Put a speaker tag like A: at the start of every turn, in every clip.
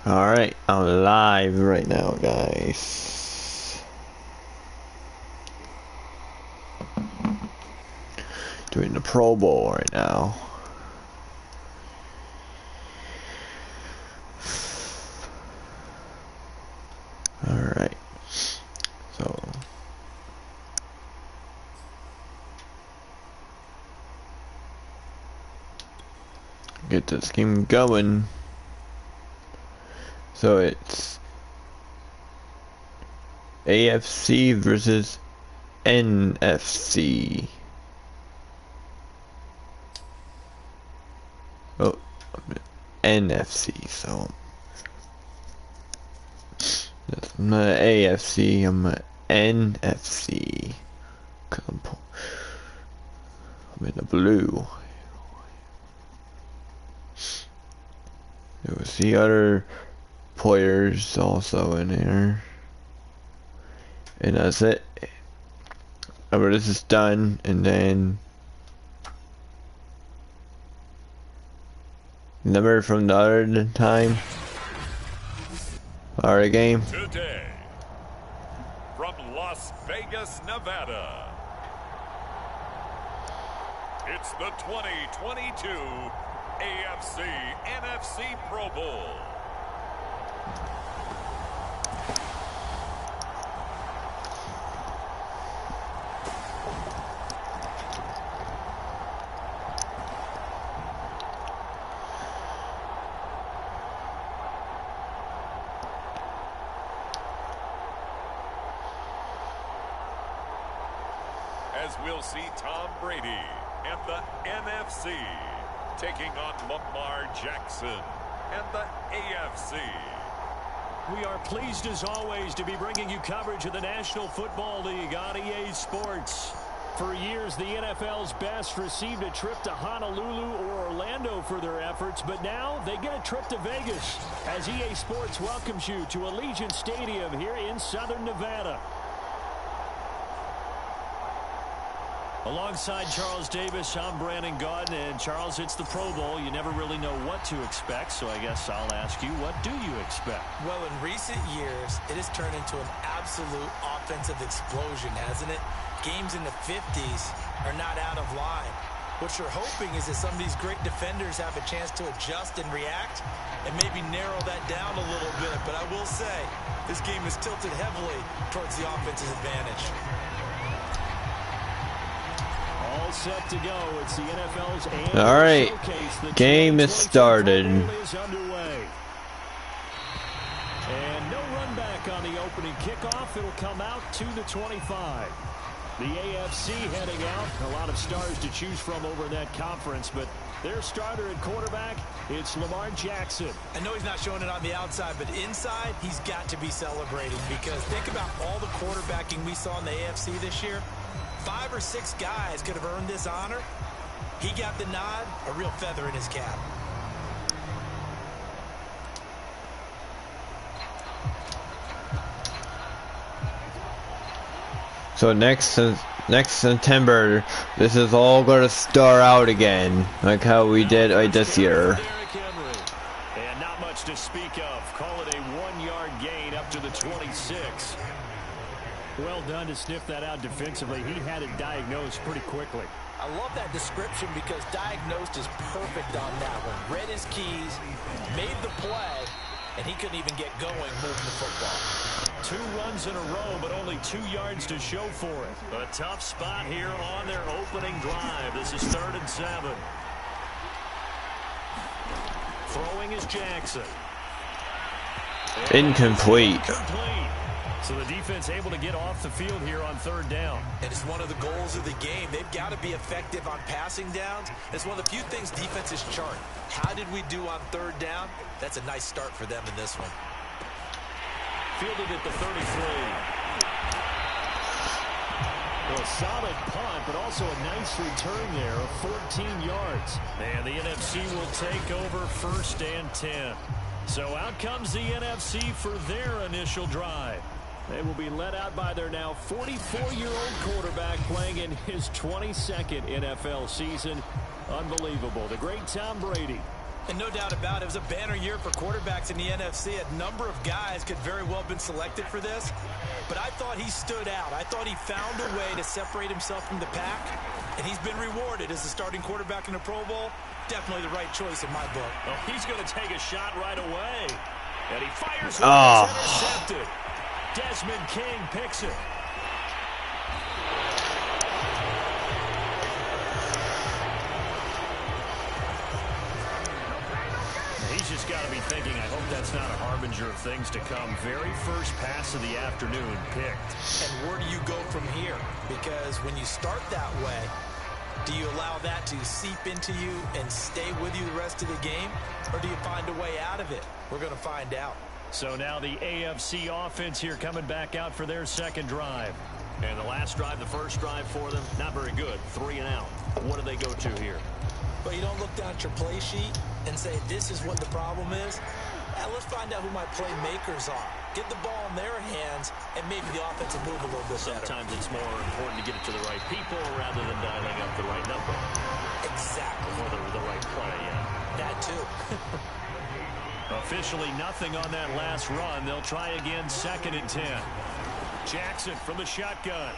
A: Alright, I'm live right now, guys. Doing the Pro Bowl right now. Alright, so get this game going. So it's AFC versus NFC. Oh, NFC. So I'm not an AFC. I'm an NFC. Cause I'm in the blue. There was the other players also in here, and that's it. After this is done, and then number from the other time, our game.
B: Today, from Las Vegas, Nevada, it's the 2022 Afc Nfc Pro Bowl. As we'll see Tom Brady and the NFC taking on Lamar Jackson and the AFC.
C: We are pleased as always to be bringing you coverage of the National Football League on EA Sports. For years, the NFL's best received a trip to Honolulu or Orlando for their efforts, but now they get a trip to Vegas as EA Sports welcomes you to Allegiant Stadium here in Southern Nevada. Alongside Charles Davis, I'm Brandon Gaudin, and Charles, it's the Pro Bowl. You never really know what to expect, so I guess I'll ask you, what do you expect?
D: Well, in recent years, it has turned into an absolute offensive explosion, hasn't it? Games in the 50s are not out of line. What you're hoping is that some of these great defenders have a chance to adjust and react and maybe narrow that down a little bit. But I will say, this game is tilted heavily towards the offense's advantage.
C: All set to go. It's the NFL's
A: All right, game is started.
C: Is underway. And no run back on the opening kickoff. It'll come out to the 25. The AFC heading out. A lot of stars to choose from over in that conference, but their starter at quarterback, it's Lamar Jackson.
D: I know he's not showing it on the outside, but inside, he's got to be celebrating because think about all the quarterbacking we saw in the AFC this year. 5 or 6 guys could have earned this honor. He got the nod, a real feather in his cap.
A: So next September, this is all gonna start out again, like how we did this year.
C: And not much to speak of. Call it a 1-yard gain up to the 26. Well done to sniff that out defensively. He had it diagnosed pretty quickly.
D: I love that description because diagnosed is perfect on that one. Read his keys, made the play, and he couldn't even get going moving the football.
C: 2 runs in a row, but only 2 yards to show for it. A tough spot here on their opening drive. This is 3rd and 7. Throwing is Jackson.
A: Incomplete.
C: So the defense able to get off the field here on 3rd down.
D: And it's one of the goals of the game. They've got to be effective on passing downs. It's one of the few things defenses chart. How did we do on 3rd down? That's a nice start for them in this one.
C: Fielded at the 33. Well, a solid punt, but also a nice return there of 14 yards. And the NFC will take over 1st and 10. So out comes the NFC for their initial drive. They will be led out by their now 44-year-old quarterback playing in his 22nd NFL season. Unbelievable. The great Tom Brady.
D: And no doubt about it, it was a banner year for quarterbacks in the NFC. A number of guys could very well have been selected for this. But I thought he stood out. I thought he found a way to separate himself from the pack. And he's been rewarded as a starting quarterback in the Pro Bowl. Definitely the right choice in my book.
C: Well, he's going to take a shot right away. And he fires it. Intercepted. Desmond King picks it. He's just got to be thinking, I hope that's not a harbinger of things to come. Very first pass of the afternoon picked.
D: And where do you go from here? Because when you start that way, do you allow that to seep into you and stay with you the rest of the game? Or do you find a way out of it? We're going to find out.
C: So now the AFC offense here coming back out for their second drive. And the last drive, the first drive for them, not very good. 3 and out. What do they go to here?
D: But you don't look down at your play sheet and say, this is what the problem is. Let's find out who my playmakers are. Get the ball in their hands, and maybe the offense will move a little bit better.
C: Sometimes it's more important to get it to the right people rather than dialing up the right number.
D: Exactly.
C: Or the right play, yeah.
D: That too.
C: Officially nothing on that last run. They'll try again, 2nd and 10. Jackson from the shotgun.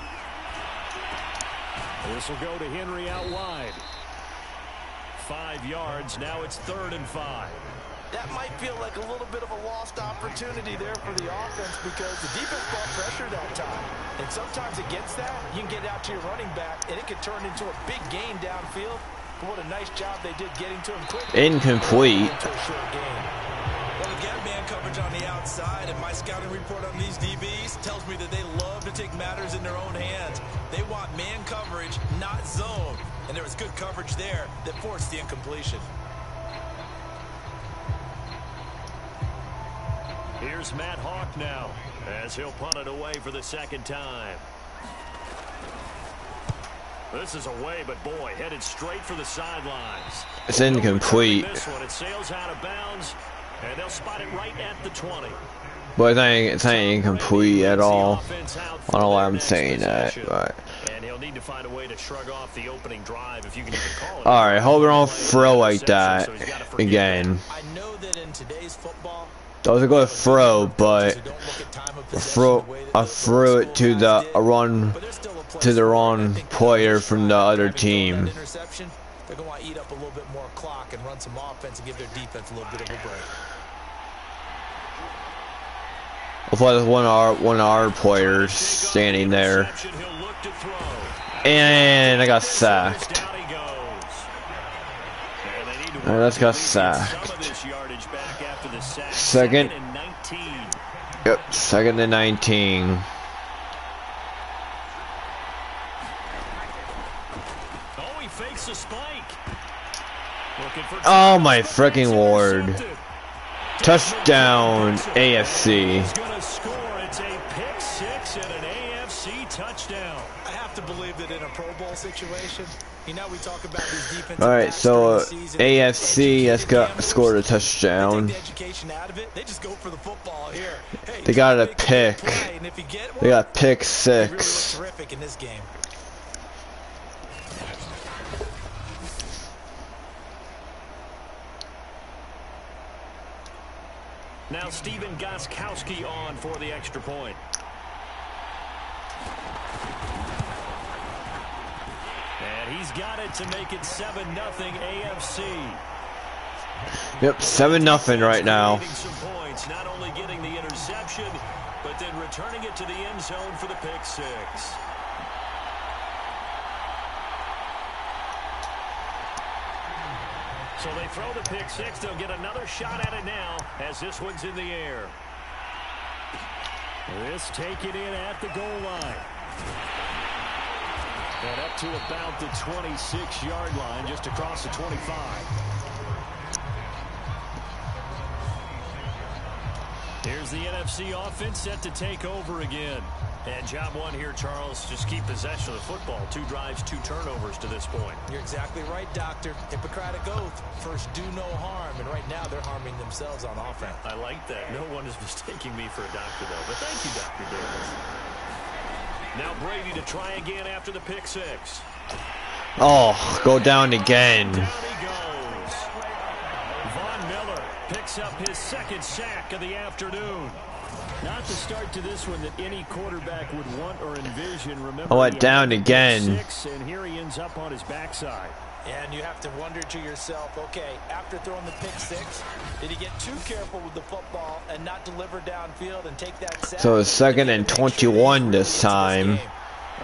C: This will go to Henry out wide. 5 yards. Now it's 3rd and 5.
D: That might feel like a little bit of a lost opportunity there for the offense because the defense brought pressure that time. And sometimes against that, you can get out to your running back, and it could turn into a big gain downfield. But what a nice job they did getting to him quickly.
A: Incomplete.
D: Into a short gain. Well, we get man coverage on the outside, and my scouting report on these DBs tells me that they love to take matters in their own hands. They want man coverage, not zone. And there was good coverage there that forced the incompletion.
C: Here's Matt Hawk now as he'll punt it away for the 2nd time. This is away, but boy, headed straight for the sidelines.
A: It's incomplete.
C: This one, it sails out of bounds, and they'll spot it right at the 20.
A: But it's ain't incomplete at all. I don't know why I'm saying that, but.
C: And he'll need to find a way to shrug off the opening drive, if you can even call it.
A: Alright, hope we don't throw like that again.
D: I know that in today's football,
A: I was gonna throw, but I threw it to the wrong player from the other team.
D: They're going to want to eat up a little bit more clock and run some offense and give their defense a little bit of a break.
A: With one of our players standing there, and I got sacked. I just got sacked. 2nd and 19. Yep, 2nd and 19.
C: Oh, he fakes a spike.
A: Oh my freaking lord. Touchdown, AFC.
C: He's going to score. It's a pick 6 and an AFC touchdown.
D: I have to believe that in a Pro Bowl situation, you know, we talk about these defensive.
A: All right, so AFC has scored a touchdown.
D: They just go for the football here. Hey,
A: they got a pick. They got pick 6.
D: Terrific in this game.
C: Now Steven Gostkowski on for the extra point. And he's got it to make it 7-0 AFC.
A: Yep, 7-0 right now.
C: Some points, not only getting the interception, but then returning it to the end zone for the pick 6. So they throw the pick 6. They'll get another shot at it now as this one's in the air. This taken in at the goal line. And up to about the 26-yard line, just across the 25. Here's the NFC offense set to take over again. And job one here, Charles, just keep possession of the football. 2 drives, 2 turnovers to this point.
D: You're exactly right, Doctor. Hippocratic oath. First, do no harm. And right now, they're harming themselves on offense.
C: I like that. No one is mistaking me for a doctor, though. But thank you, Dr. Davis. Now Brady to try again after the pick 6.
A: Oh, go down again.
C: Down he goes. Picks up his second sack of the afternoon. Not the start to this one that any quarterback would want or envision. Remember,
A: I went down again.
C: And here he ends up on his backside.
D: And you have to wonder to yourself, okay, after throwing the pick six, did he get too careful with the football and not deliver downfield and take that sack?
A: So it's 2nd and 21 this time.
C: Well,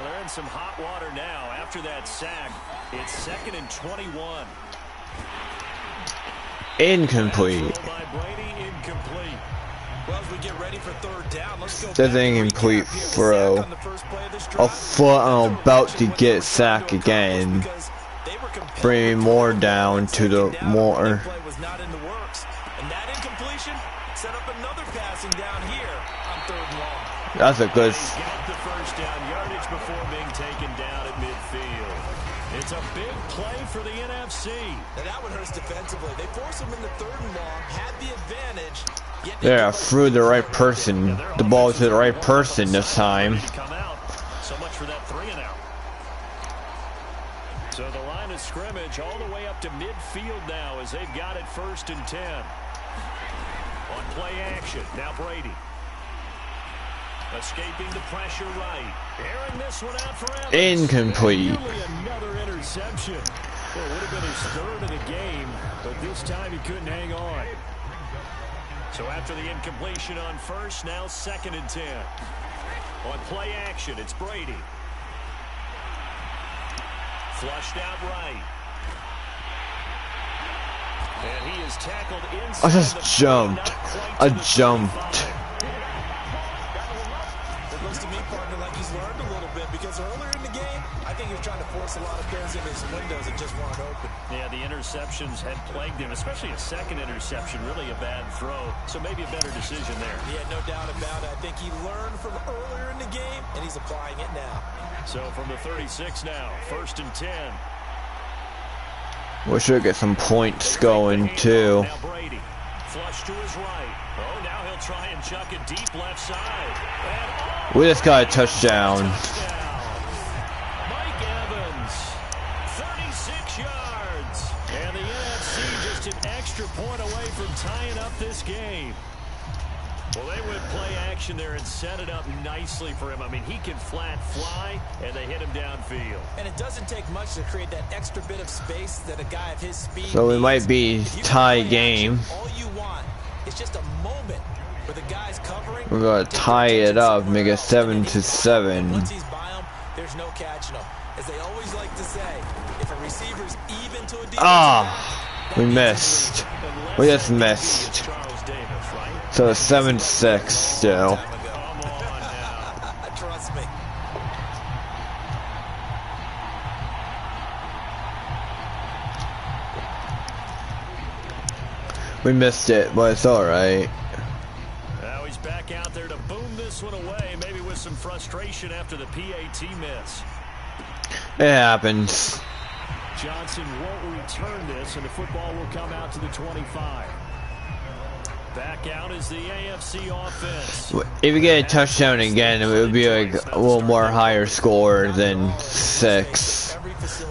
C: they're in some hot water now. After that sack, it's 2nd and 21.
A: Incomplete.
C: By Brady, incomplete.
D: Well, as we get ready for third down, let's go.
A: That's an incomplete throw. A foot, I'm about to get sacked again. Bring more down to the more.
D: Was not in the works, and that incompletion set up another passing down here on 3rd and long.
A: That's a good.
C: Get the first down yardage before being taken down at midfield. It's a big play for the NFC.
D: Now that one hurts defensively. They forced him into 3rd and long, had the advantage.
A: Yeah, threw the right person. The ball to the right person this time.
C: So much for that 3 and out. So the line of scrimmage all the way up to midfield now as they've got it 1st and 10. On play action, now Brady. Escaping the pressure right. Airing this one out for Evans.
A: Incomplete.
C: Another interception. Well, it would have been his 3rd of the game, but this time he couldn't hang on. So after the incompletion on 1st, now 2nd and 10. On play action, it's Brady. Flushed out right. And he is tackled inside.
A: I just jumped. I jumped.
D: It looks to me, partner, like he's learned a little bit because earlier in the game, I think he was trying to force a lot of things into his windows that just weren't open.
C: Yeah, the interceptions had plagued him, especially a 2nd interception, really a bad throw. So maybe a better decision there.
D: Yeah, no doubt about it. I think he learned from earlier in the game, and he's applying it now.
C: So from the 36 now, 1st and 10.
A: We should get some points going too.
C: Now Brady, flush to his right. Oh, now he'll try and chuck it deep left side.
A: We just got a touchdown.
C: Mike Evans, 36 yards. And the NFC just an extra point away from tying up this game. Well, they went play action there and set it up nicely for him. I mean, he can flat fly, and they hit him downfield.
D: And it doesn't take much to create that extra bit of space that a guy of his speed
A: So it might be tie game.
D: All you want is just a moment where the guy's covering.
A: We're gonna tie it up, make it 7-7.
D: Once he's by him, there's no catching him. As they always like to say, if a receiver's even to a defense,
A: we missed. We just missed. So it's 7-6 still.
D: Trust me.
A: We missed it, but it's alright.
C: Now he's back out there to boom this one away, maybe with some frustration after the PAT miss.
A: It happens.
C: Johnson won't return this, and the football will come out to the 25. Back out is the AFC offense.
A: If we get a touchdown again, it would be like a little more higher score than 6.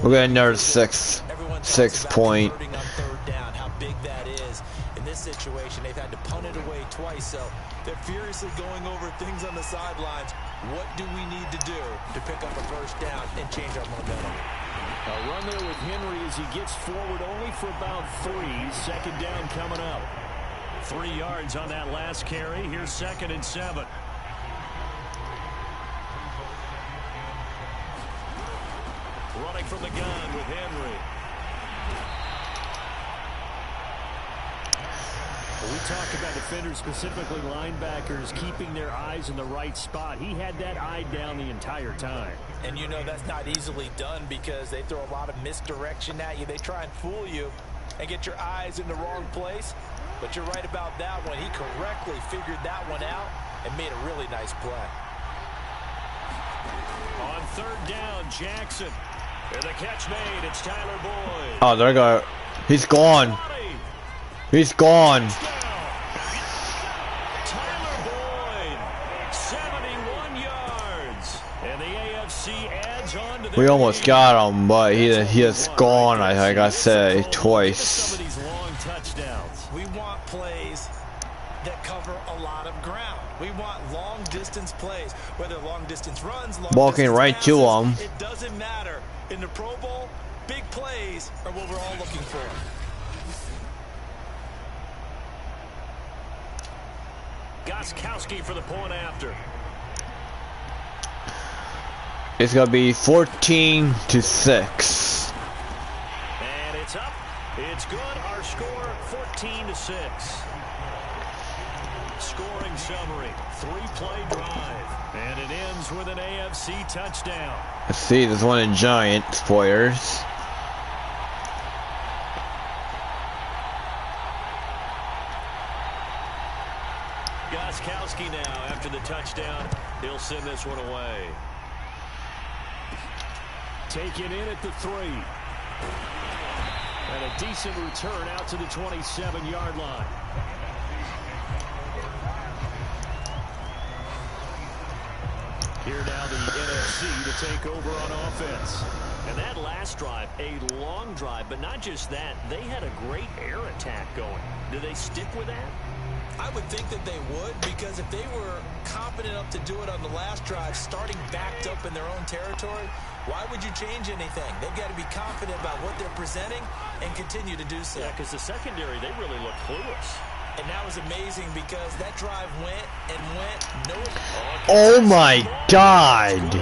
A: We're getting another 6 point.
D: How big that is. In this situation, they've had to punt it away twice, so they're furiously going over things on the sidelines. What do we need to do to pick up a 1st down and change our momentum?
C: A run there with Henry as he gets forward only for about 3. 2nd down coming up. 3 yards on that last carry. Here's 2nd and 7. Running from the gun with Henry. We talk about defenders, specifically linebackers, keeping their eyes in the right spot. He had that eye down the entire time.
D: And you know that's not easily done because they throw a lot of misdirection at you. They try and fool you and get your eyes in the wrong place. But you're right about that one. He correctly figured that one out and made a really nice play.
C: On 3rd down, Jackson. And the catch made. It's Tyler Boyd.
A: Oh, there we go. He's gone. He's gone.
C: Tyler Boyd, 71 yards. And the AFC adds on to
A: We almost got him, but he is gone, I think I said twice.
C: Some of these long touchdowns.
D: We want plays long distance runs, long
A: Walking
D: distance
A: right to
D: passes,
A: him.
D: it doesn't matter. In the Pro Bowl, big plays are what we're all looking for.
C: Gostkowski for the point after.
A: It's gonna be 14-6.
C: And it's up. It's good. Our score 14-6. Scoring summary. 3-play drive. And it ends with an AFC touchdown.
A: Let's see, there's one in Giants players.
C: Gostkowski now after the touchdown. He'll send this one away. Taken in at the 3. And a decent return out to the 27-yard line. Here now the NFC to take over on offense. And that last drive, a long drive, but not just that. They had a great air attack going. Do they stick with that?
D: I would think that they would, because if they were confident enough to do it on the last drive, starting backed up in their own territory, why would you change anything? They've got to be confident about what they're presenting and continue to do so.
C: Yeah, because the secondary, they really look clueless.
D: And that was amazing because that drive went and went.
A: Oh my God!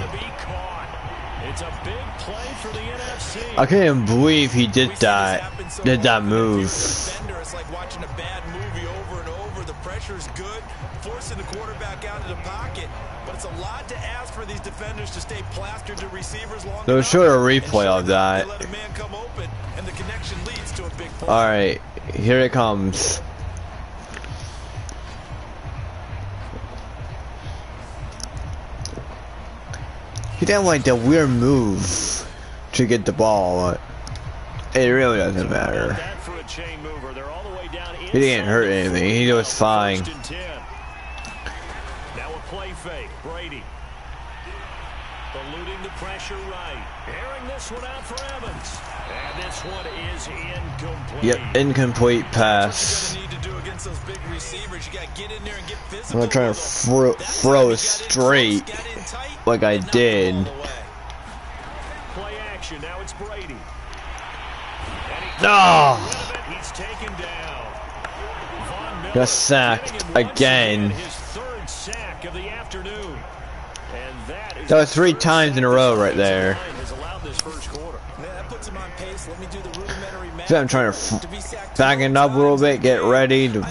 C: It's a big play for the NFC.
A: I can't even believe he did that. Did that move.
D: It's like watching a bad movie over and over. The pressure's good, forcing the quarterback out of the pocket. But it's a lot to ask for these defenders to stay plastered to receivers long
A: They'll show a replay of that.
D: Let a man come open, and the connection leads to a big play.
A: All right, here it comes. He didn't like the weird move to get the ball, but it really doesn't matter. He didn't hurt anything. He was fine.
C: Now a play fake. Brady eluding the pressure right. Airing this one out for Evans. And this one is incomplete.
A: Yep, incomplete pass. I'm gonna try to throw straight like I did.
C: Play action. Now it's Brady.
A: No!
C: He's taken down.
A: Got sacked again.
C: His third sack of the afternoon. And
A: that was 3 times in a row right there. So I'm trying to back it up a little bit, get ready to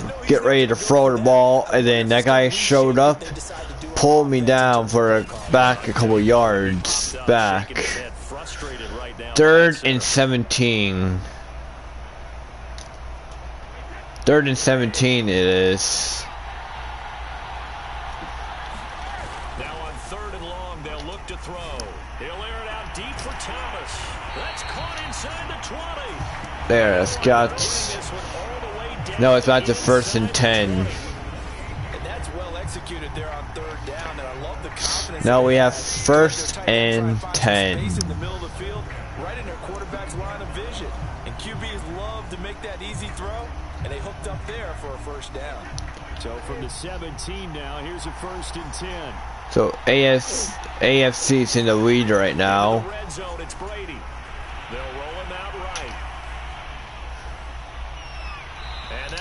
A: throw the ball, and then that guy showed up, pulled me down for back a couple yards back. 3rd and 17. 3rd and 17 it is.
C: Now on 3rd and long, they'll look to throw. He'll air it out deep for Thomas. That's caught inside the 20.
A: There, it's got. No, it's back to 1st and 10.
D: And that's well executed there on 3rd down. And I love the confidence.
A: Now we have 1st and 10.
D: In the middle of the field, right in their quarterback's line of vision. And QBs love to make that easy throw. And they hooked up there for a 1st down.
C: So from the 17 now, here's a 1st and 10.
A: So AFC's in the lead right now.
C: Red zone, it's Brady. They'll roll him out right.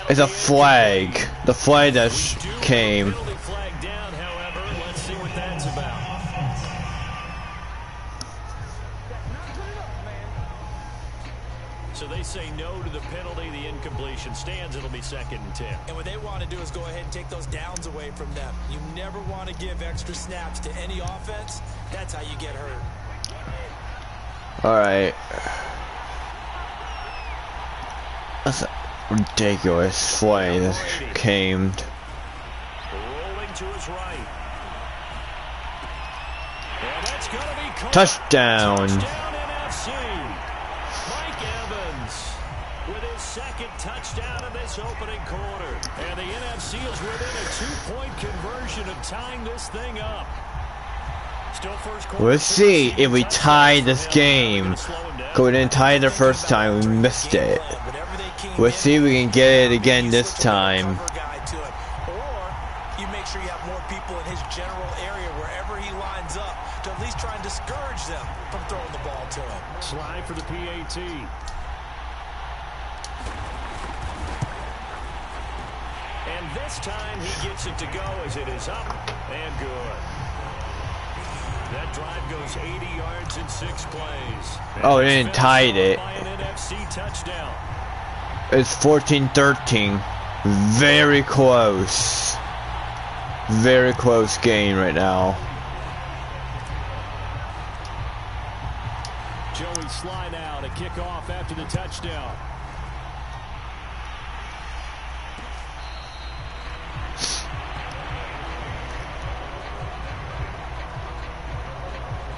A: It's a flag. The flag that came.
C: Flag down, however. Let's see what that's about. So they say no to the penalty. The incompletion stands. It'll be 2nd and 10.
D: And what they want to do is go ahead and take those downs away from them. You never want to give extra snaps to any offense. That's how you get hurt.
A: All right. That's a ridiculous flag that came.
C: Rolling to his right. And that's going to be caught.
A: Touchdown.
C: NFC. Mike Evans with his 2nd touchdown in this opening quarter. And the NFC is within a 2-point conversion of tying this thing up. Still first quarter.
A: Let's see if we tie this game. Cause we didn't tie it the first time, we missed it. Let's see if we can get it again this time.
D: Or you make sure you have more people in his general area wherever he lines lines up to at least try and discourage them from throwing the ball to him.
C: Slide for the PAT. And this time he gets it to go as it is up and good. That drive goes 80 yards in 6 plays.
A: Oh, they didn't tie it.
C: By an NFC touchdown.
A: It's 14-13. Very close. Very close game right now.
C: Joey slide out, a kickoff after the touchdown.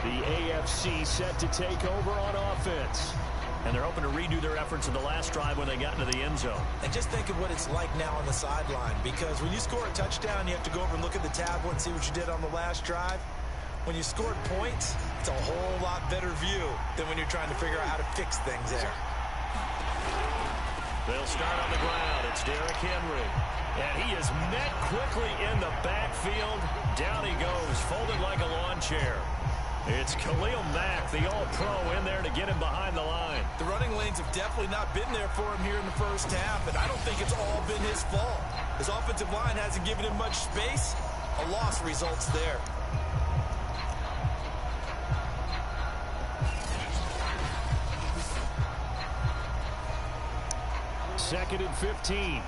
C: The AFC set to take over on offense. And they're hoping to redo their efforts in the last drive when they got into the end zone.
D: And just think of what it's like now on the sideline, because when you score a touchdown, you have to go over and look at the tablet and see what you did on the last drive. When you scored points, it's a whole lot better view than when you're trying to figure out how to fix things there.
C: They'll start on the ground. It's Derrick Henry. And he is met quickly in the backfield. Down he goes, folded like a lawn chair. It's Khalil Mack, the all-pro, in there to get him behind the line.
D: The running lanes have definitely not been there for him here in the first half, and I don't think it's all been his fault. His offensive line hasn't given him much space. A loss results there.
C: Second and 15.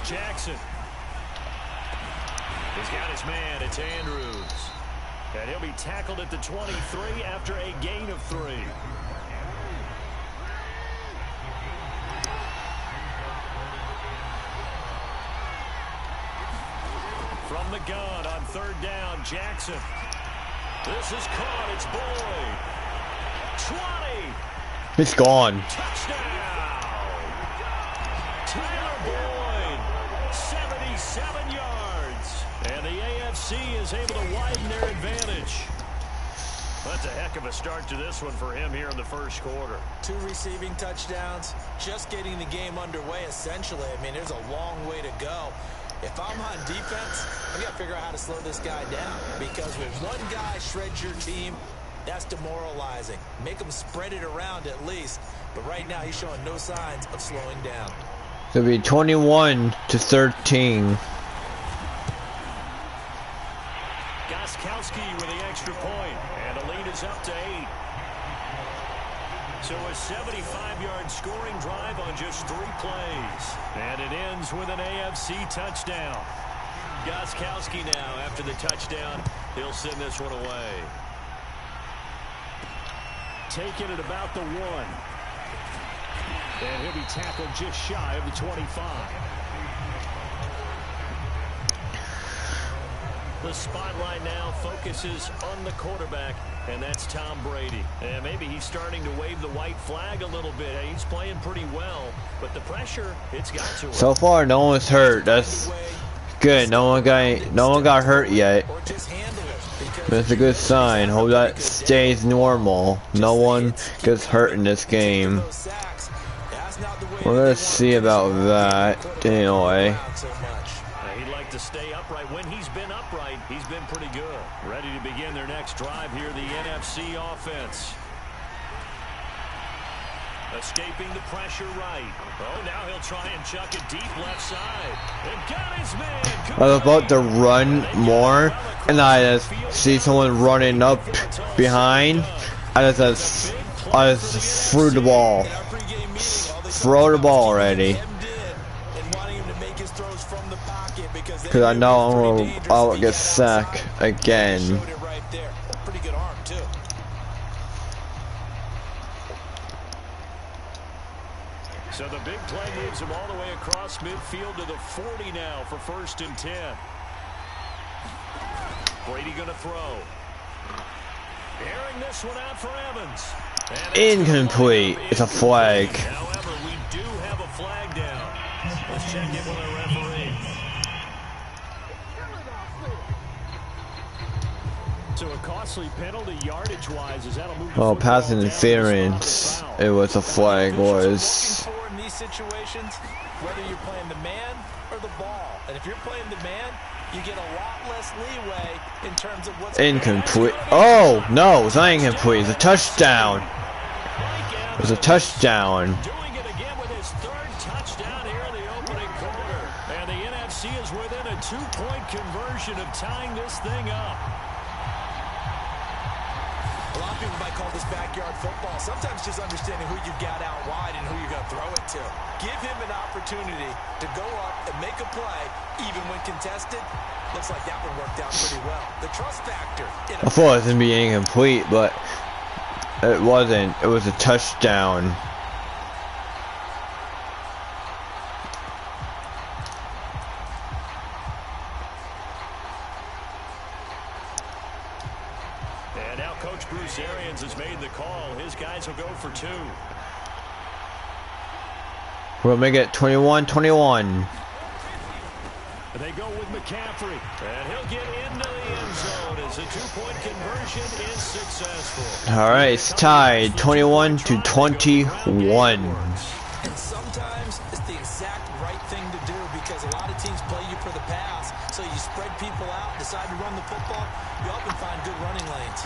C: Jackson. He's got his man. It's Andrews. And he'll be tackled at the 23 after a gain of 3. From the gun on 3rd down, Jackson. This is caught. It's Boyd. 20.
A: It's gone.
C: Touchdown. Tyler Boyd. 77 yards. And the AFC is able to widen their advantage. That's a heck of a start to this one for him here in the first quarter.
D: 2 receiving touchdowns, just getting the game underway essentially. I mean, there's a long way to go. If I'm on defense, I've got to figure out how to slow this guy down, because when one guy shreds your team, that's demoralizing. Make him spread it around at least. But right now, he's showing no signs of slowing down.
A: It'll be 21-13.
C: Gostkowski with the extra point, and the lead is up to 8. So a 75-yard scoring drive on just 3 plays. And it ends with an AFC touchdown. Gostkowski now, after the touchdown, he'll send this one away. Taking it about the 1. And he'll be tackled just shy of the 25. The spotlight now focuses on the quarterback, and that's Tom Brady. And maybe he's starting to wave the white flag a little bit. He's playing pretty well, but the pressure, it's got to him.
A: So far, no one's hurt. That's good. No one got hurt yet. That's a good sign. Hope that stays normal. No one gets hurt in this game. We're gonna see about that anyway.
C: He'd like to stay upright. When he's been upright, he's been pretty good. Ready to begin their next drive here, the NFC offense. Escaping the pressure right. Oh, now he'll try and chuck it deep left side. And got his man.
A: I was about to run more, and I just see someone running up behind. I just threw the ball. Throw the ball already. Because I know I'll get sacked again.
C: So the big play moves him all the way across midfield to the 40 now for 1st and 10. Brady going to throw. Airing this one out for Evans.
A: Incomplete. It's a flag.
C: However, we do have a flag down. Let's check in with our referee. So a costly penalty yardage-wise as that'll move.
A: Oh, pass interference. It was a flag. Was.
D: Situations, whether you're playing the man or the ball. And if you're playing the man, you get a lot less leeway in terms of what's
A: incomplete. Oh no, it's not incomplete. It's a touchdown. It was a touchdown.
C: Doing it again with his third touchdown here in the opening quarter. And the NFC is within a 2-point conversion of tying this thing up.
D: A lot of people might call this backyard football. Sometimes just understanding who you've got out wide and who you're going to throw it to. Give him an opportunity to go up and make a play, even when contested. Looks like that one worked out pretty well. The trust factor.
A: I thought it was going to be incomplete, but it wasn't. It was a touchdown.
C: And now Coach Bruce Arians has made the call. His guys will go for 2.
A: We'll make it 21-21.
C: They go with McCaffrey, and he'll get into the end zone as the 2-point conversion is successful.
A: All right, it's tied 21-21.
D: And sometimes it's the exact right thing to do because a lot of teams play you for the pass. So you spread people out, decide to run the football, you often find good running lanes.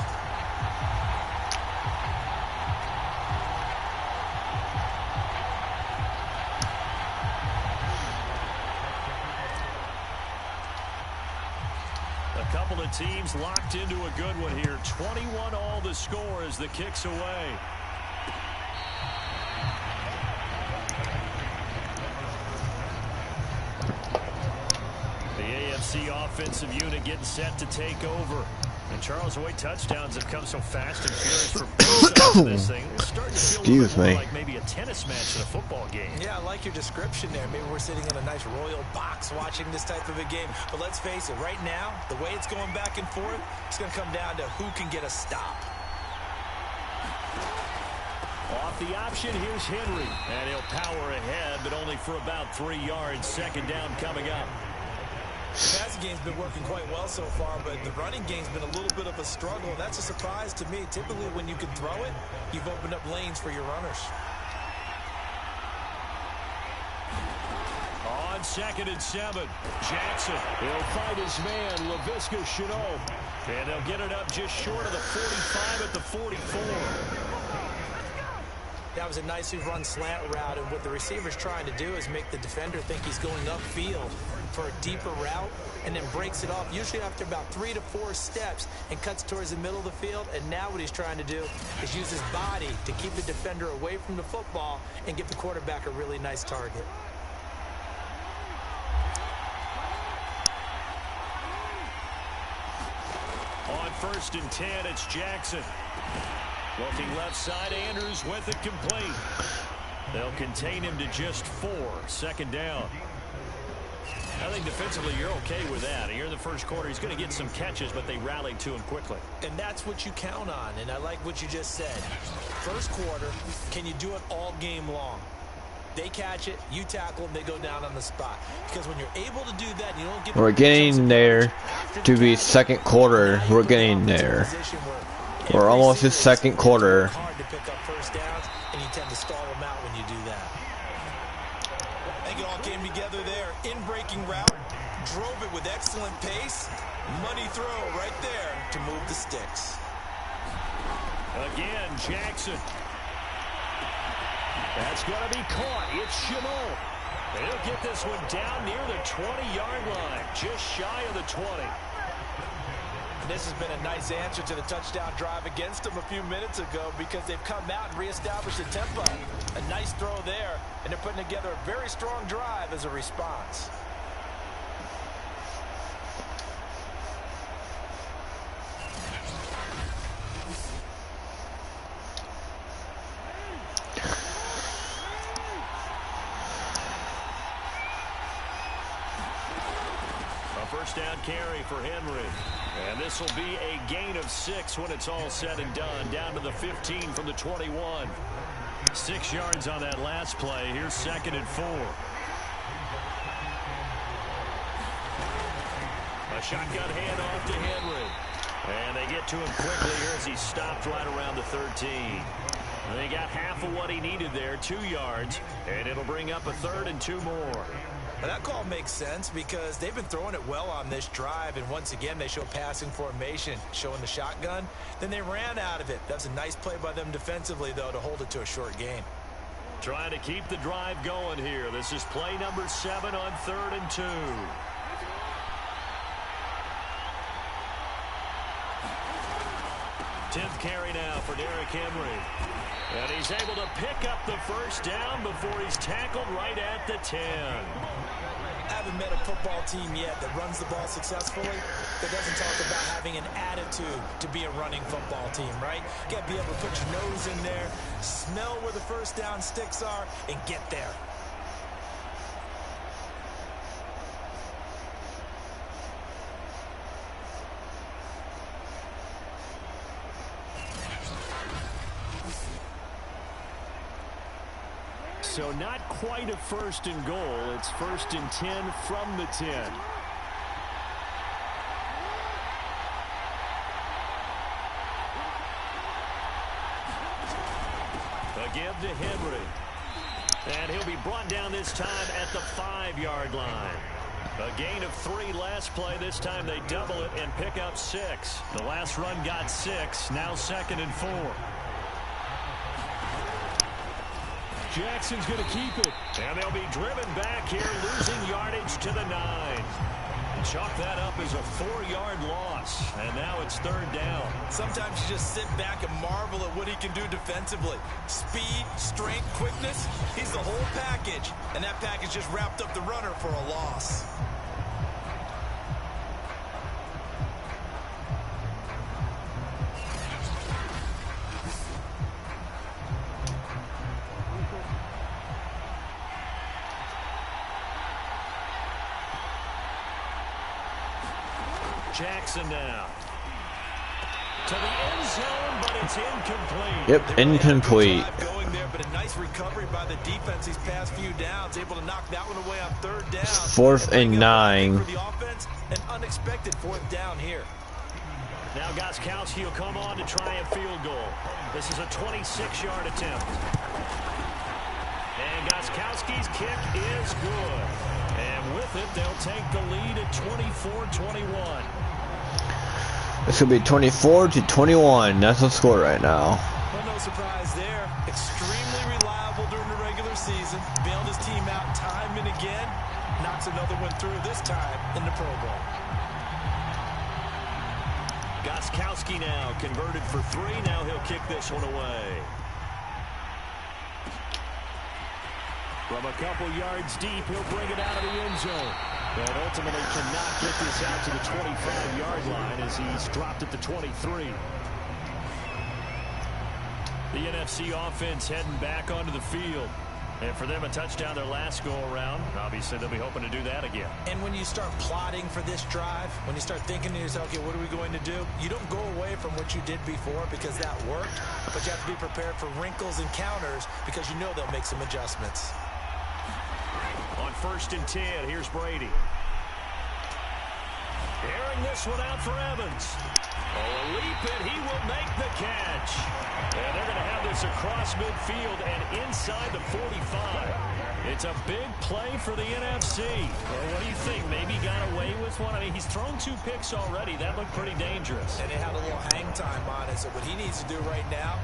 C: A couple of teams locked into a good one here. 21 all the score as the kick's away. The AFC offensive unit getting set to take over. And Charles, the way touchdowns have come so fast and furious for both sides of this thing, it's starting to feel a little more like maybe a tennis match than a football game.
D: Yeah, I like your description there. Maybe we're sitting in a nice royal box watching this type of a game. But let's face it, right now, the way it's going back and forth, it's going to come down to who can get a stop.
C: Off the option, here's Henry. And he'll power ahead, but only for about 3 yards. Second down coming up.
D: The passing game's been working quite well so far, but the running game's been a little bit of a struggle. And that's a surprise to me. Typically, when you can throw it, you've opened up lanes for your runners.
C: On 2nd and 7, Jackson. He'll fight his man, Laviska Shenault. And they'll get it up just short of the 45 at the 44.
D: That was a nicely run slant route, and what the receiver's trying to do is make the defender think he's going upfield for a deeper route, and then breaks it off, usually after about 3 to 4 steps, and cuts towards the middle of the field. And now what he's trying to do is use his body to keep the defender away from the football and give the quarterback a really nice target.
C: On 1st and 10, it's Jackson. Looking left side, Andrews with it complete. They'll contain him to just 4. Second down. I think defensively you're okay with that. Here in the first quarter, he's going to get some catches, but they rallied to him quickly.
D: And that's what you count on, and I like what you just said. First quarter, can you do it all game long? They catch it, you tackle them, they go down on the spot. Because when you're able to do that, you don't get...
A: We're getting there to be second quarter. We're getting there. We're almost in second quarter.
D: Hard to pick up first downs, and you tend to stall them out when you do that. I think it all came together there. In-breaking route, drove it with excellent pace. Money throw right there to move the sticks.
C: Again, Jackson. That's going to be caught. It's Shenault. He'll get this one down near the 20-yard line, just shy of the 20.
D: And this has been a nice answer to the touchdown drive against them a few minutes ago because they've come out and reestablished the tempo. A nice throw there, and they're putting together a very strong drive as a response.
C: First down carry for Henry. And this will be a gain of 6 when it's all said and done. Down to the 15 from the 21. 6 yards on that last play. Here's 2nd and 4. A shotgun handoff to Henry. And they get to him quickly here as he stopped right around the 13. They got half of what he needed there, 2 yards, and it'll bring up a 3rd and 2 more.
D: Well, that call makes sense because they've been throwing it well on this drive, and once again they show passing formation, showing the shotgun. Then they ran out of it. That's a nice play by them defensively, though, to hold it to a short game.
C: Trying to keep the drive going here. This is play number 7 on 3rd and 2. Tenth carry now for Derrick Henry. And he's able to pick up the first down before he's tackled right at the 10.
D: I haven't met a football team yet that runs the ball successfully that doesn't talk about having an attitude to be a running football team, right? You got to be able to put your nose in there, smell where the first down sticks are, and get there.
C: So not quite a 1st and goal. It's 1st and 10 from the 10. A give to Henry. And he'll be brought down this time at the 5-yard line. A gain of 3 last play. This time they double it and pick up 6. The last run got 6. Now 2nd and 4. Jackson's going to keep it. And they'll be driven back here, losing yardage to the 9. Chalk that up as a 4-yard loss. And now it's 3rd down.
D: Sometimes you just sit back and marvel at what he can do defensively. Speed, strength, quickness. He's the whole package. And that package just wrapped up the runner for a loss.
C: Jackson now to the end zone, but it's incomplete.
A: Yep, incomplete.
D: Going there, but a nice recovery by the defense these past few downs, able to knock that one away on 3rd down.
A: 4th and 9.
D: For the offense, an unexpected 4th down here.
C: Now Gostkowski will come on to try a field goal. This is a 26-yard attempt. And Gostkowski's kick is good. And with it, they'll take the lead at 24-21.
A: This could be 24-21. That's the score right now.
D: Well, no surprise there. Extremely reliable during the regular season. Bailed his team out time and again. Knocks another one through, this time in the Pro Bowl.
C: Gostkowski now converted for 3. Now he'll kick this one away. From a couple yards deep, he'll bring it out of the end zone. But ultimately cannot get this out to the 25-yard line as he's dropped at the 23. The NFC offense heading back onto the field. And for them, a touchdown their last go-around. Obviously, they'll be hoping to do that again.
D: And when you start plotting for this drive, when you start thinking to yourself, okay, what are we going to do? You don't go away from what you did before because that worked. But you have to be prepared for wrinkles and counters because you know they'll make some adjustments.
C: On 1st and 10, here's Brady. Airing this one out for Evans. Oh, a leap, and he will make the catch. And they're going to have this across midfield and inside the 45. It's a big play for the NFC. Well, what do you think? Maybe got away with one? I mean, he's thrown 2 picks already. That looked pretty dangerous.
D: And they had a little hang time on it. So what he needs to do right now,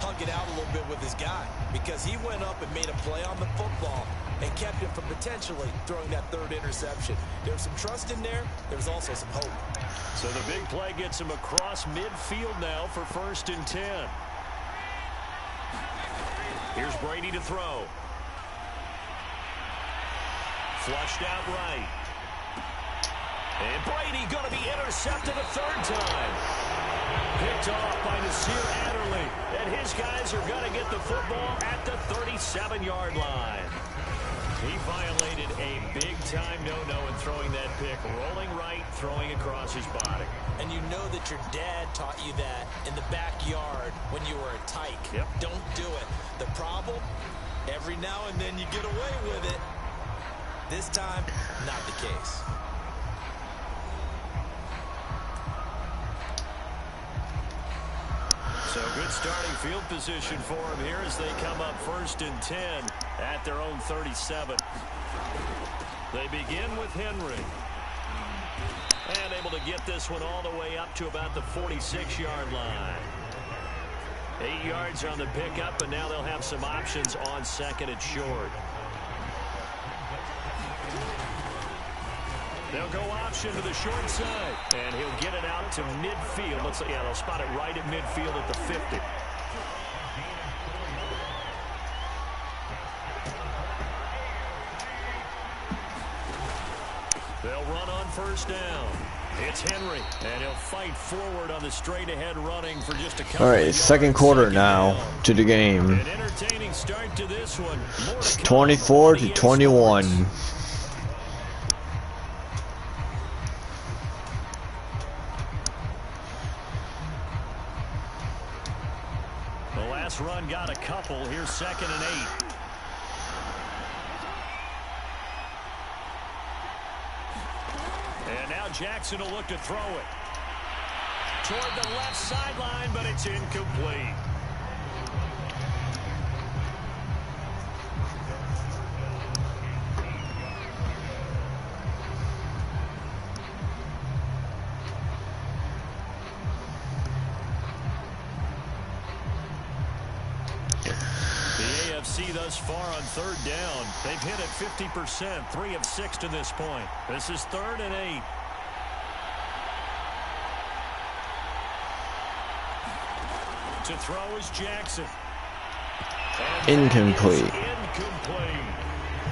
D: hug it out a little bit with his guy. Because he went up and made a play on the football and kept him from potentially throwing that 3rd interception. There was some trust in there. There was also some hope.
C: So the big play gets him across midfield now for 1st and 10. Here's Brady to throw. Flushed out right. And Brady going to be intercepted a 3rd time. Picked off by Nasir Adderley. And his guys are going to get the football at the 37-yard line. He violated a big-time no-no in throwing that pick. Rolling right, throwing across his body.
D: And you know that your dad taught you that in the backyard when you were a tyke.
C: Yep.
D: Don't do it. The problem, every now and then you get away with it. This time, not the case.
C: So good starting field position for them here as they come up 1st and 10 at their own 37. They begin with Henry. And able to get this one all the way up to about the 46-yard line. 8 yards on the pickup, and now they'll have some options on 2nd and short. They'll go option to the short side, and he'll get it out to midfield. Let's see, yeah, they'll spot it right at midfield at the 50. They'll run on 1st down. It's Henry, and he'll fight forward on the straight-ahead running for just a couple.
A: All right, 2nd quarter now to the game.
C: An entertaining start to this one.
A: 24-21.
C: The last run got a couple. Here's 2nd and 8. And now Jackson will look to throw it toward the left sideline, but it's incomplete. Thus far on 3rd down, they've hit it 50%, 3 of 6 to this point. This is 3rd and 8. To throw is Jackson.
A: Incomplete.
C: Incomplete.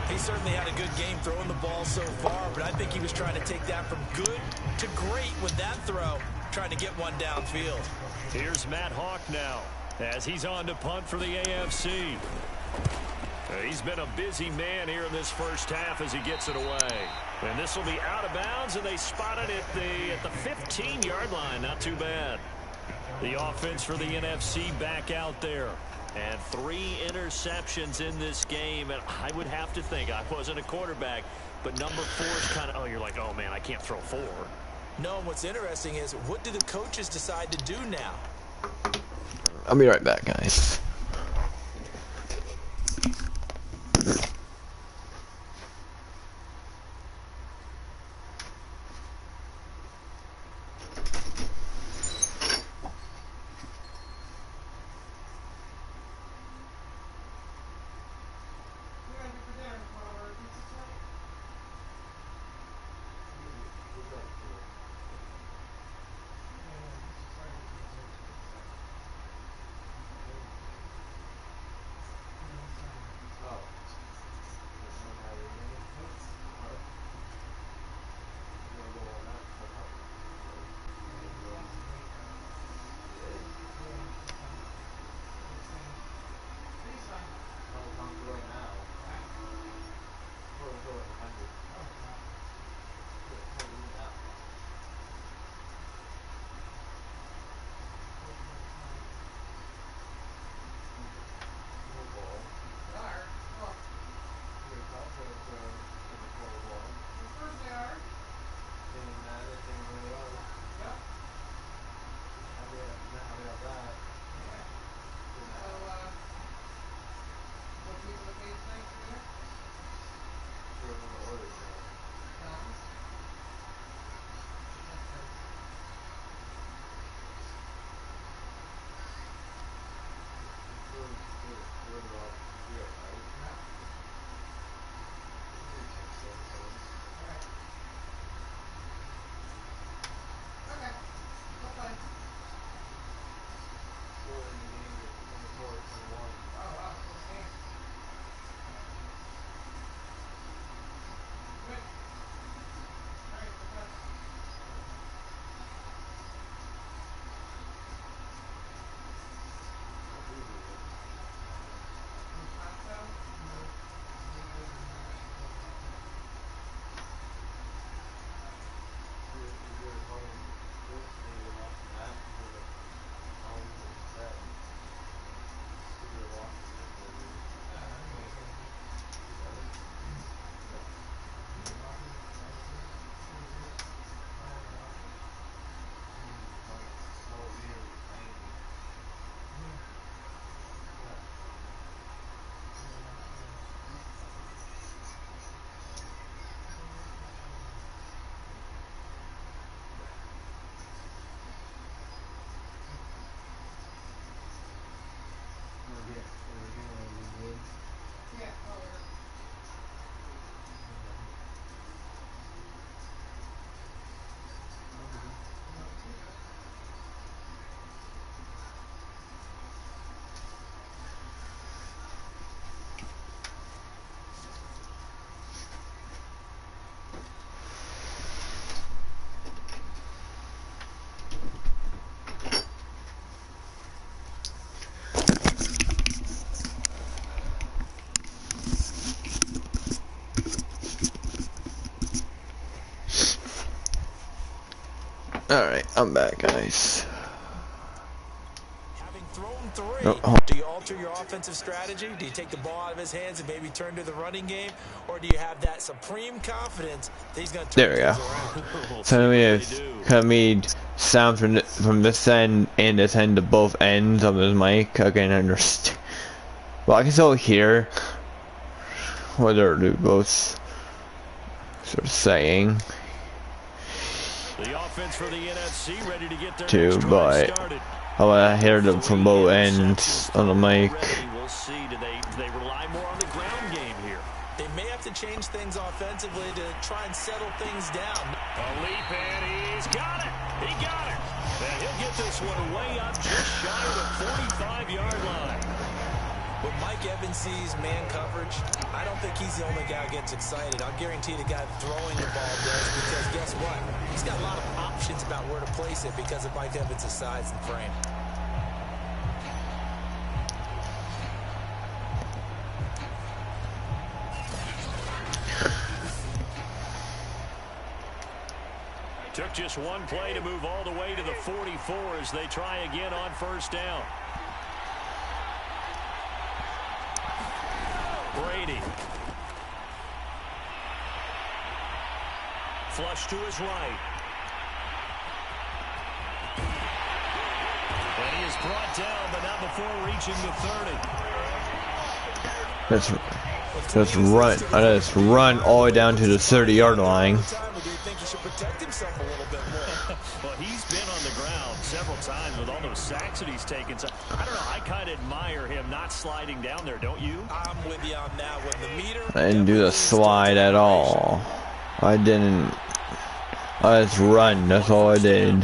D: He certainly had a good game throwing the ball so far, but I think he was trying to take that from good to great with that throw, trying to get one downfield.
C: Here's Matt Hawk now as he's on to punt for the AFC. He's been a busy man here in this 1st half as he gets it away. And this will be out of bounds, and they spot it at the 15-yard line. Not too bad. The offense for the NFC back out there. And 3 interceptions in this game. And I would have to think, I wasn't a quarterback, but number 4 is kind of, oh, you're like, oh, man, I can't throw 4.
D: No, and what's interesting is, what do the coaches decide to do now?
A: I'll be right back, guys. Alright, I'm back, guys.
D: Having thrown three,
A: Oh.
D: do you alter your offensive strategy? Do you take the ball out of his hands and maybe turn to the running game? Or do you have that supreme confidence that he's going to turn
A: There we go.
D: things around?
A: So we have sound from this end and this end to both ends of his mic. I can understand. Well, I can still hear what they're both sort of saying.
C: The offense for the NFC ready to get their
A: Too, but I want to hear them from both ends on the mic.
C: We'll see. Do they rely more on the ground game here?
D: They may have to change things offensively to try and settle things down.
C: A leap, and he's got it. He got it. And he'll get this one way up just shy of the 45-yard line.
D: When Mike Evans sees man coverage, I don't think he's the only guy who gets excited. I'll guarantee the guy throwing the ball does, because guess what? He's got a lot of options about where to place it because of Mike Evans' size and frame.
C: Took just one play to move all the way to the 44 as they try again on first down. Brady. Flush to his right. And he is brought down, but not before reaching the 30.
A: Let's run. Let's run all the way down to the 30-yard line.
C: Well, he's been on the ground several times with all those sacks that he's taken. So I don't know. I kind of admire him not sliding down there, don't you?
D: I'm with you on that. When the meter
A: I didn't do the slide at all. I didn't. I just run. That's all I did.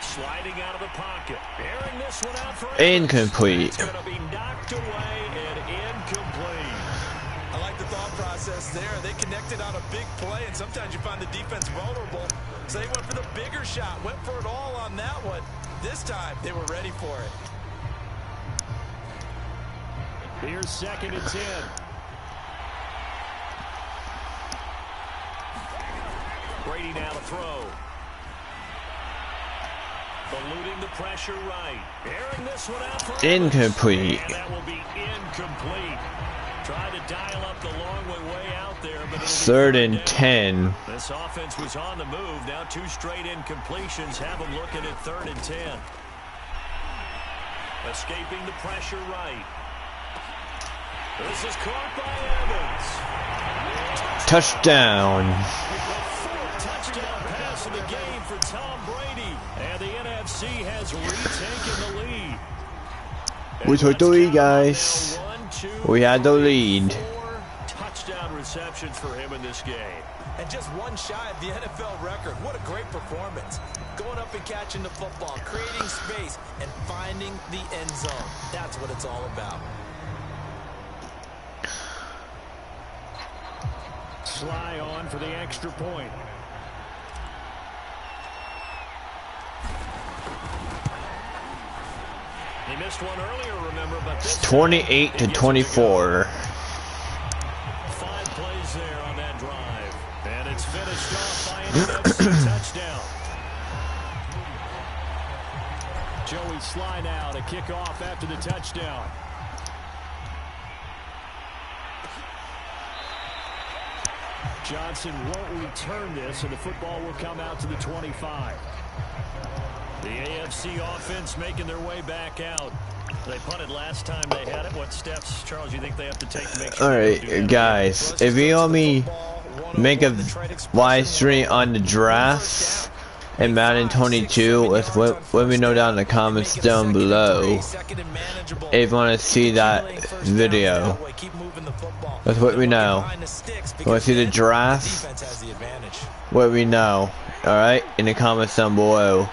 C: Sliding out of the pocket. Airing this one out for
A: Incomplete.
C: It's going to be knocked away and incomplete.
D: I like the thought process there. They connected on a big play, and sometimes you find the defense vulnerable. So they went for the bigger shot, went for it all on that one. This time, they were ready for it.
C: Here's 2nd and 10. Brady now to throw. Eluding the pressure right. Airing this one out for
A: Incomplete.
C: and that will be incomplete. Trying to dial up the long way out there, but
A: 3rd and 10.
C: This offense was on the move. Now 2 straight incompletions have them looking at 3rd and 10. Escaping the pressure right. This is caught by Evans.
A: Touchdown.
C: Touchdown pass of the game for Tom Brady. And the NFC has retaken the lead.
A: We took the lead, guys. We had the lead.
C: 4 touchdown receptions for him in this game.
D: And just one shy of the NFL record. What a great performance. Going up and catching the football, creating space, and finding the end zone. That's what it's all about.
C: Sly on for the extra point. He missed one earlier, remember, but this
A: 28 to 24.
C: 5 plays there on that drive. And it's finished off by an NFC touchdown. Joey Sly now to kick off after the touchdown. Johnson won't return this, and the football will come out to the 25. The AFC offense making their way back out. They punted last time they had it. What steps, Charles, you think they have to take to make sure?
A: Alright, guys, if you want me make a live stream on the draft and Madden 22, let me know down in the comments down below if you want to see that video. That's what we know. You want to see the draft? Let me know. Alright, in the comments down below.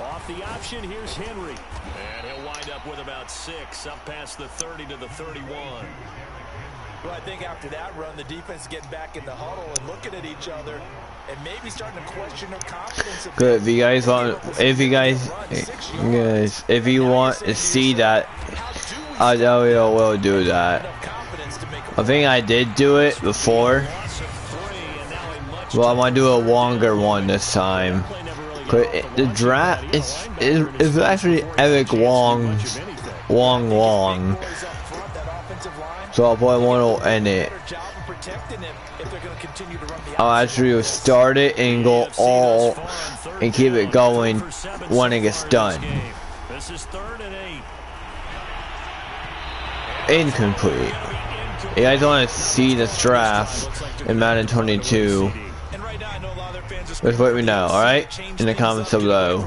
C: Off the option, here's Henry. And he'll wind up with about 6, up past the 30 to the 31.
D: Well, I think after that run, the defense is getting back in the huddle and looking at each other and maybe starting to question their confidence.
A: Good. If you guys want, if you want to see that, I will do that. I think I did do it before. Well, I'm gonna do a longer one this time. The draft is actually Eric Long's long. So I'll probably want to end it. I'll actually start it and go all and keep it going when it gets done.
C: This is 3rd and 8.
A: Incomplete. You guys want to see this draft in Madden 22? Just let me know, alright? In the comments below.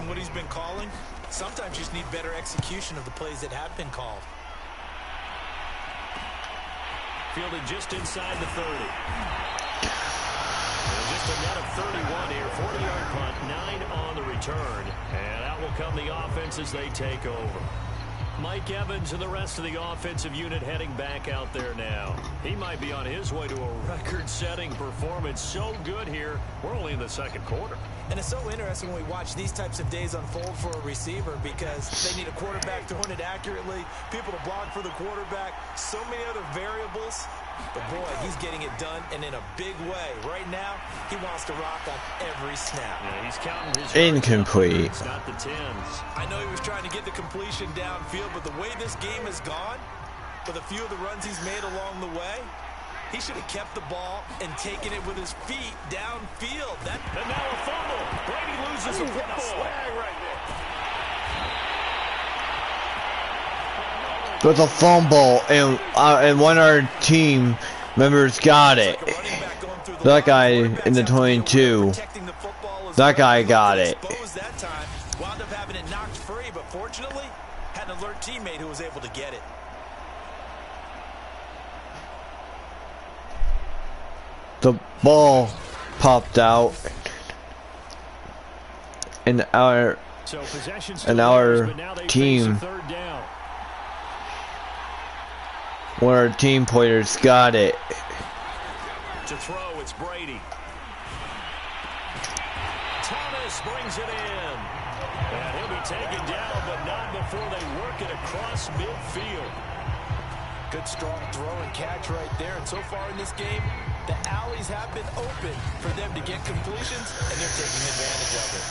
D: Sometimes you just need better execution of the plays that have been called.
C: Fielded just inside the 30. And just a net of 31 here. 40-yard punt, 9 on the return. And out will come the offense as they take over. Mike Evans and the rest of the offensive unit heading back out there now. He might be on his way to a record-setting performance. So good here. We're only in the 2nd quarter.
D: And it's so interesting when we watch these types of days unfold for a receiver because they need a quarterback throwing it accurately, people to block for the quarterback, so many other variables. But boy, he's getting it done and in a big way. Right now, he wants to rock on every snap.
C: Yeah, he's counting his
A: incomplete.
C: It's not the 10s.
D: I know he was trying to get the completion downfield, but the way this game has gone, with a few of the runs he's made along the way, he should have kept the ball and taken it with his feet downfield.
C: And now a fumble. Brady loses the football.
D: Swag right there.
A: There's a fumble, and one of our team members got it. That guy in the 22. That guy got it.
D: Wound up having it knocked free, but fortunately, had an alert teammate who was able to get it.
A: The ball popped out, and our team, one of our team players got it.
C: To throw, it's Brady. Thomas brings it in. And he'll be taken down, but not before they work it across midfield.
D: Good strong throw and catch right there. And so far in this game, the alleys have been open for them to get completions, and they're taking advantage of it.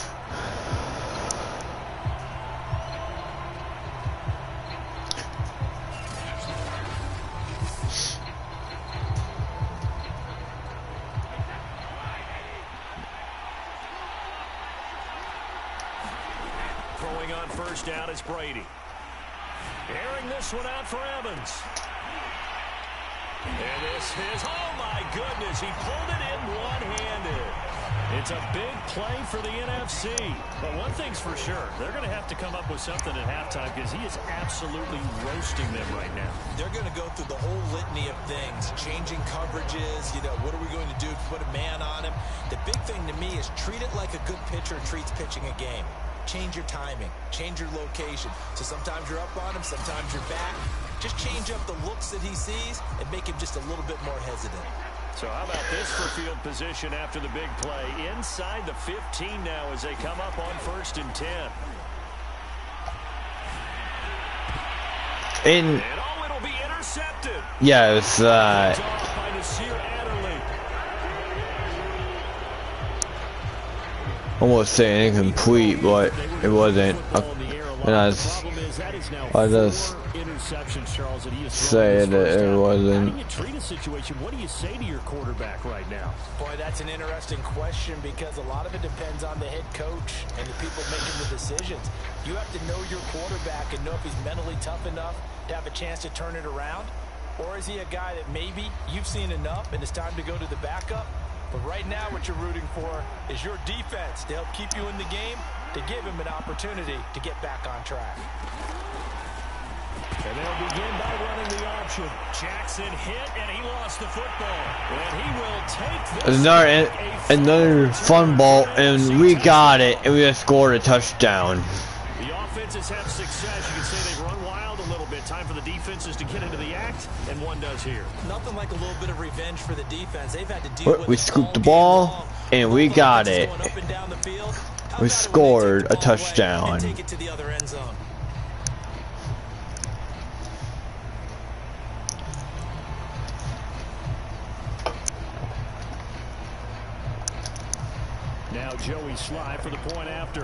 C: Throwing on first down is Brady. Airing this one out for Evans. And this is, oh my goodness, he pulled it in one-handed. It's a big play for the NFC. But one thing's for sure, they're going to have to come up with something at halftime because he is absolutely roasting them right now.
D: They're going to go through the whole litany of things, changing coverages, what are we going to do to put a man on him? The big thing to me is treat it like a good pitcher treats pitching a game. Change your timing, change your location. So sometimes you're up on him, sometimes you're back. Just change up the looks that he sees and make him just a little bit more hesitant.
C: So how about this for field position after the big play? Inside the 15 now as they come up on 1st and 10. And it'll be intercepted.
A: Yeah, it's almost saying incomplete, but it wasn't. And I just say that it wasn't.
C: How do you treat a situation? What do you say to your quarterback right now?
D: Boy, that's an interesting question because a lot of it depends on the head coach and the people making the decisions. You have to know your quarterback and know if he's mentally tough enough to have a chance to turn it around. Or is he a guy that maybe you've seen enough and it's time to go to the backup? But right now what you're rooting for is your defense to help keep you in the game, to give him an opportunity to get back on track.
C: And they'll begin by running the option. Jackson hit, and he lost the football. And he will take this.
A: Another fun ball, and we got it, and we just scored a touchdown.
C: The offenses have success. You can say they've run wild a little bit. Time for the defenses to get into the act, and one does here.
D: Nothing like a little bit of revenge for the defense. They've had to deal with
A: we scooped the ball, and we got it. We scored a touchdown.
D: Take it to the other end zone.
C: Now Joey Sly for the point after.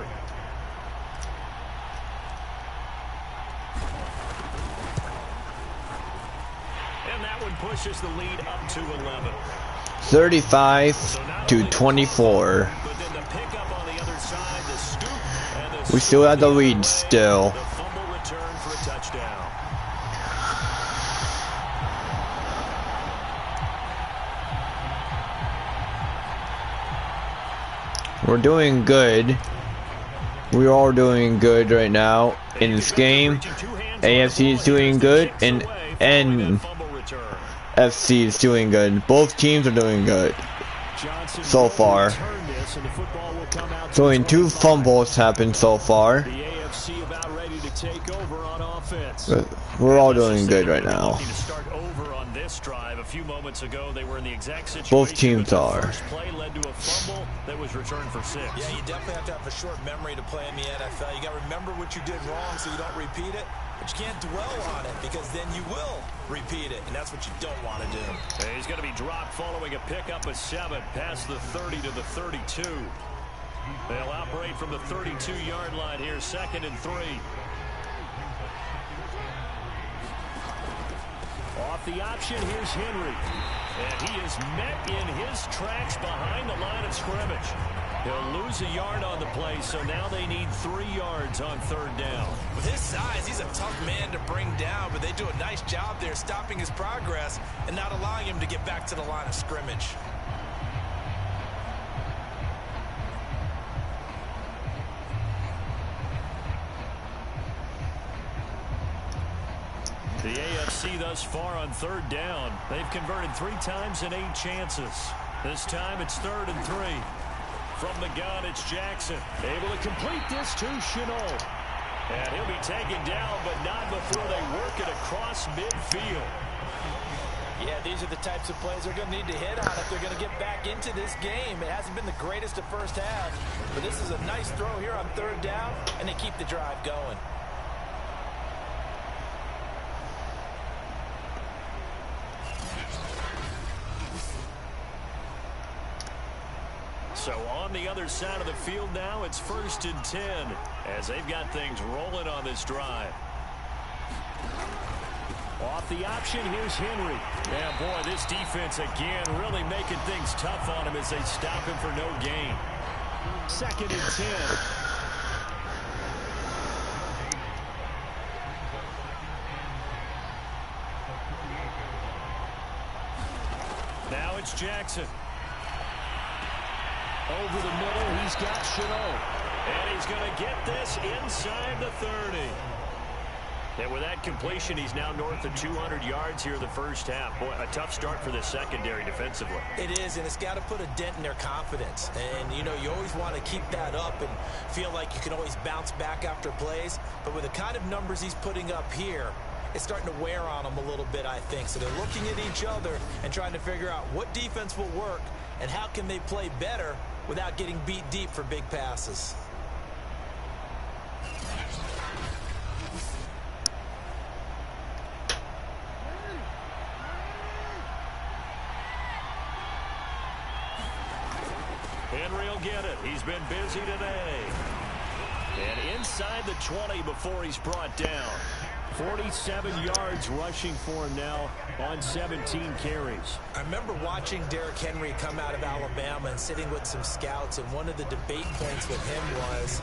C: And that one pushes the lead up to 11.
A: 35-24. We still have the lead still.
C: The fumble return for a touchdown.
A: We're doing good. We are doing good right now in this game. AFC is doing good and NFC is doing good. Both teams are doing good so far. So in 2 fumbles happened so far. But we're all doing good right now.
C: A few moments ago, they were in the exact situation.
A: Both teams are.
C: First play led to a fumble that was returned for 6.
D: Yeah, you definitely have to have a short memory to play in the NFL. You got to remember what you did wrong so you don't repeat it, but you can't dwell on it because then you will repeat it, and that's what you don't want to do.
C: He's going to be dropped following a pickup of 7 past the 30 to the 32. They'll operate from the 32-yard line here, 2nd and 3. Off the option, here's Henry. And he is met in his tracks behind the line of scrimmage. He'll lose a yard on the play, so now they need 3 yards on 3rd down.
D: With his size, he's a tough man to bring down, but they do a nice job there stopping his progress and not allowing him to get back to the line of scrimmage.
C: The AFC thus far on 3rd down. They've converted 3 times in 8 chances. This time it's 3rd and 3. From the gun, it's Jackson. Able to complete this to Chenault. And he'll be taken down, but not before they work it across midfield.
D: Yeah, these are the types of plays they're going to need to hit on if they're going to get back into this game. It hasn't been the greatest of first half, but this is a nice throw here on 3rd down, and they keep the drive going.
C: So on the other side of the field now, it's 1st and 10 as they've got things rolling on this drive. Off the option, here's Henry. Yeah, boy, this defense again really making things tough on him as they stop him for no gain. 2nd and 10. Now it's Jackson. Over the middle, he's got Chenault. And he's going to get this inside the 30. And with that completion, he's now north of 200 yards here in the first half. Boy, a tough start for the secondary defensively.
D: It is, and it's got to put a dent in their confidence. And, you know, you always want to keep that up and feel like you can always bounce back after plays. But with the kind of numbers he's putting up here, it's starting to wear on them a little bit, I think. So they're looking at each other and trying to figure out what defense will work and how can they play better without getting beat deep for big passes.
C: Henry will get it. He's been busy today. And inside the 20 before he's brought down. 47 yards rushing for him now on 17 carries.
D: I remember watching Derrick Henry come out of Alabama and sitting with some scouts, and one of the debate points with him was,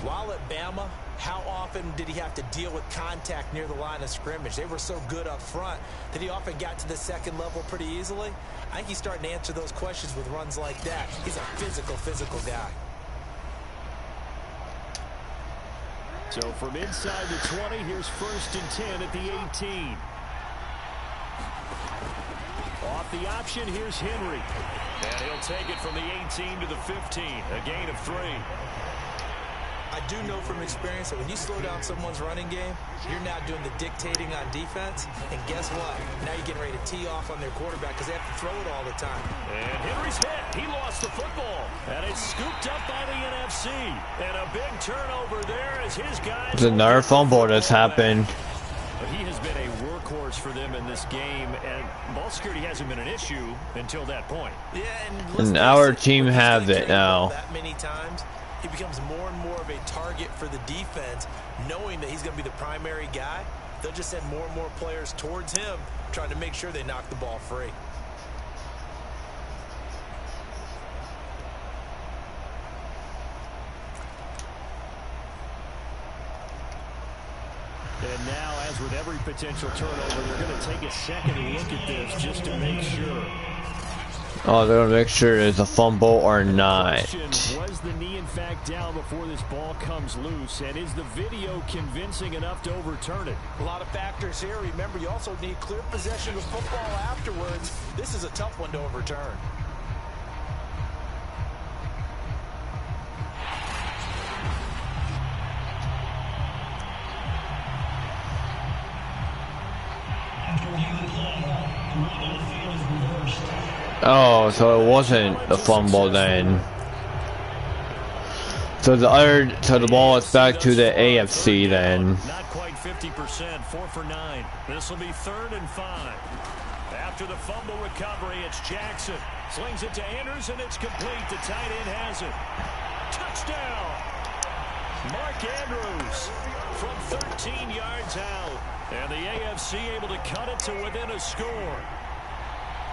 D: while at Bama, how often did he have to deal with contact near the line of scrimmage? They were so good up front that he often got to the second level pretty easily. I think he's starting to answer those questions with runs like that. He's a physical guy.
C: So from inside the 20, here's 1st and 10 at the 18. Off the option, here's Henry. And he'll take it from the 18 to the 15, a gain of 3.
D: I do know from experience that when you slow down someone's running game, you're now doing the dictating on defense. And guess what? Now you're getting ready to tee off on their quarterback because they have to throw it all the time.
C: And Henry's hit. He lost the football. And it's scooped up by the NFC. And a big turnover there as his guys...
A: There's another fumble that's happened.
C: He has been a workhorse for them in this game, and ball security hasn't been an issue until that point.
D: Yeah,
A: and our team have it now.
D: That many times, he becomes more and more of a target for the defense, knowing that he's going to be the primary guy. They'll just send more and more players towards him, trying to make sure they knock the ball free.
C: And now, as with every potential turnover, they're going to take a second look at this just to make sure.
A: Oh, they're going to make sure it's a fumble or not.
C: Was the knee, in fact, down before this ball comes loose? And is the video convincing enough to overturn it?
D: A lot of factors here. Remember, you also need clear possession of football afterwards. This is a tough one to overturn.
A: Oh, so it wasn't a fumble then. So the ball is back to the AFC then.
C: Not quite 50%, 4 for 9. This will be 3rd and 5. After the fumble recovery, it's Jackson. Slings it to Anders, and it's complete. The tight end has it. Touchdown! Mark Andrews from 13 yards out. And the AFC able to cut it to within a score.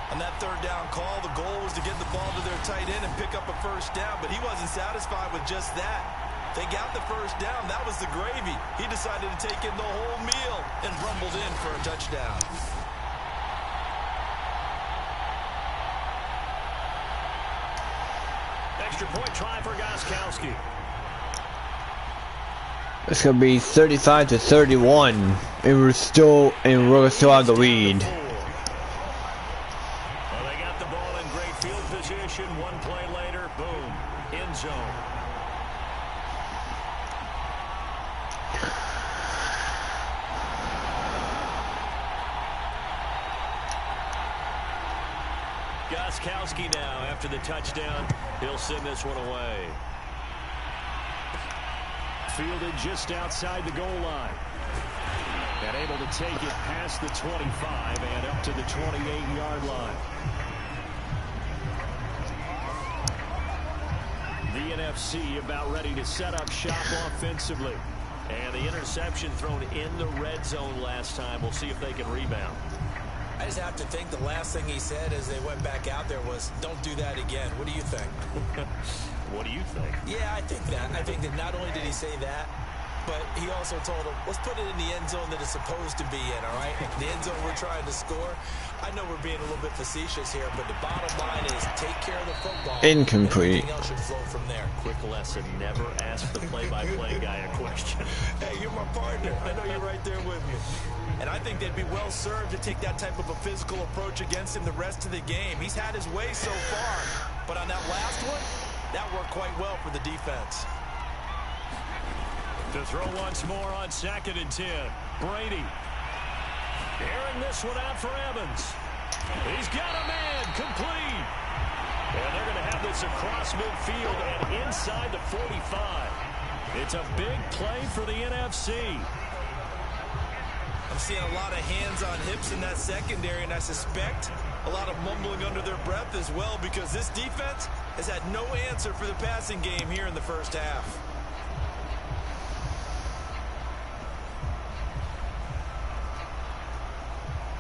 D: On that 3rd down call, the goal was to get the ball to their tight end and pick up a 1st down, but he wasn't satisfied with just that. They got the 1st down. That was the gravy. He decided to take in the whole meal and rumbled in for a touchdown.
C: Extra point try for Gostkowski.
A: It's gonna be 35-31, and we're still have the lead.
C: Well, they got the ball in great field position. One play later, boom, end zone. Gostkowski now after the touchdown. He'll send this one away. Fielded just outside the goal line. And able to take it past the 25 and up to the 28-yard line. The NFC about ready to set up shop offensively. And the interception thrown in the red zone last time. We'll see if they can rebound.
D: I just have to think the last thing he said as they went back out there was, don't do that again. What do you think?
C: What do you think?
D: Yeah, I think that. I think that not only did he say that, but he also told him, let's put it in the end zone that it's supposed to be in, all right? The end zone we're trying to score. I know we're being a little bit facetious here, but the bottom line is take care of the football.
A: Incomplete.
D: Everything else should flow from there.
C: Quick lesson, never ask the play-by-play guy a question.
D: Hey, you're my partner. I know you're right there with me. And I think they'd be well served to take that type of a physical approach against him the rest of the game. He's had his way so far, but on that last one, that worked quite well for the defense.
C: To throw once more on 2nd and 10. Brady. Airing this one out for Evans. He's got a man complete. And they're going to have this across midfield and inside the 45. It's a big play for the NFC.
D: I'm seeing a lot of hands on hips in that secondary, and I suspect a lot of mumbling under their breath as well, because this defense has had no answer for the passing game here in the first half.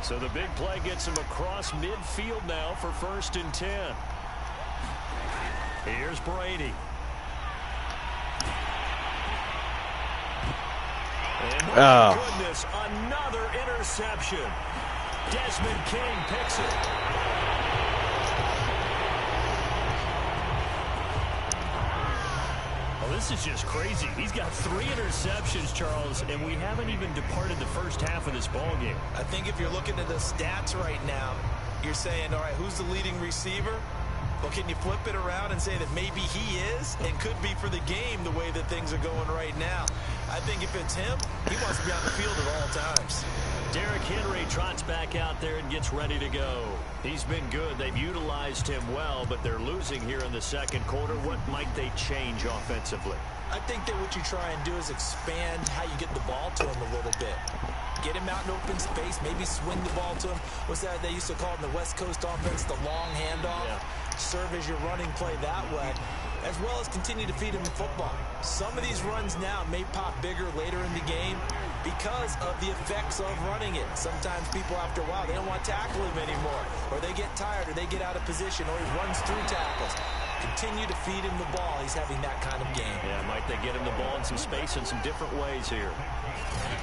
C: So the big play gets him across midfield now for 1st and 10. Here's Brady. And my goodness, another interception. Desmond King picks it. Well, this is just crazy. He's got 3 interceptions, Charles, and we haven't even departed the first half of this ball game.
D: I think if you're looking at the stats right now, you're saying, all right, who's the leading receiver? Well, can you flip it around and say that maybe he is and could be for the game the way that things are going right now? I think if it's him, he wants to be on the field at all times.
C: Derrick Henry trots back out there and gets ready to go. He's been good. They've utilized him well, but they're losing here in the second quarter. What might they change offensively?
D: I think that what you try and do is expand how you get the ball to him a little bit. Get him out in open space, maybe swing the ball to him. What's that they used to call in the West Coast offense, the long handoff? Yeah. Serve as your running play that way, as well as continue to feed him the football. Some of these runs now may pop bigger later in the game because of the effects of running it. Sometimes people, after a while, they don't want to tackle him anymore, or they get tired, or they get out of position, or he runs through tackles. Continue to feed him the ball. He's having that kind of game.
C: Yeah, might they get him the ball in some space in some different ways here.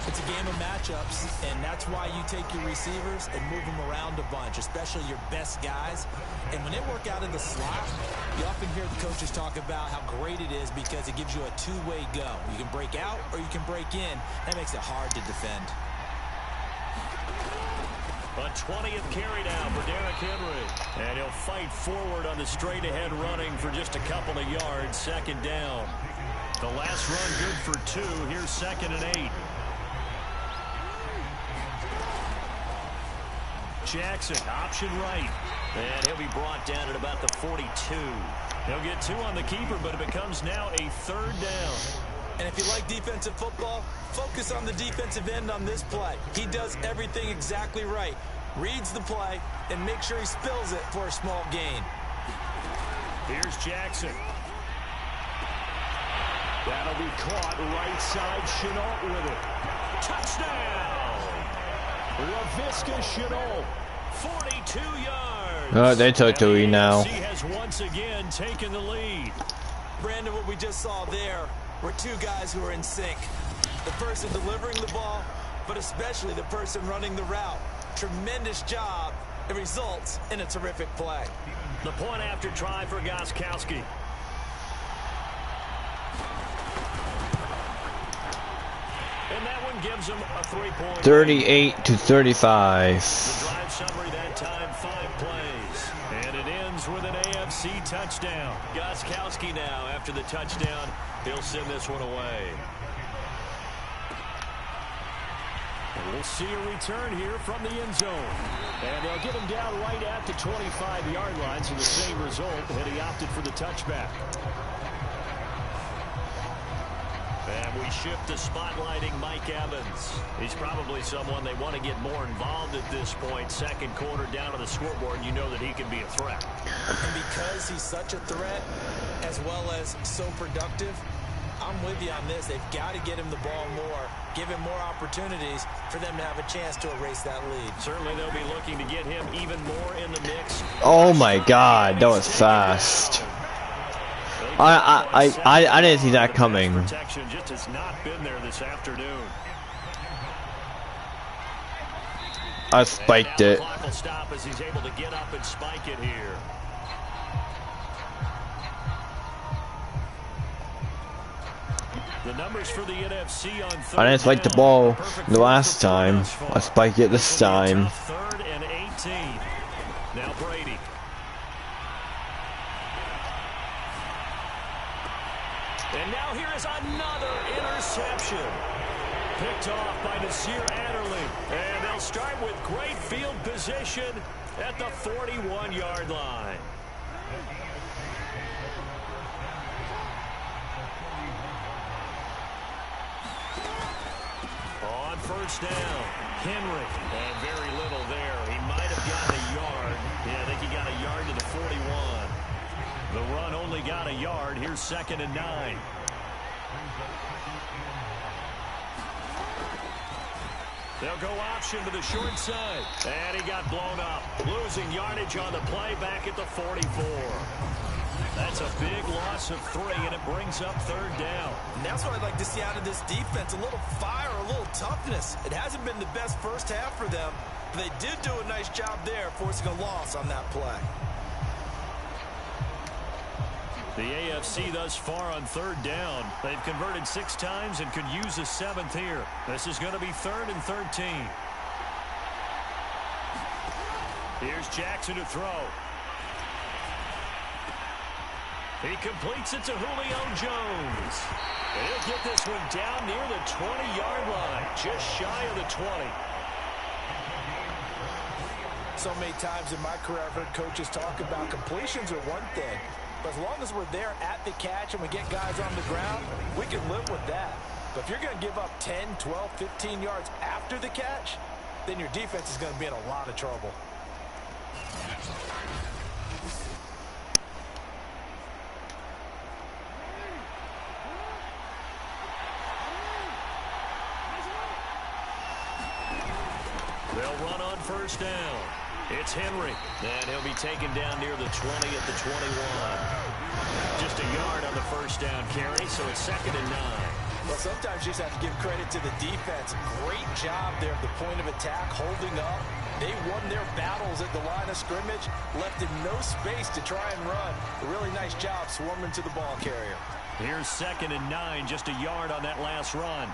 D: It's a game of matchups, and that's why you take your receivers and move them around a bunch, especially your best guys. And when they work out in the slot, you often hear the coaches talk about how great it is because it gives you a two-way go. You can break out or you can break in. That makes it hard to defend.
C: A 20th carry down for Derrick Henry. And he'll fight forward on the straight-ahead running for just a couple of yards. Second down. The last run good for 2. Here's 2nd and 8. Jackson, option right. And he'll be brought down at about the 42. He'll get 2 on the keeper, but it becomes now a 3rd down.
D: And if you like defensive football, focus on the defensive end on this play. He does everything exactly right. Reads the play and make sure he spills it for a small gain.
C: Here's Jackson. That'll be caught right side. Chenault with it. Touchdown! LaVisca Chenault, 42 yards.
A: Oh, they took the lead now.
C: He has once again taken the lead.
D: Brandon, what we just saw there were 2 guys who are in sync. The person delivering the ball, but especially the person running the route. Tremendous job. It results in a terrific play.
C: The point after try for Gostkowski. And that one gives him a 3-point.
A: 38 to 35.
C: The drive summary that time, 5 plays. And it ends with an AFC touchdown. Gostkowski now, after the touchdown, he'll send this one away. And we'll see a return here from the end zone. And they'll get him down right at the 25-yard line, so the same result, and he opted for the touchback. And we shift to spotlighting Mike Evans. He's probably someone they want to get more involved at this point. Second quarter down on the scoreboard, you know that he can be a threat.
D: And because he's such a threat, as well as so productive, I'm with you on this. They've got to get him the ball more, give him more opportunities for them to have a chance to erase that lead.
C: Certainly they'll be looking to get him even more in the mix.
A: Oh my God, that was fast. I didn't see that coming.
C: Protection just has not been there this afternoon.
A: I spiked it.
C: The clock will stop as he's able to get up and spike it here. The numbers for the NFC on third.
A: I didn't spike the ball the last time. I spiked it this time.
C: 3rd and 18. Now Brady. And now here is another interception. Picked off by Nasir Adderley. And they'll start with great field position at the 41-yard line. On first down, Henry. And very little there. He might have gotten a yard. Yeah, I think he got a yard to the 41. The run only got a yard. Here's 2nd and 9. They'll go option to the short side. And he got blown up. Losing yardage on the play back at the 44. That's a big loss of 3, and it brings up 3rd down.
D: And that's what I'd like to see out of this defense. A little fire, a little toughness. It hasn't been the best first half for them, but they did do a nice job there forcing a loss on that play.
C: The AFC thus far on 3rd down. They've converted 6 times and could use a 7th here. This is going to be 3rd and 13. Here's Jackson to throw. He completes it to Julio Jones. And he'll get this one down near the 20-yard line, just shy of the 20.
D: So many times in my career, I've heard coaches talk about completions are one thing. But as long as we're there at the catch and we get guys on the ground, we can live with that. But if you're going to give up 10, 12, 15 yards after the catch, then your defense is going to be in a lot of trouble.
C: They'll run on first down. It's Henry, and he'll be taken down near the 20 at the 21. Just a yard on the first down carry, so it's 2nd and 9.
D: Well, sometimes you just have to give credit to the defense. Great job there at the point of attack, holding up. They won their battles at the line of scrimmage, left in no space to try and run. A really nice job swarming to the ball carrier.
C: Here's 2nd and 9, just a yard on that last run.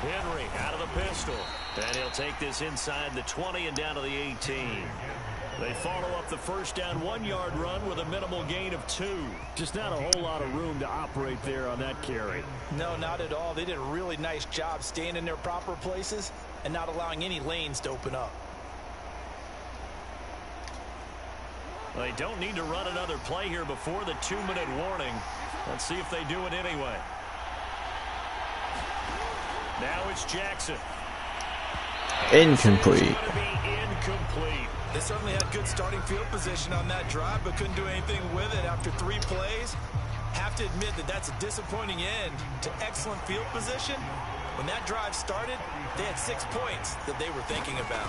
C: Henry out of the pistol, and he'll take this inside the 20 and down to the 18. They follow up the first down 1-yard run with a minimal gain of 2. Just not a whole lot of room to operate there on that carry.
D: No, not at all. They did a really nice job staying in their proper places and not allowing any lanes to open up.
C: They don't need to run another play here before the 2-minute warning. Let's see if they do it anyway. Now it's Jackson.
A: Incomplete.
C: Incomplete.
D: They certainly had good starting field position on that drive, but couldn't do anything with it after 3 plays. Have to admit that that's a disappointing end to excellent field position. When that drive started, they had 6 points that they were thinking about.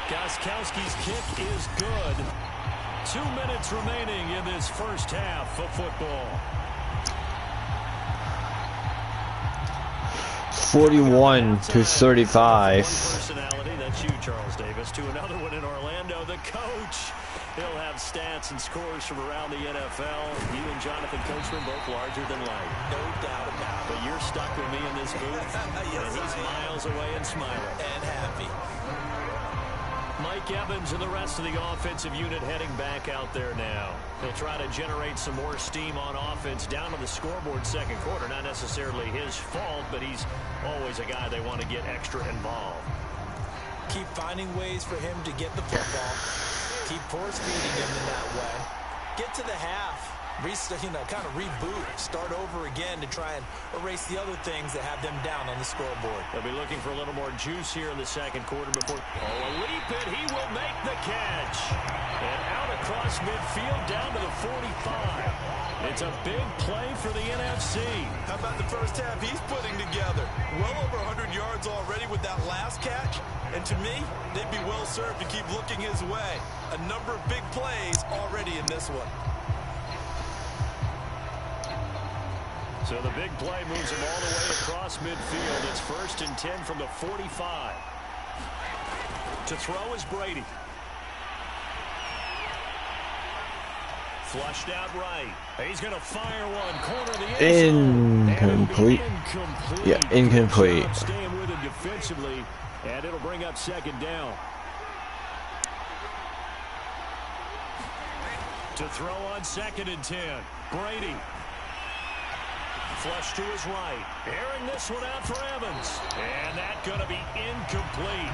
C: Gostkowski's kick is good. 2 minutes remaining in this first half of football.
A: 41-35.
C: Personality, that's you, Charles Davis. To another one in Orlando, the coach. He'll have stats and scores from around the NFL. You and Jonathan Coachman both larger than life.
D: No doubt about it.
C: But you're stuck with me in this booth.
D: Yes,
C: and he's miles away and smiling.
D: And happy.
C: Mike Evans and the rest of the offensive unit heading back out there now. He'll try to generate some more steam on offense down on the scoreboard second quarter. Not necessarily his fault, but he's always a guy they want to get extra involved.
D: Keep finding ways for him to get the football. Keep force feeding him in that way. Get to the half. Kind of reboot, start over again to try and erase the other things that have them down on the scoreboard.
C: They'll be looking for a little more juice here in the second quarter before. Oh, a leap, and he will make the catch. And out across midfield down to the 45. It's a big play for the NFC.
D: How about the first half he's putting together? Well over 100 yards already with that last catch. And to me, they'd be well served to keep looking his way. A number of big plays already in this one.
C: So the big play moves him all the way across midfield. It's 1st and 10 from the 45. To throw is Brady. Flushed out right. He's going to fire one. Corner of the end zone.
A: Incomplete. Yeah, incomplete.
C: Staying with him defensively, and it'll bring up 2nd down. To throw on 2nd and 10. Brady. Flush to his right. Airing this one out for Evans. And that's going to be incomplete.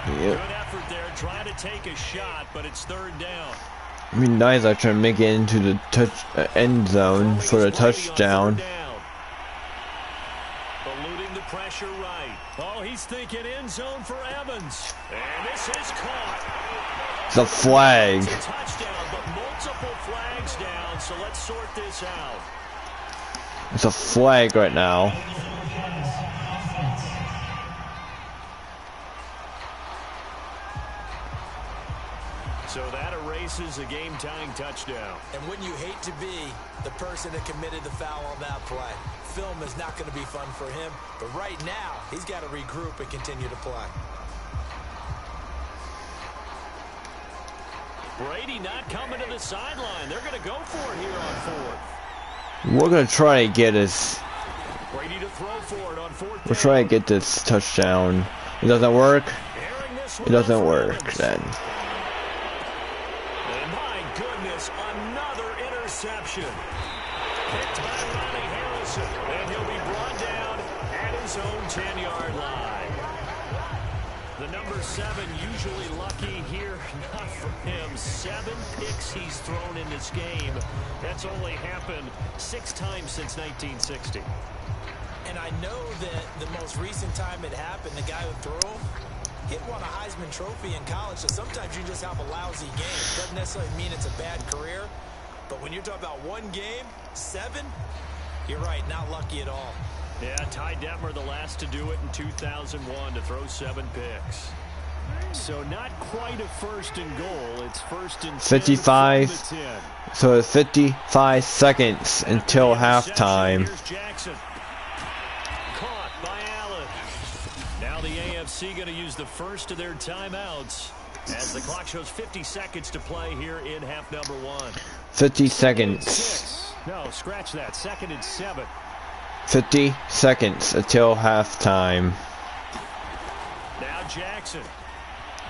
A: Yep.
C: Good effort there, trying to take a shot, but it's 3rd down.
A: I mean, nice. I try to make it into the end zone for the touchdown.
C: Eluding the pressure right. Oh, he's thinking end zone for Evans. And this is caught.
A: The flag.
C: It's a touchdown, but multiple flags down, so let's sort this out.
A: It's a flag right now.
C: So that erases a game-tying touchdown.
D: And wouldn't you hate to be the person that committed the foul on that play? Film is not going to be fun for him, but right now, he's got to regroup and continue to play.
C: Brady not coming to the sideline. They're going to go for it here on 4th.
A: We're gonna try to get this.
C: Brady to throw for it on 4th.
A: We'll try to get this touchdown. It doesn't work. It doesn't work then.
C: And my goodness, another interception. Picked by Ronnie Harrison, and he'll be brought down at his own 10-yard line. The number 7 usually lucky here, not for him. 7 picks he's thrown in this game. That's only happened 6 times since 1960.
D: And I know that the most recent time it happened, the guy who threw him, he won a Heisman Trophy in college, so sometimes you just have a lousy game. Doesn't necessarily mean it's a bad career, but when you're talking about one game, 7, you're right, not lucky at all.
C: Yeah, Ty Detmer, the last to do it in 2001, to throw 7 picks. So not quite a first and goal. It's first and
A: 55.
C: 10.
A: So it's 55 seconds until halftime.
C: Here's Jackson. Caught by Allen. Now the AFC going to use the first of their timeouts as the clock shows 50 seconds to play here in half number 1.
A: 50 seconds.
C: No, scratch that. 2nd and 7.
A: 50 seconds until halftime.
C: Now Jackson.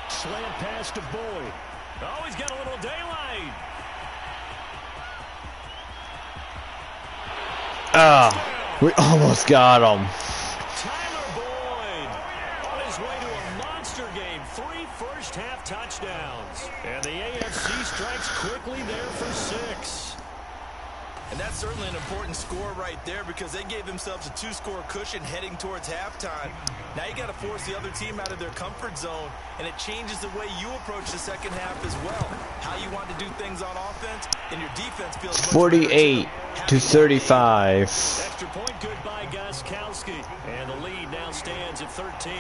C: Slant pass to Boyd. Oh, he's got a little daylight.
A: We almost got him.
C: Tyler Boyd on his way to a monster game. 3 first-half touchdowns. And the AFC strikes quickly there for 6.
D: And that's certainly an important score right there because they gave themselves a 2-score cushion heading towards halftime. Now you got to force the other team out of their comfort zone, and it changes the way you approach the second half as well. How you want to do things on offense, and your defense feels much
A: 48 to 35.
C: Extra point good by Gostkowski, and the lead now stands at 13.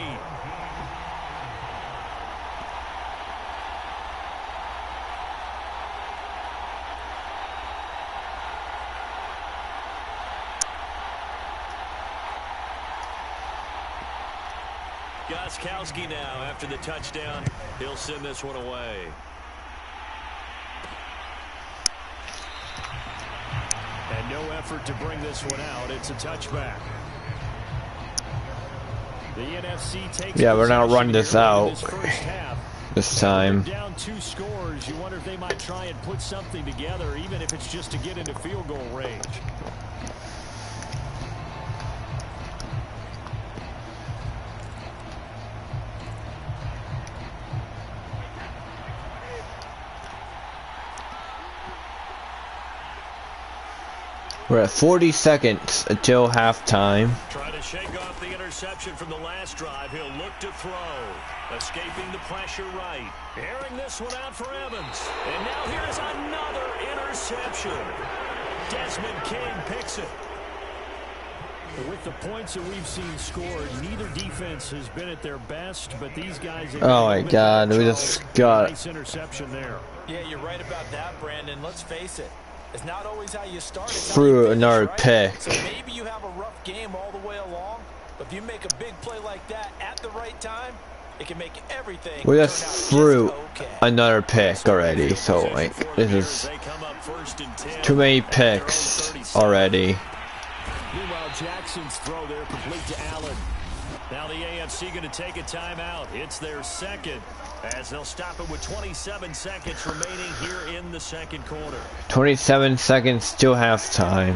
C: Gostkowski now after the touchdown. He'll send this one away. And no effort to bring this one out. It's a touchback. The NFC takes
A: we're not running this out this time.
C: Down 2 scores. You wonder if they might try and put something together, even if it's just to get into field goal range.
A: We're at 40 seconds until halftime.
C: Trying to shake off the interception from the last drive. He'll look to throw. Escaping the pressure right. Airing this one out for Evans. And now here's another interception. Desmond King picks it. With the points that we've seen scored, neither defense has been at their best, but these guys...
A: Oh my God, we just got...
C: Nice interception there.
D: Yeah, you're right about that, Brandon. Let's face it. It's not always how you start.
A: Through another pick.
D: So maybe you have a rough game all the way along, but if you make a big play like that at the right time, it can make everything.
A: We just threw another pick already, so like this is too many picks already.
C: Meanwhile, Jackson's throw there complete to Allen. Now the AFC going to take a timeout. It's their second, as they'll stop it with 27 seconds remaining here in the second quarter.
A: 27 seconds till halftime.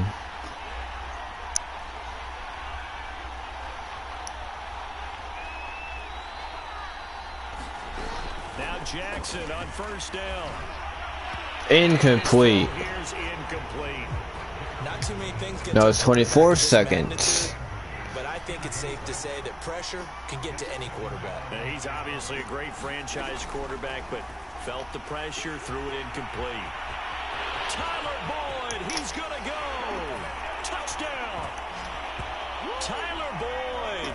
C: Now Jackson on first down.
A: Incomplete.
C: Here's incomplete.
D: Not too many things get
A: No, it's 24 seconds.
D: But I think it's safe to say that pressure can get to any quarterback.
C: He's obviously a great franchise quarterback, but felt the pressure, threw it incomplete. Tyler Boyd, he's going to go. Touchdown. Tyler Boyd,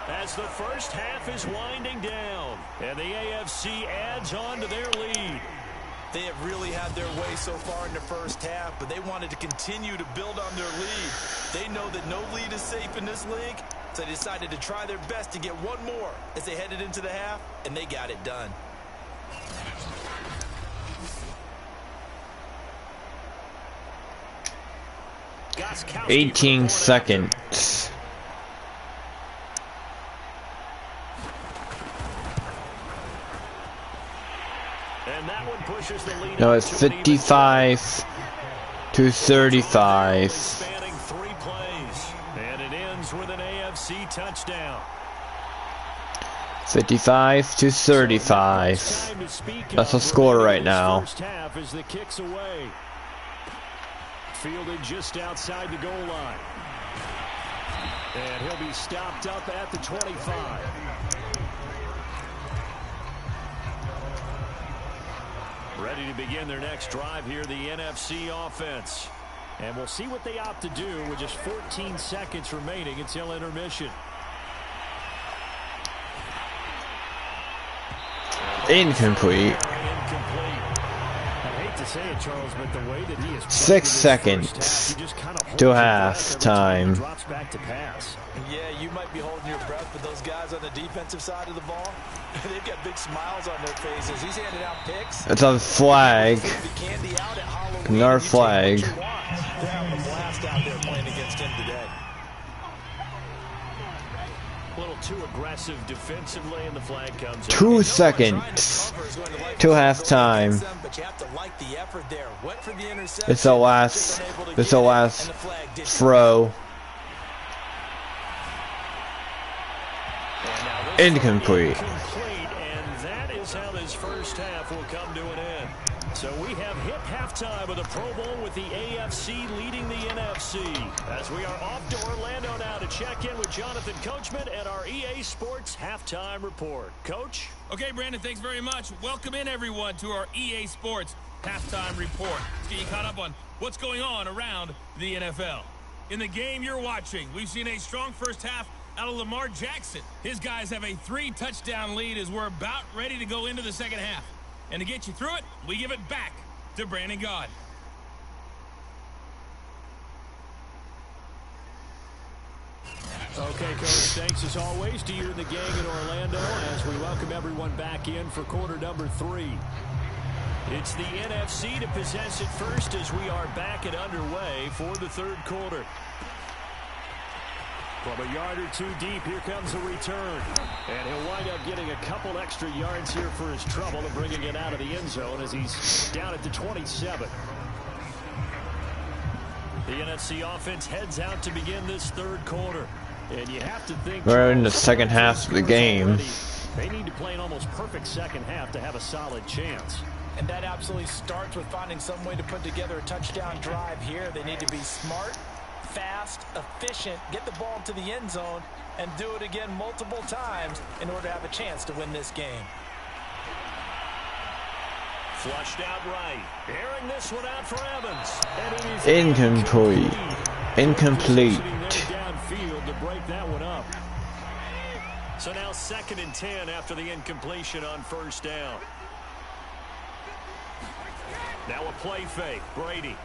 C: as the first half is winding down, and the AFC adds on to their lead.
D: They have really had their way so far in the first half, but they wanted to continue to build on their lead. They know that no lead is safe in this league, so they decided to try their best to get one more as they headed into the half, and they got it done.
C: Gostkowski
A: 18 seconds.
C: And that one pushes the lead.
A: No, it's 55 to 35.
C: Spanning 3 plays, and it ends with an AFC touchdown.
A: 55 to 35. That's the score right now.
C: First half as the kicks away. Fielded just outside the goal line. And he'll be stopped up at the 25. Ready to begin their next drive here, the NFC offense. And we'll see what they opt to do with just 14 seconds remaining until intermission.
A: Incomplete.
C: I hate to say it, Charles, but the way that he is
A: 6 seconds to halftime.
C: Drops back to pass.
D: Yeah, you might be holding your breath, but those guys on the defensive side of the ball, they've got big smiles on their faces. He's handing out picks.
A: It's a flag. Another flag.
D: They're having a blast out there playing against him today.
C: A little too aggressive defensively, and the flag comes out.
A: 2 seconds to halftime. It's the last throw. Incomplete.
C: And that is how this first half will come to an end. So we have hit halftime of the Pro Bowl with the AFC leading the NFC. As we are off to Orlando now to check in with Jonathan Coachman and our EA Sports halftime report. Coach?
E: Okay, Brandon, thanks very much. Welcome in, everyone, to our EA Sports halftime report. Let's get you caught up on what's going on around the NFL. In the game you're watching, we've seen a strong first half out of Lamar Jackson. His guys have a 3-touchdown lead as we're about ready to go into the second half. And to get you through it, we give it back to Brandon God.
C: Okay, Coach, thanks as always to you and the gang in Orlando as we welcome everyone back in for quarter number 3. It's the NFC to possess it first as we are back and underway for the third quarter. From a yard or 2 deep, here comes a return. And he'll wind up getting a couple extra yards here for his trouble and bringing it out of the end zone as he's down at the 27. The NFC offense heads out to begin this third quarter. And you have to think
A: We're in the second half of the game.
C: They need to play an almost perfect second half to have a solid chance.
D: And that absolutely starts with finding some way to put together a touchdown drive here. They need to be smart, fast, efficient, get the ball to the end zone, and do it again multiple times in order to have a chance to win this game.
C: Flushed out right. Airing this one out for Evans. And it is
A: Incomplete. Incomplete.
C: Downfield to break that one up. So now 2nd and 10 after the incompletion on first down. Now a play fake. Brady.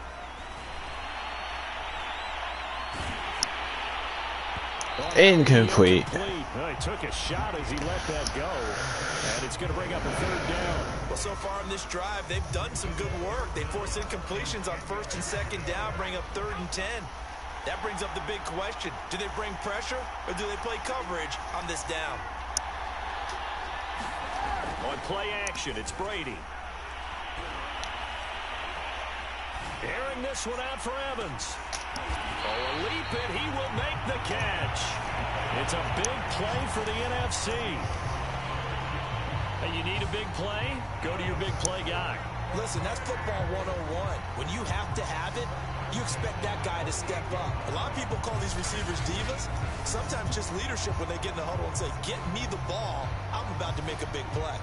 A: Incomplete.
C: Well, he took a shot as he let that go. And it's going to bring up a 3rd down.
D: Well, so far in this drive, they've done some good work. They force incompletions on 1st and 2nd down, bring up 3rd and 10. That brings up the big question. Do they bring pressure or do they play coverage on this down?
C: On play action, it's Brady. Airing this one out for Evans. Oh, a leap, and he will make the catch. It's a big play for the NFC. And you need a big play? Go to your big play guy.
D: Listen, that's football 101. When you have to have it, you expect that guy to step up. A lot of people call these receivers divas. Sometimes just leadership when they get in the huddle and say, get me the ball. I'm about to make a big play.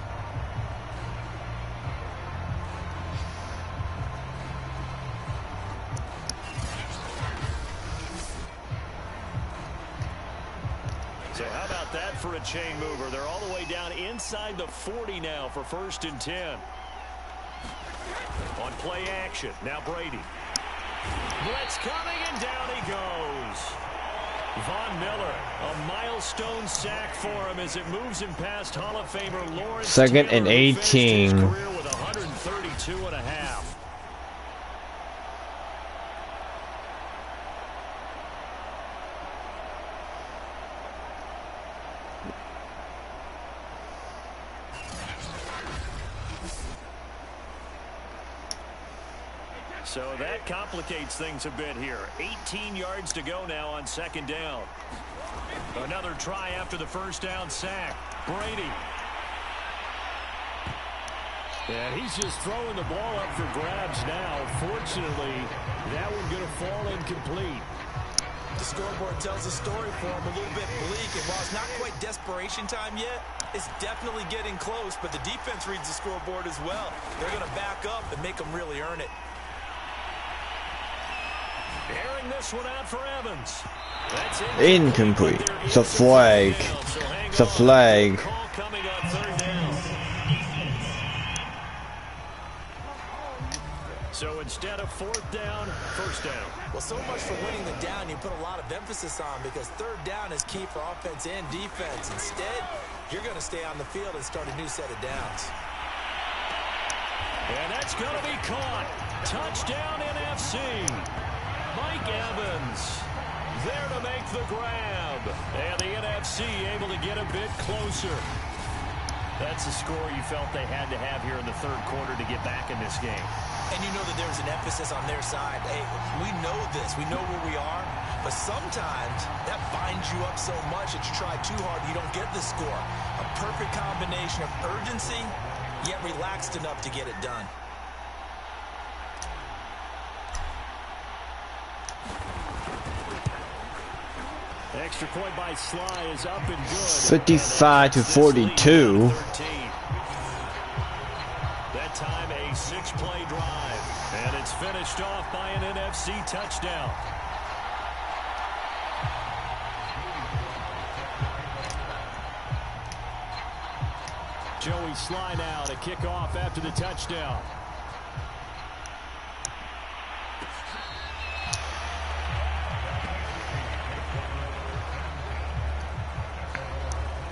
C: So how about that for a chain mover? They're all the way down inside the 40 now for 1st and 10. On play action, now Brady. Blitz coming, and down he goes. Von Miller, a milestone sack for him as it moves him past Hall of Famer Lawrence
A: 2nd and
C: Taylor, who finished his
A: 18.
C: career with 132 and a half. So that complicates things a bit here. 18 yards to go now on second down. Another try after the first down sack. Brady. And he's just throwing the ball up for grabs now. Fortunately, that one going to fall incomplete.
D: The scoreboard tells a story for him, a little bit bleak. And while it's not quite desperation time yet, it's definitely getting close. But the defense reads the scoreboard as well. They're going to back up and make them really earn it.
C: Airing this one out for Evans. That's
A: incomplete. It's a flag. It's a flag.
C: Call coming on third down. So instead of fourth down, first down.
D: Well, so much for winning the down you put a lot of emphasis on, because third down is key for offense and defense. Instead, you're going to stay on the field and start a new set of downs.
C: And that's going to be caught. Touchdown NFC. Mike Evans there to make the grab. And the NFC able to get a bit closer. That's the score you felt they had to have here in the third quarter to get back in this game.
D: And you know that there was an emphasis on their side. Hey, we know this. We know where we are. But sometimes that binds you up so much that you try too hard, you don't get the score. A perfect combination of urgency, yet relaxed enough to get it done.
C: Extra point by Sly is up and good.
A: 55-42.
C: That time a 6-play drive. And it's finished off by an NFC touchdown. Joey Sly now to kick off after the touchdown.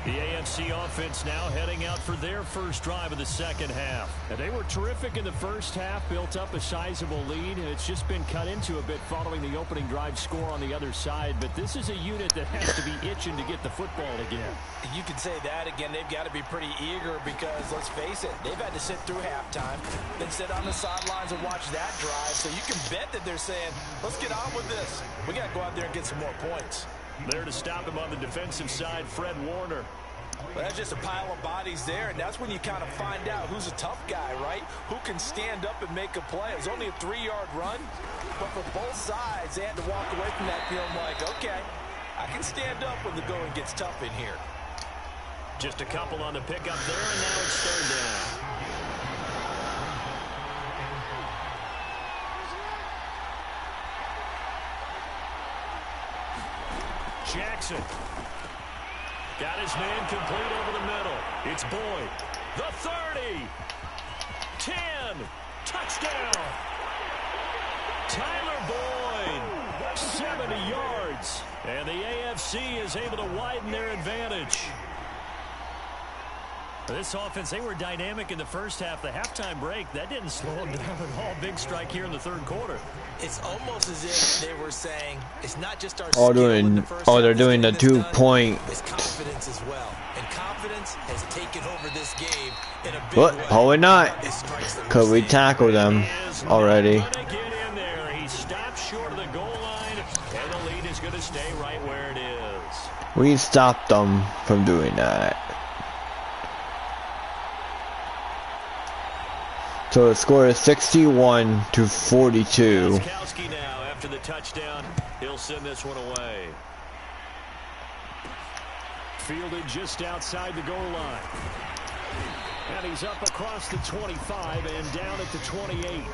C: The AFC offense now heading out for their first drive of the second half. And they were terrific in the first half, built up a sizable lead, and it's just been cut into a bit following the opening drive score on the other side. But this is a unit that has to be itching to get the football again.
D: You could say that again. They've got to be pretty eager because, let's face it, they've had to sit through halftime, then sit on the sidelines and watch that drive. So you can bet that they're saying, let's get on with this. We got to go out there and get some more points.
C: There to stop him on the defensive side, Fred Warner.
D: Well, that's just a pile of bodies there, and that's when you kind of find out who's a tough guy, right? Who can stand up and make a play. It was only a 3-yard run, but for both sides, they had to walk away from that feeling like, okay, I can stand up when the going gets tough in here.
C: Just a couple on the pickup there, and now it's third down. Jackson. Got his man complete over the middle. It's Boyd. The 30. 10. Touchdown. Tyler Boyd. 70 yards. And the AFC is able to widen their advantage. This offense, they were dynamic in the first half. The halftime break, that didn't slow them down at all. Big strike here in the third quarter.
D: It's almost as if they were saying, it's not just our
A: they're doing the 2-point.
D: It's confidence as well. And confidence has taken over this game in a big
A: But
D: way.
A: probably not, because we tackled them already.
C: Get in there. He stopped short of the goal line, and the lead is going to stay right where it is.
A: We stopped them from doing that. So the score is 61-42.
C: Gostkowski now after the touchdown. He'll send this one away. Fielded just outside the goal line. And he's up across the 25 and down at the 28.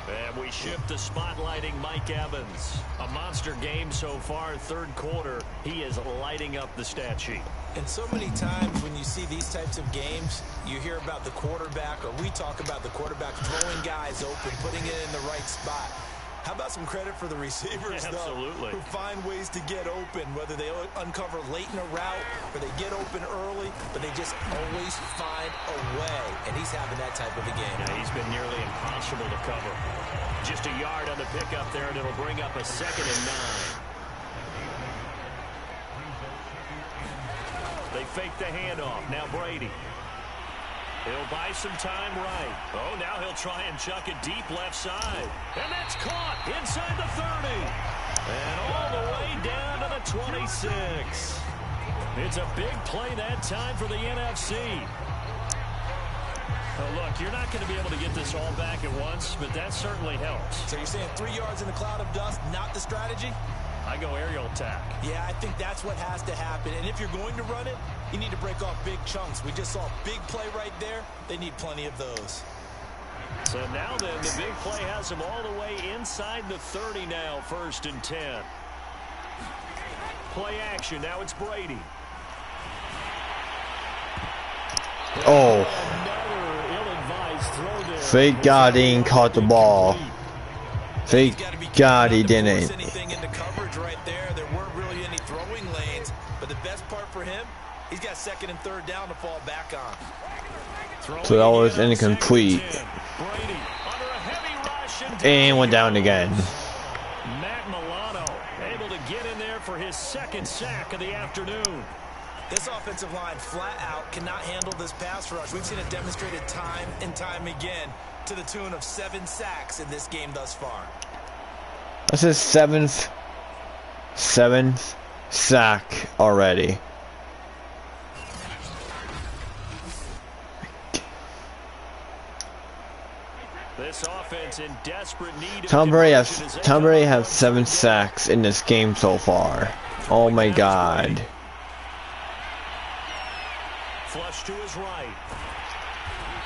C: And we shift to spotlighting Mike Evans. A monster game so far, third quarter. He is lighting up the stat sheet.
D: And so many times when you see these types of games, you hear about the quarterback, or we talk about the quarterback throwing guys open, putting it in the right spot. How about some credit for the receivers,
C: Absolutely.
D: though, who find ways to get open, whether they uncover late in a route or they get open early, but they just always find a way. And he's having that type of a game.
C: Yeah, he's been nearly impossible to cover. Just a yard on the pickup there, and it'll bring up a 2nd and 9. They fake the handoff. Now Brady. He'll buy some time right. Oh, now he'll try and chuck it deep left side. And that's caught inside the 30. And all the way down to the 26. It's a big play that time for the NFC. Oh, look, you're not going to be able to get this all back at once, but that certainly helps.
D: So you're saying 3 yards in a cloud of dust, not the strategy?
C: I go aerial attack.
D: Yeah, I think that's what has to happen. And if you're going to run it, you need to break off big chunks. We just saw a big play right there. They need plenty of those.
C: So now then, the big play has them all the way inside the 30 now, 1st and 10. Play action. Now it's Brady.
A: Oh. Thank God he ain't caught the ball. Thank God he didn't.
D: There weren't really any throwing lanes, but the best part for him, he's got 2nd and 3rd down to fall back on.
A: So that was incomplete. And went down again.
C: Matt Milano able to get in there for his 2nd sack of the afternoon.
D: This offensive line flat out cannot handle this pass rush. We've seen it demonstrated time and time again to the tune of 7 sacks in this game thus far.
A: That's his seventh sack already.
C: This offense in desperate need of
A: Tom Brady has 7 sacks in this game so far. Oh my God.
C: Flush to his right.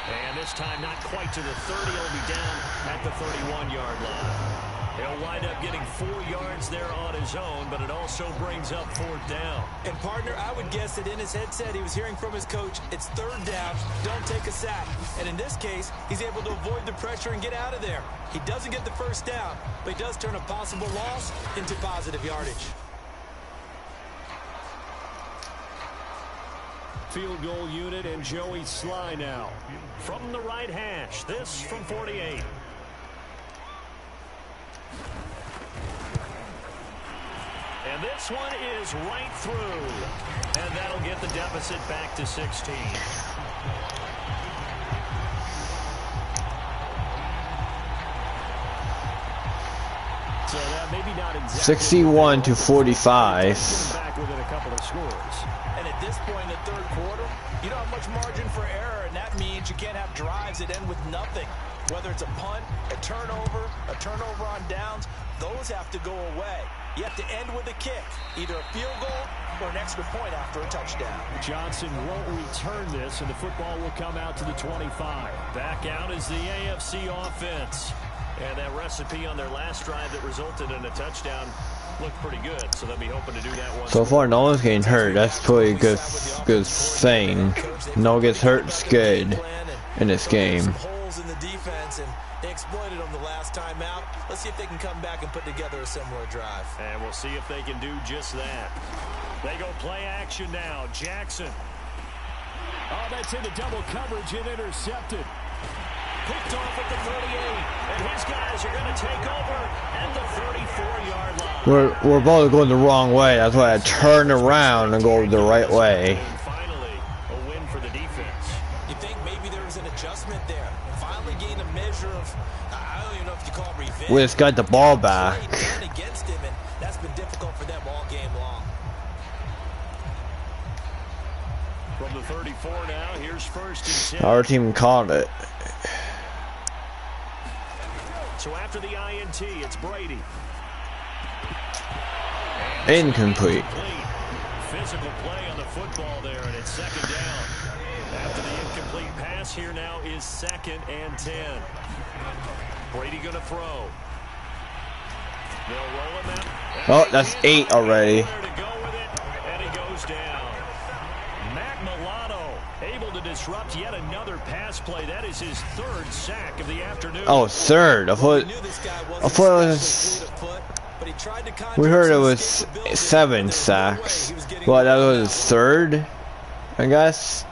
C: And this time not quite to the 30. He'll be down at the 31-yard line. He'll wind up getting 4 yards there on his own, but it also brings up 4th down.
D: And partner, I would guess that in his headset he was hearing from his coach, it's 3rd down, don't take a sack. And in this case, he's able to avoid the pressure and get out of there. He doesn't get the 1st down, but he does turn a possible loss into positive yardage.
C: Field goal unit and Joey Sly now. From the right hash, this from 48. And this one is right through. And that'll get the deficit back to 16. So that maybe not exactly
A: 61 to 45.
C: Back within a couple of scores.
D: And at this point in the 3rd quarter, you don't have much margin for error, and that means you can't have drives that end with nothing. Whether it's a punt, a turnover on downs, those have to go away. You have to end with a kick, either a field goal or an extra point after a touchdown.
C: Johnson won't return this, and the football will come out to the 25. Back out is the AFC offense. And that recipe on their last drive that resulted in a touchdown looked pretty good, so they'll be hoping to do that once.
A: So far, no one's getting hurt. That's probably a good thing. No one gets hurt. It's good in this game.
D: Holes in the defense, and they exploited them the last time out. Let's see if they can come back and put together a similar drive.
C: And we'll see if they can do just that. They go play action now. Jackson. Oh, that's into double coverage and intercepted. Picked off at the 38, and his guys are going to take over at the 34-yard line.
A: We're both going the wrong way. That's why I turn around and go the right way.
C: And finally, a win for the defense.
D: You think maybe there was an adjustment there? Finally gained a measure of, I don't even know if you call it revenge.
A: We just got the ball back.
D: Against him, and that's been difficult for them all game long.
C: From the 34 now, here's 1st and 10.
A: Our team caught it.
C: So after the INT, it's Brady.
A: Incomplete.
C: Physical play on the football there, and it's 2nd down. After the incomplete pass, here now is 2nd and 10. Brady going to throw. They'll roll him out.
A: Oh, that's 8 already.
C: And he goes down. Matt Milano able to disrupt yet another pass play. That is his 3rd sack of the afternoon.
A: Oh, 3rd. I thought it was. We heard it was 7 sacks. Well, that was 3rd, I guess.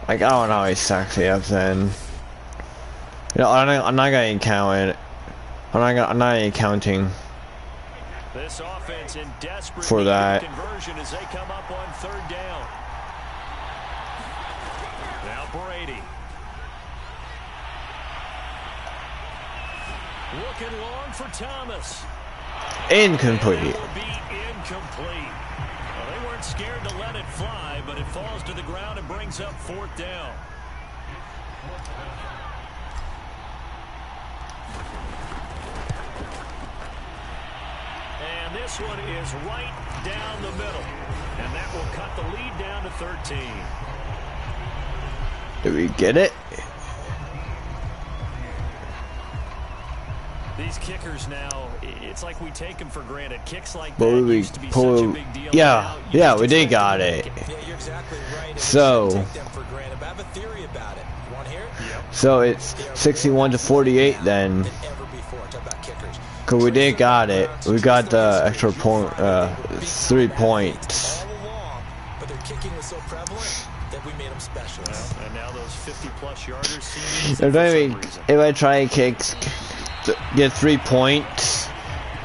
A: Like, I don't know how many sacks he has then. You know, I'm not gonna count it. I'm not even counting
C: This offense in desperate
A: for that.
C: conversion as they come up on 3rd down. Brady. Looking long for Thomas.
A: Incomplete.
C: It will be incomplete. Well, they weren't scared to let it fly, but it falls to the ground and brings up 4th down. And this one is right down the middle. And that will cut the lead down to 13.
A: Did we get it?
C: These kickers now, it's like we take them for granted. Kicks like
A: But
C: that
A: we
C: used to be
A: pull,
C: such a big deal.
A: yeah, we did got it.
D: Yeah, you're exactly right.
A: So,
D: Take them for granted. But I have a theory about it. You want to hear it?
C: Yep.
A: so it's 61-48 then.
D: Than ever before. Talk about kickers.
A: Cause we did got it. We got the extra point, 3 points.
D: All along, but their kicking was so prevalent that we made them specialists.
C: Well, and now those 50-plus yarders seem easy
A: If
C: for
A: I,
C: some reason.
A: if I try and kick, get 3 points,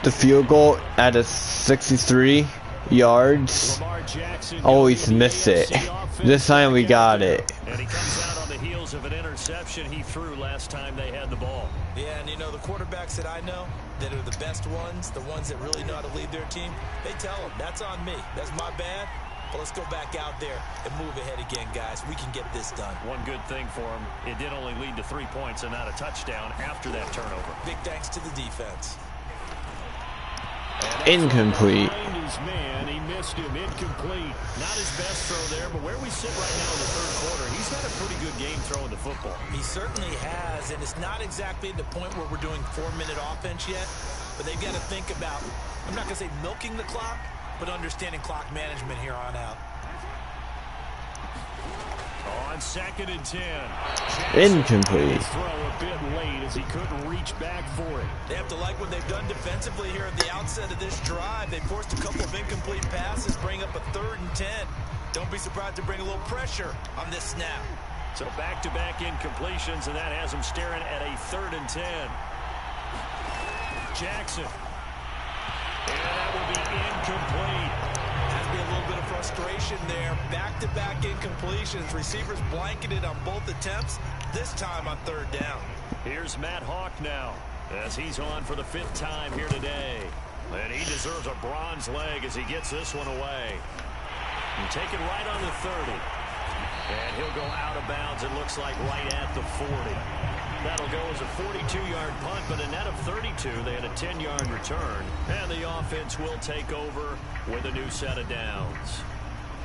A: the field goal at a 63 yards,
C: Lamar Jackson
A: always miss it. This time we got it.
C: And he comes out on the heels of an interception he threw last time they had the ball.
D: Yeah, and you know, the quarterbacks that I know that are the best ones, the ones that really know how to lead their team, they tell them, that's on me. That's my bad. But let's go back out there and move ahead again, guys. We can get this done.
C: One good thing for him, it did only lead to 3 points and not a touchdown after that turnover.
D: Big thanks to the defense.
A: Incomplete.
C: His man, he missed him. Incomplete. Not his best throw there, but where we sit right now in the 3rd quarter, he's had a pretty good game throwing the football.
D: He certainly has, and it's not exactly the point where we're doing 4-minute offense yet, but they've got to think about, I'm not going to say milking the clock, but understanding clock management here on out.
C: On 2nd and 10.
A: Incomplete.
C: Throw a bit late as he couldn't reach back for it.
D: They have to like what they've done defensively here at the outset of this drive. They forced a couple of incomplete passes, bring up a 3rd and 10. Don't be surprised to bring a little pressure on this snap.
C: So back-to-back incompletions, and that has him staring at a 3rd and 10. Jackson. And that will be incomplete.
D: Has to be a little bit of frustration there. Back-to-back incompletions. Receivers blanketed on both attempts, this time on 3rd down.
C: Here's Matt Hawk now, as he's on for the 5th time here today. And he deserves a bronze leg as he gets this one away. And take it right on the 30. And he'll go out of bounds, it looks like, right at the 40. That'll go as a 42-yard punt, but a net of 32. They had a 10-yard return. And the offense will take over with a new set of downs.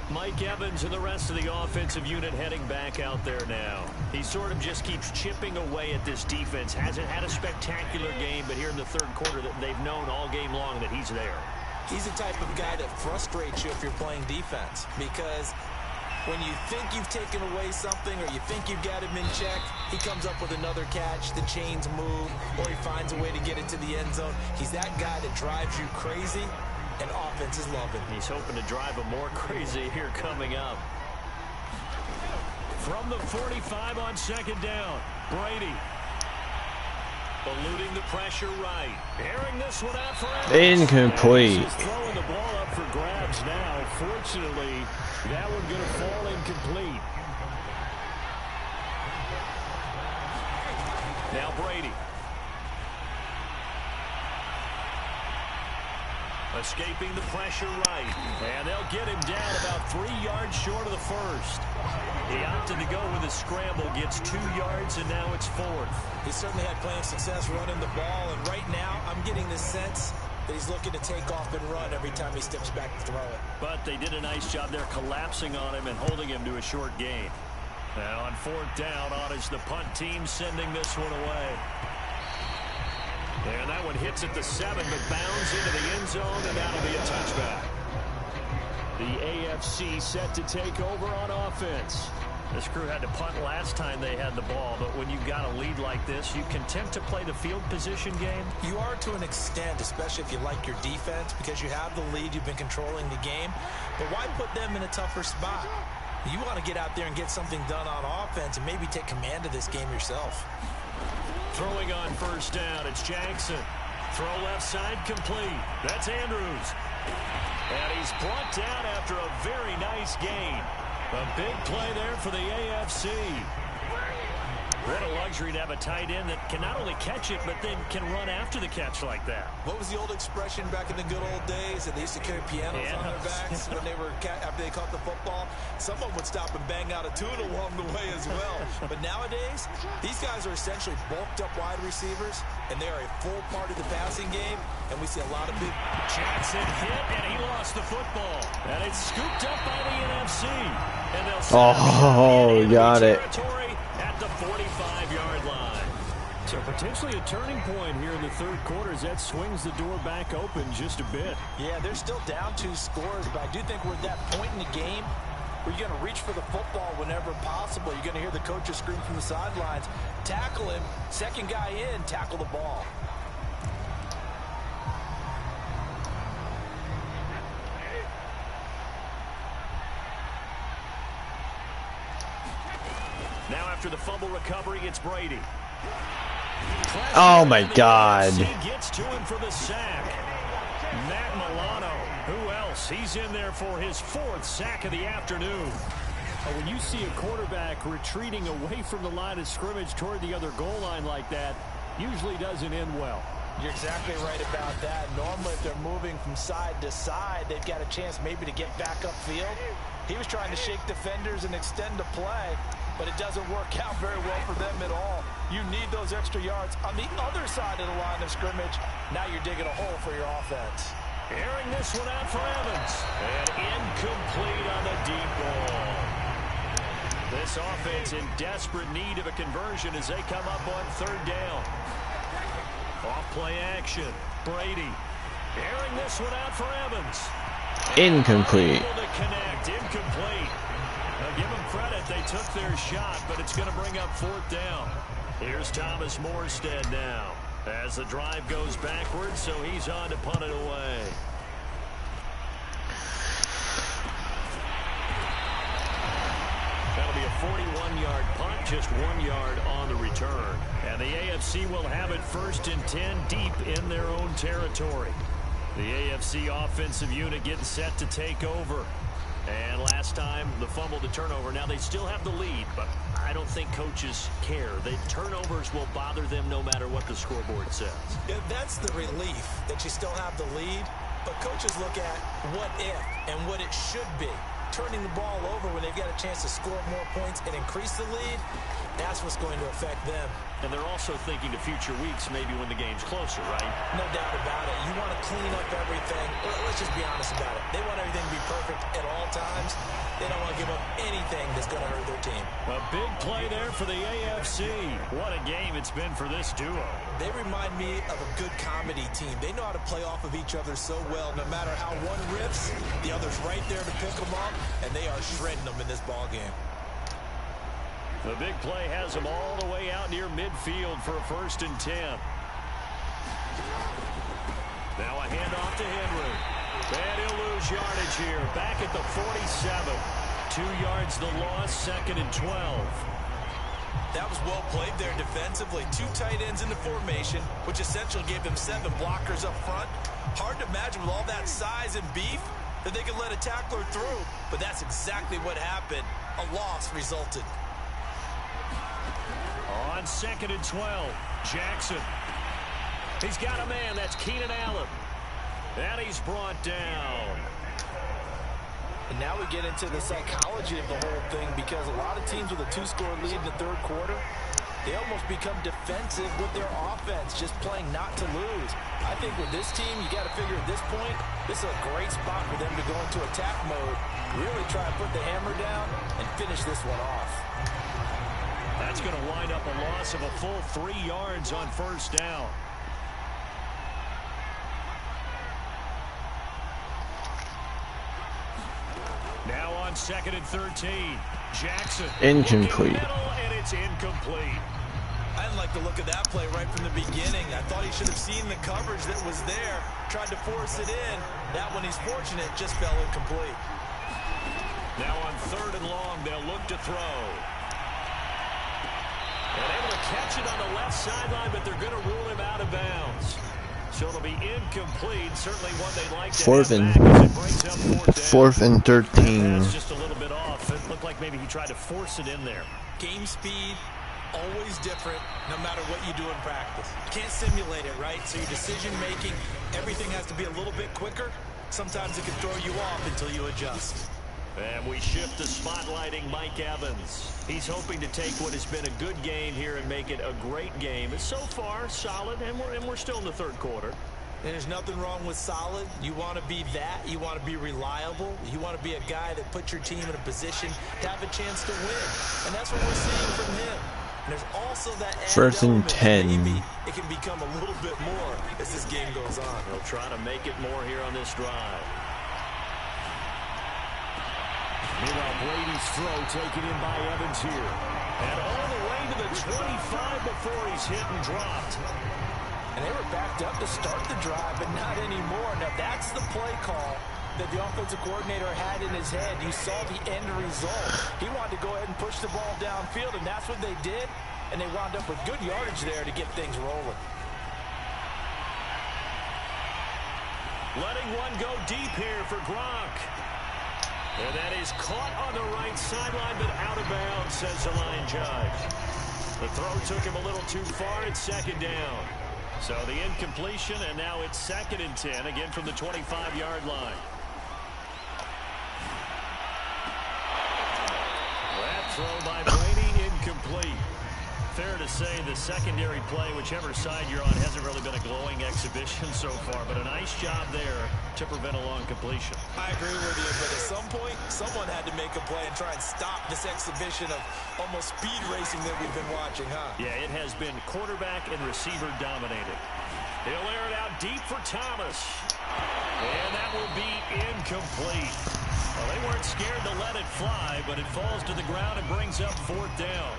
C: Mike Evans and the rest of the offensive unit heading back out there now. He sort of just keeps chipping away at this defense. Hasn't had a spectacular game, but here in the 3rd quarter, they've known all game long that he's there.
D: He's the type of guy that frustrates you if you're playing defense, because when you think you've taken away something or you think you've got him in check, he comes up with another catch, the chains move, or he finds a way to get it to the end zone. He's that guy that drives you crazy, and offenses love him.
C: He's hoping to drive him more crazy here coming up. From the 45 on 2nd down, Brady. Eluding the pressure right. Airing this one out for Evans.
A: Incomplete.
C: He's throwing the ball up for grabs now. Fortunately, that one going to fall incomplete. Now Brady. Escaping the pressure right. And they'll get him down about 3 yards short of the 1st. He opted to go with a scramble, gets 2 yards, and now it's 4th.
D: He certainly had plenty of success running the ball, and right now I'm getting the sense that he's looking to take off and run every time he steps back to throw it.
C: But they did a nice job there collapsing on him and holding him to a short gain. Now on 4th down, on is the punt team sending this one away. And that one hits at the 7, but bounds into the end zone, and that'll be a touchback. The AFC set to take over on offense. This crew had to punt last time they had the ball, but when you've got a lead like this, you content to play the field position game?
D: You are to an extent, especially if you like your defense, because you have the lead, you've been controlling the game. But why put them in a tougher spot? You want to get out there and get something done on offense and maybe take command of this game yourself.
C: Throwing on 1st down, it's Jackson. Throw left side complete. That's Andrews. And he's brought down after a very nice gain. A big play there for the AFC. What a luxury to have a tight end that can not only catch it, but then can run after the catch like that.
D: What was the old expression back in the good old days? And they used to carry pianos on their backs when they were after they caught the football. Someone would stop and bang out a tune along the way as well. But nowadays, these guys are essentially bulked up wide receivers, and they are a full part of the passing game. And we see a lot of big.
C: Jackson hit, and he lost the football. And it's scooped up by the NFC. And they'll
A: got it.
C: At the 45-yard line. So potentially a turning point here in the third quarter as that swings the door back open just a bit.
D: Yeah, they're still down 2 scores, but I do think we're at that point in the game where you're going to reach for the football whenever possible. You're going to hear the coaches scream from the sidelines. Tackle him. Second guy in, tackle the ball.
C: Now after the fumble recovery, it's Brady.
A: Oh my God.
C: He gets to him for the sack. Matt Milano. Who else? He's in there for his 4th sack of the afternoon. When you see a quarterback retreating away from the line of scrimmage toward the other goal line like that, usually doesn't end well.
D: You're exactly right about that. Normally, if they're moving from side to side, they've got a chance maybe to get back upfield. He was trying to shake defenders and extend the play, but it doesn't work out very well for them at all. You need those extra yards on the other side of the line of scrimmage. Now you're digging a hole for your offense.
C: Airing this one out for Evans. And incomplete on the deep ball. This offense in desperate need of a conversion as they come up on 3rd down. Off play action. Brady. Airing this one out for Evans.
A: Incomplete.
C: Able to connect. Incomplete. Now give them credit. They took their shot, but it's going to bring up 4th down. Here's Thomas Morstead now as the drive goes backwards, so he's on to punt it away. That'll be a 41-yard punt, just 1 yard on the return. And the AFC will have it 1st and 10 deep in their own territory. The AFC offensive unit getting set to take over. And last time, the fumble to turnover. Now, they still have the lead, but I don't think coaches care. The turnovers will bother them no matter what the scoreboard says.
D: Yeah, that's the relief that you still have the lead. But coaches look at what if and what it should be. Turning the ball over when they've got a chance to score more points and increase the lead, that's what's going to affect them.
C: And they're also thinking to future weeks, maybe when the game's closer, right?
D: No doubt about it. You want to clean up everything. Let's just be honest about it. They want everything to be perfect at all times. They don't want to give up anything that's going to hurt their team.
C: A big play there for the AFC. What a game it's been for this duo.
D: They remind me of a good comedy team. They know how to play off of each other so well. No matter how one riffs, the other's right there to pick them up, and they are shredding them in this ball game.
C: The big play has them all the way out near midfield for a 1st and 10. Now a handoff to Henry. And he'll lose yardage here. Back at the 47. 2 yards the loss, 2nd and 12.
D: That was well played there defensively. 2 tight ends in the formation, which essentially gave them 7 blockers up front. Hard to imagine with all that size and beef that they could let a tackler through. But that's exactly what happened. A loss resulted.
C: On 2nd and 12, Jackson. He's got a man. That's Keenan Allen. And he's brought down.
D: And now we get into the psychology of the whole thing, because a lot of teams with a 2-score lead in the 3rd quarter, they almost become defensive with their offense, just playing not to lose. I think with this team, you got to figure at this point, this is a great spot for them to go into attack mode, really try to put the hammer down and finish this one off.
C: That's going to wind up a loss of a full 3 yards on 1st down. Now on 2nd and 13, Jackson.
A: Incomplete.
C: And it's incomplete.
D: I didn't like the look of that play right from the beginning. I thought he should have seen the coverage that was there, tried to force it in. That one, he's fortunate, just fell incomplete.
C: Now on 3rd and long, they'll look to throw. And able to catch it on the left sideline, but they're going to rule him out of bounds. So it'll be incomplete. Certainly one they'd like to
A: 4th
C: have back as it brings up 4th down.
A: 4th and 13.
C: That's just a little bit off. It looked like maybe he tried to force it in there.
D: Game speed, always different no matter what you do in practice. You can't simulate it, right? So your decision-making, everything has to be a little bit quicker. Sometimes it can throw you off until you adjust.
C: And we shift to spotlighting Mike Evans. He's hoping to take what has been a good game here and make it a great game. It's so far solid, and we're still in the third quarter.
D: There's nothing wrong with solid. You want to be that. You want to be reliable. You want to be a guy that puts your team in a position to have a chance to win. And that's what we're seeing from him. And there's also that
A: first and 10.
D: Maybe it can become a little bit more as this game goes on.
C: They'll try to make it more here on this drive. Meanwhile, Brady's throw taken in by Evans here. And all the way to the 25 before he's hit and dropped.
D: And they were backed up to start the drive, but not anymore. Now, that's the play call that the offensive coordinator had in his head. You saw the end result. He wanted to go ahead and push the ball downfield, and that's what they did. And they wound up with good yardage there to get things rolling.
C: Letting one go deep here for Gronk. And that is caught on the right sideline, but out of bounds, says the line judge. The throw took him a little too far. It's second down. So the incompletion, and now it's second and 10, again from the 25-yard line. That throw by Brady incomplete. Fair to say the secondary play, whichever side you're on, hasn't really been a glowing exhibition so far, but a nice job there to prevent a long completion.
D: I agree with you, but at some point, someone had to make a play and try and stop this exhibition of almost speed racing that we've been watching, huh?
C: Yeah, it has been quarterback and receiver dominated. He'll air it out deep for Thomas. And that will be incomplete. Well, they weren't scared to let it fly, but it falls to the ground and brings up fourth down.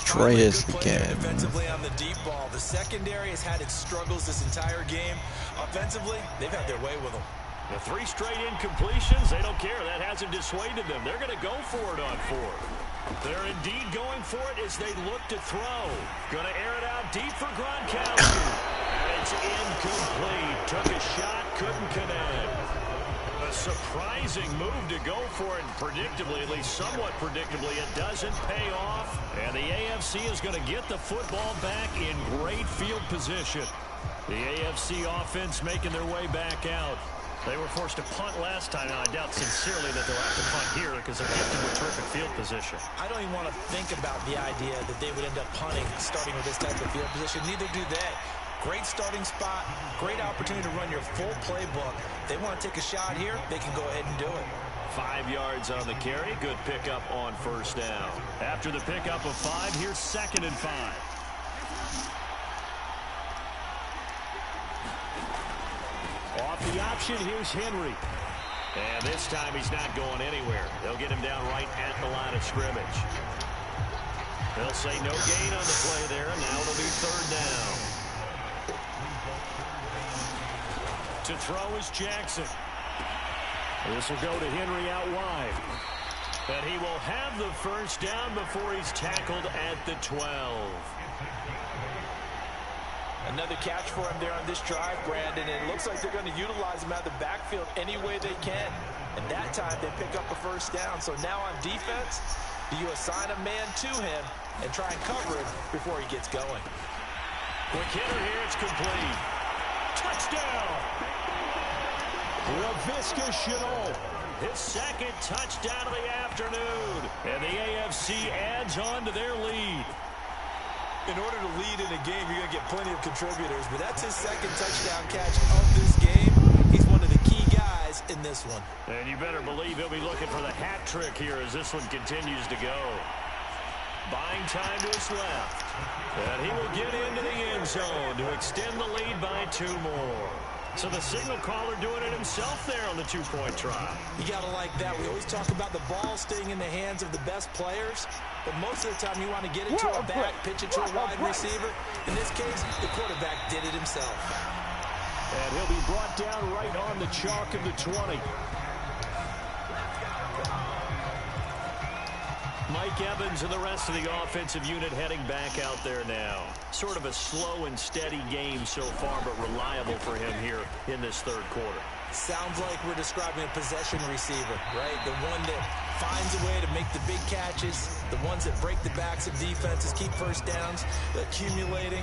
A: Try this again.
D: Defensively on the deep ball. The secondary has had its struggles this entire game. Offensively, they've had their way with them.
C: The 3 straight incompletions, they don't care. That hasn't dissuaded them. They're going to go for it on 4th. They're indeed going for it as they look to throw. Going to air it out deep for Gronkowski. It's incomplete. Took a shot, couldn't connect. A surprising move to go for it, and predictably, at least somewhat predictably, it doesn't pay off. And the AFC is going to get the football back in great field position. The AFC offense making their way back out. They were forced to punt last time, and I doubt sincerely that they'll have to punt here because they're gifted with terrific field position.
D: I don't even want to think about the idea that they would end up punting starting with this type of field position. Neither do they. Great starting spot, great opportunity to run your full playbook. They want to take a shot here, they can go ahead and do it.
C: 5 yards on the carry. Good pickup on first down. After the pickup of 5, here's second and 5. Off the option, here's Henry. And this time he's not going anywhere. They'll get him down right at the line of scrimmage. They'll say no gain on the play there. Now it'll be third down. To throw is Jackson. This will go to Henry out wide. And he will have the first down before he's tackled at the 12.
D: Another catch for him there on this drive, Brandon. And it looks like they're going to utilize him out of the backfield any way they can. And that time they pick up a first down. So now on defense, you assign a man to him and try and cover him before he gets going.
C: Quick hitter here, it's complete. Touchdown! Laviska Shenault, his second touchdown of the afternoon. And the AFC adds on to their lead.
D: In order to lead in a game, you're going to get plenty of contributors, but that's his second touchdown catch of this game. He's one of the key guys in this one.
C: And you better believe he'll be looking for the hat trick here as this one continues to go. Buying time to his left. And he will get into the end zone to extend the lead by 2 more. So the signal caller doing it himself there on the 2-point try.
D: You got to like that. We always talk about the ball staying in the hands of the best players, but most of the time you want to get it to a back, pitch it to a wide receiver. In this case, the quarterback did it himself.
C: And he'll be brought down right on the chalk of the 20. Mike Evans and the rest of the offensive unit heading back out there now. Sort of a slow and steady game so far, but reliable for him here in this third quarter.
D: Sounds like we're describing a possession receiver, right? The one that finds a way to make the big catches, the ones that break the backs of defenses, keep first downs, accumulating.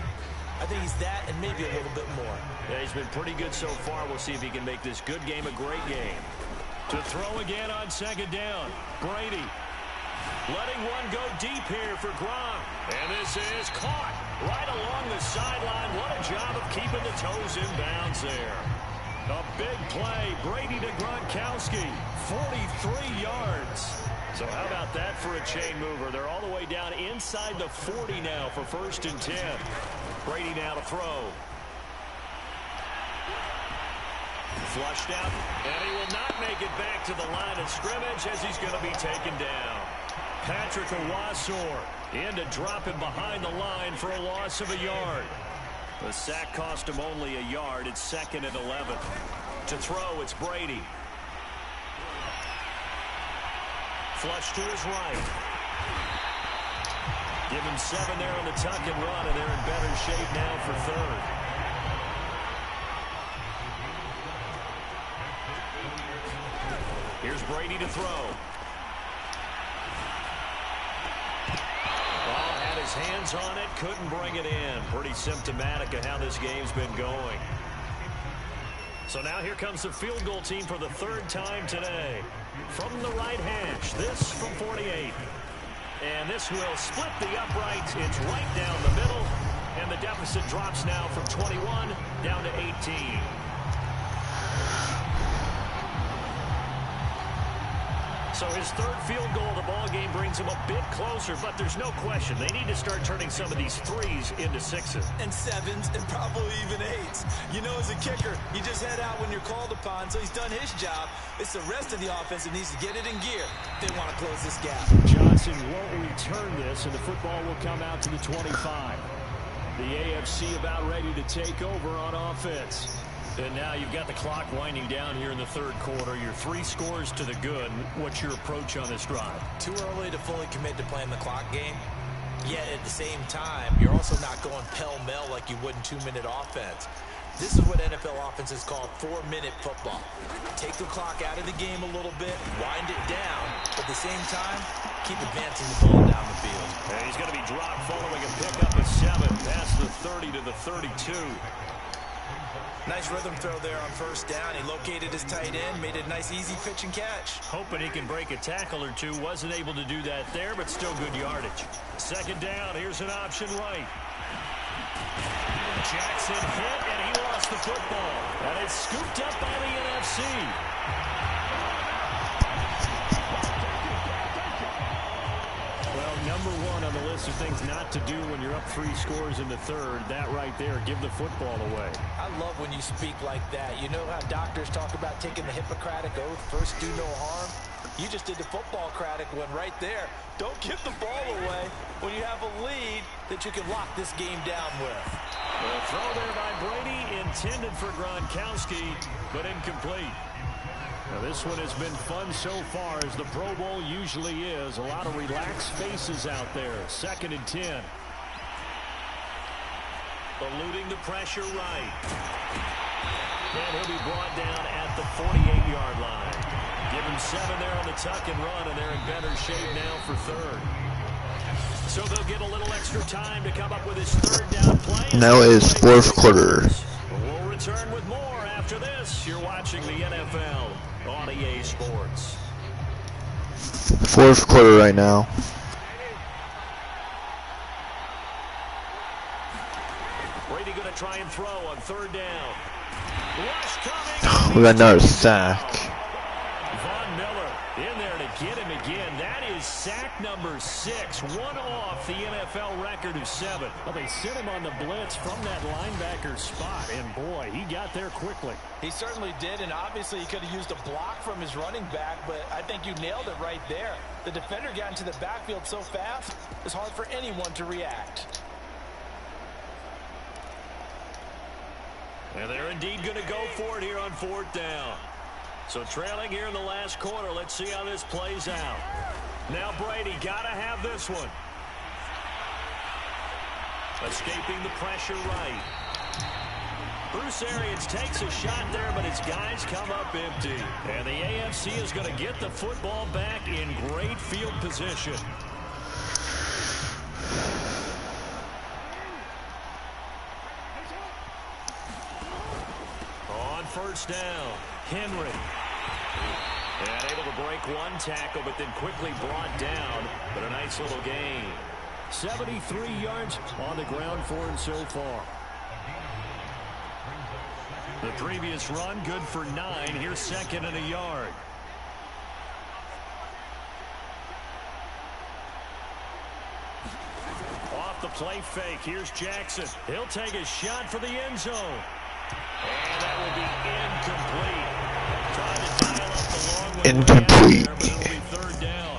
D: I think he's that and maybe a little bit more.
C: Yeah, he's been pretty good so far. We'll see if he can make this good game a great game. To throw again on second down, Brady. Letting one go deep here for Gronk. And this is caught right along the sideline. What a job of keeping the toes in bounds there. A big play. Brady to Gronkowski. 43 yards. So how about that for a chain mover? They're all the way down inside the 40 now for 1st and 10. Brady now to throw. Flushed out. And he will not make it back to the line of scrimmage as he's going to be taken down. Patrick Owasor in to drop him behind the line for a loss of a yard. The sack cost him only a yard. It's 2nd and 11. To throw, it's Brady. Flush to his right. Give him 7 there on the tuck and run, and they're in better shape now for 3rd. Here's Brady to throw. Had his hands on it, couldn't bring it in. Pretty symptomatic of how this game's been going. So now here comes the field goal team for the 3rd time today. From the right hash, this from 48. And this will split the uprights. It's right down the middle. And the deficit drops now from 21 down to 18. So his 3rd field goal of the ball game brings him a bit closer, but there's no question they need to start turning some of these 3s into 6s.
D: And 7s and probably even 8s. You know, as a kicker, you just head out when you're called upon, so he's done his job. It's the rest of the offense that needs to get it in gear if they want to close this gap.
C: Johnson won't return this, and the football will come out to the 25. The AFC about ready to take over on offense. And now you've got the clock winding down here in the 3rd quarter. You're 3 scores to the good. What's your approach on this drive?
D: Too early to fully commit to playing the clock game. Yet at the same time, you're also not going pell-mell like you would in 2-minute offense. This is what NFL offenses call 4-minute football. Take the clock out of the game a little bit, wind it down, but at the same time, keep advancing the ball down the field.
C: And he's going to be dropped following a pickup of 7 past the 30 to the 32.
D: Nice rhythm throw there on 1st down. He located his tight end, made a nice easy pitch and catch.
C: Hoping he can break a tackle or two. Wasn't able to do that there, but still good yardage. 2nd down, here's an option right. Jackson hit, and he lost the football. And it's scooped up by the NFC. Well, number 1 on the list of things not to do when you're up 3 scores in the 3rd. That right there, give the football away.
D: I love when you speak like that. You know how doctors talk about taking the Hippocratic oath, first do no harm? You just did the football-cratic one right there. Don't give the ball away when you have a lead that you can lock this game down with.
C: The throw there by Brady, intended for Gronkowski, but incomplete. Now this one has been fun so far, as the Pro Bowl usually is. A lot of relaxed faces out there. 2nd and 10. Eluding the pressure right. And he'll be brought down at the 48-yard line. Give him 7 there on the tuck and run, and they're in better shape now for 3rd. So they'll get a little extra time to come up with his 3rd down play.
A: Now is 4th quarter.
C: We'll return with more after this. You're watching the NFL on EA Sports.
A: 4th quarter right now.
C: Brady going to try and throw on 3rd down. Rush coming.
A: We got another sack.
C: Von Miller in there to get him again. That is sack number 6. One off the NFL record of 7. Well, they sent him on the blitz from that linebacker spot, and boy, he got there quickly.
D: He certainly did, and obviously he could have used a block from his running back, but I think you nailed it right there. The defender got into the backfield so fast, it's hard for anyone to react.
C: And they're indeed going to go for it here on 4th down. So trailing here in the last quarter. Let's see how this plays out. Now Brady got to have this one. Escaping the pressure right. Bruce Arians takes a shot there, but his guys come up empty. And the AFC is going to get the football back in great field position. On first down, Henry. And able to break one tackle, but then quickly brought down. But a nice little gain. 73 yards on the ground for him so far. The previous run, good for 9. Here's 2nd and a yard. Off the play fake. Here's Jackson. He'll take a shot for the end zone. And that will be incomplete. Trying to dial up the long way.
A: Incomplete.
C: There, but it'll be 3rd down.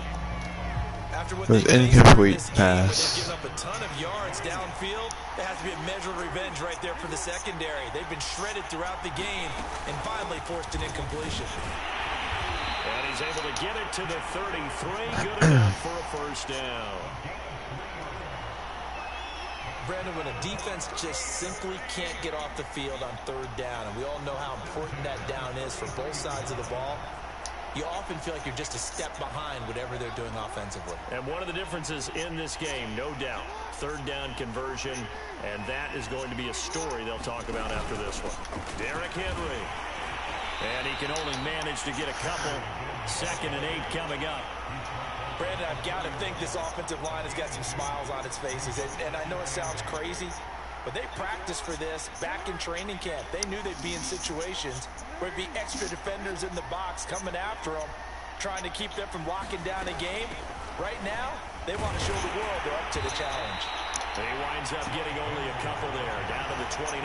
A: It was incomplete pass.
D: Giving up a ton of yards downfield. There has to be a measure of revenge right there for the secondary. They've been shredded throughout the game and finally forced an incompletion.
C: And he's able to get it to the 33. Good enough for a first down.
D: Brandon, when a defense just simply can't get off the field on 3rd down, and we all know how important that down is for both sides of the ball, you often feel like you're just a step behind whatever they're doing offensively.
C: And one of the differences in this game, no doubt, 3rd down conversion, and that is going to be a story they'll talk about after this one. Derrick Henry. And he can only manage to get a couple. 2nd and 8 coming up.
D: Brandon, I've got to think this offensive line has got some smiles on its faces. And I know it sounds crazy, but they practiced for this back in training camp. They knew they'd be in situations where it'd be extra defenders in the box coming after them, trying to keep them from locking down a game. Right now, they want to show the world they're up to the challenge.
C: He winds up getting only a couple there, down to the 29.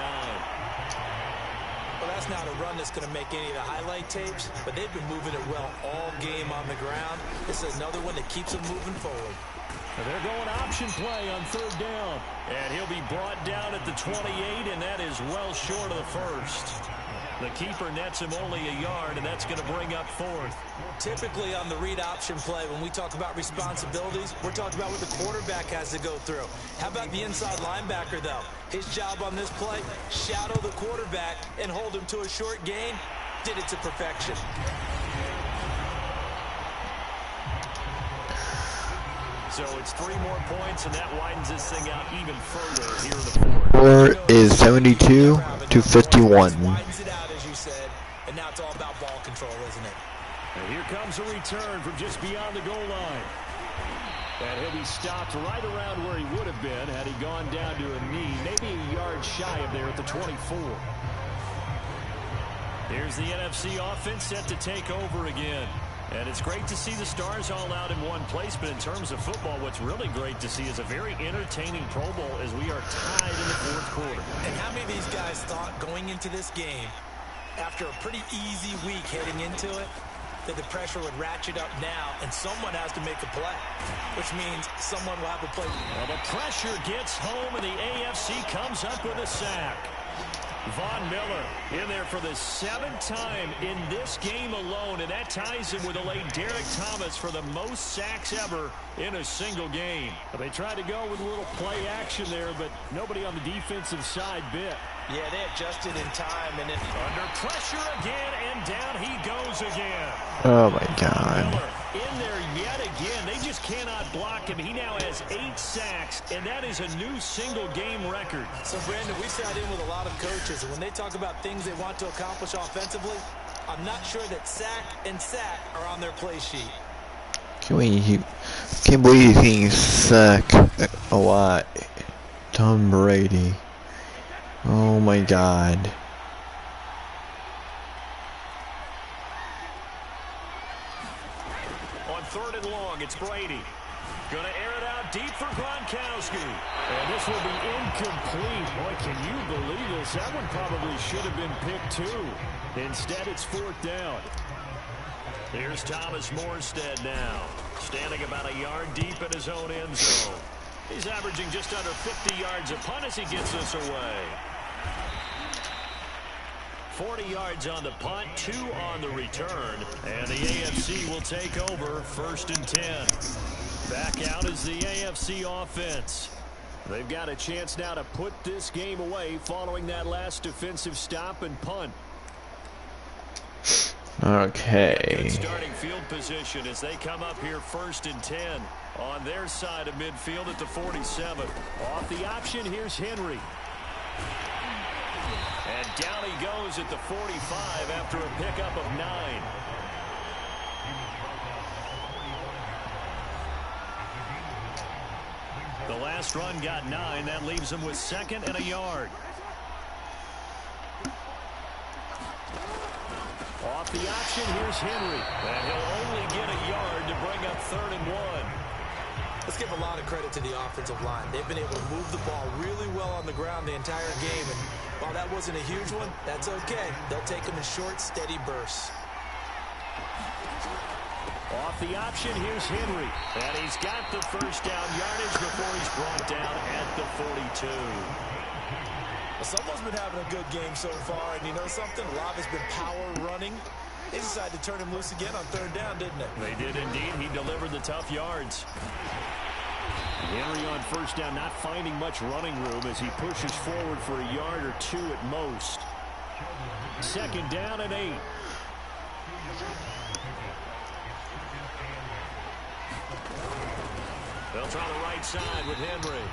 D: Well, that's not a run that's going to make any of the highlight tapes, but they've been moving it well all game on the ground. This is another one that keeps them moving forward.
C: They're going option play on 3rd down. And he'll be brought down at the 28, and that is well short of the first. The keeper nets him only a yard, and that's going to bring up 4th.
D: Typically on the read option play, when we talk about responsibilities, we're talking about what the quarterback has to go through. How about the inside linebacker, though? His job on this play, shadow the quarterback and hold him to a short gain. Did it to perfection.
C: So it's 3 more points, and that widens this thing out even further here in the 4th.
A: Score is 72 to 51.
D: Widens it out, as you said, and now it's all about ball control, isn't it?
C: And here comes a return from just beyond the goal line. And he'll be stopped right around where he would have been had he gone down to a knee, maybe a yard shy of there at the 24. Here's the NFC offense set to take over again. And it's great to see the stars all out in one place, but in terms of football, what's really great to see is a very entertaining Pro Bowl as we are tied in the 4th quarter.
D: And how many of these guys thought going into this game, after a pretty easy week heading into it, that the pressure would ratchet up now and someone has to make a play, which means someone will have a play.
C: Well, the pressure gets home, and the AFC comes up with a sack. Von Miller in there for the 7th time in this game alone, and that ties him with the late Derek Thomas for the most sacks ever in a single game. They tried to go with a little play action there, but nobody on the defensive side bit.
D: Yeah, they adjusted in time, and
C: under pressure again, and down he goes again.
A: Oh my God.
C: Miller in there yet again. They just cannot block him. He now has 8 sacks, and that is a new single-game record.
D: So, Brandon, we sat in with a lot of coaches, and when they talk about things they want to accomplish offensively, I'm not sure that sack and sack are on their play sheet.
A: Can't believe he's sacked a lot. Tom Brady. Oh my God.
C: On 3rd and long, it's Brady. Gonna air it out deep for Gronkowski. And this will be incomplete. Boy, can you believe this? That one probably should have been picked too. Instead, it's 4th down. Here's Thomas Morstead now. Standing about a yard deep in his own end zone. He's averaging just under 50 yards a punt as he gets this away. 40 yards on the punt, 2 on the return. And the AFC will take over 1st and 10. Back out is the AFC offense. They've got a chance now to put this game away following that last defensive stop and punt.
A: Okay.
C: Good starting field position as they come up here 1st and 10 on their side of midfield at the 47. Off the option, here's Henry. And down he goes at the 45 after a pickup of 9. The last run got 9. That leaves him with 2nd and a yard. Off the option, here's Henry. And he'll only get a yard to bring up 3rd and 1.
D: Let's give a lot of credit to the offensive line. They've been able to move the ball really well on the ground the entire game. And while that wasn't a huge one, that's okay. They'll take them in short, steady bursts.
C: Off the option, here's Henry. And he's got the first down yardage before he's brought down at the 42.
D: Well, someone's been having a good game so far, and you know something? A lot has been power running. They decided to turn him loose again on 3rd down, didn't they?
C: They did indeed. He delivered the tough yards. Henry on 1st down, not finding much running room as he pushes forward for a yard or 2 at most. 2nd down and 8. They'll try the right side with Henry.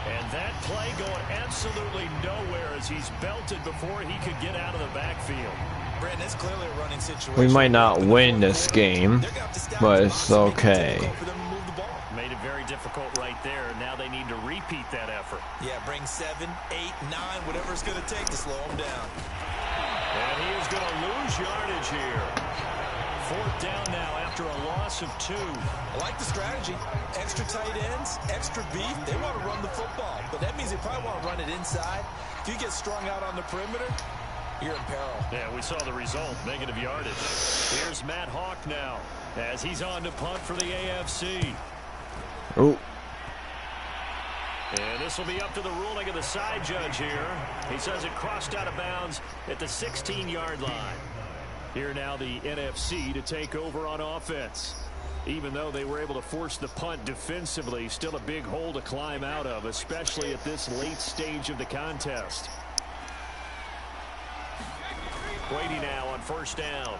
C: And that play going absolutely nowhere as he's belted before he could get out of the backfield.
D: Brandon, it's clearly a running situation.
A: We might not win this game, but it's okay.
C: Made it very difficult right there. Now they need to repeat that effort.
D: Yeah, bring 7, 8, 9, whatever it's going to take to slow him down.
C: And he is going to lose yardage here. 4th down now after a loss of 2.
D: I like the strategy. Extra tight ends, extra beef. They want to run the football, but that means they probably want to run it inside. If you get strung out on the perimeter, you're in peril. Yeah, we saw the result. Negative yardage.
C: Here's Matt Hawk now as he's on to punt for the AFC.
A: Oh.
C: And this will be up to the ruling of the side judge here. He says it crossed out of bounds at the 16-yard line. Here now the NFC to take over on offense. Even though they were able to force the punt defensively, still a big hole to climb out of, especially at this late stage of the contest. Brady now on 1st down.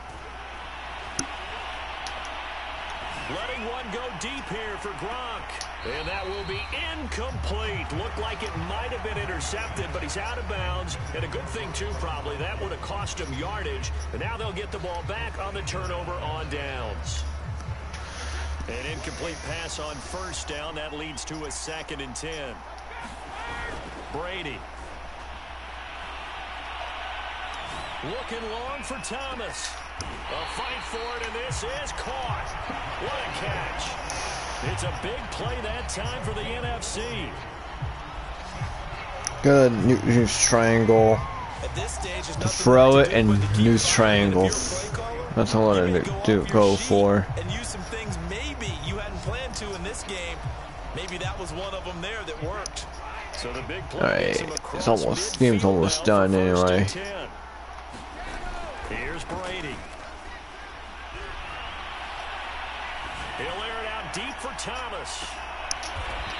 C: Letting one go deep here for Gronk. And that will be incomplete. Looked like it might have been intercepted, but he's out of bounds. And a good thing, too, probably. That would have cost him yardage. And now they'll get the ball back on the turnover on downs. An incomplete pass on 1st down. That leads to a 2nd and 10. Brady. Looking long for Thomas. A fight for it, and this is caught. What a catch. It's a big play that time for the NFC.
A: Good news triangle.
D: At this stage,
A: to throw it and news triangle. That's all I do go for.
D: And use some things maybe you hadn't planned to in this game. Maybe that was one of them there that worked.
C: So the big play.
A: Alright, it's almost game's almost done anyway.
C: Here's Brady. He'll air it out deep for Thomas.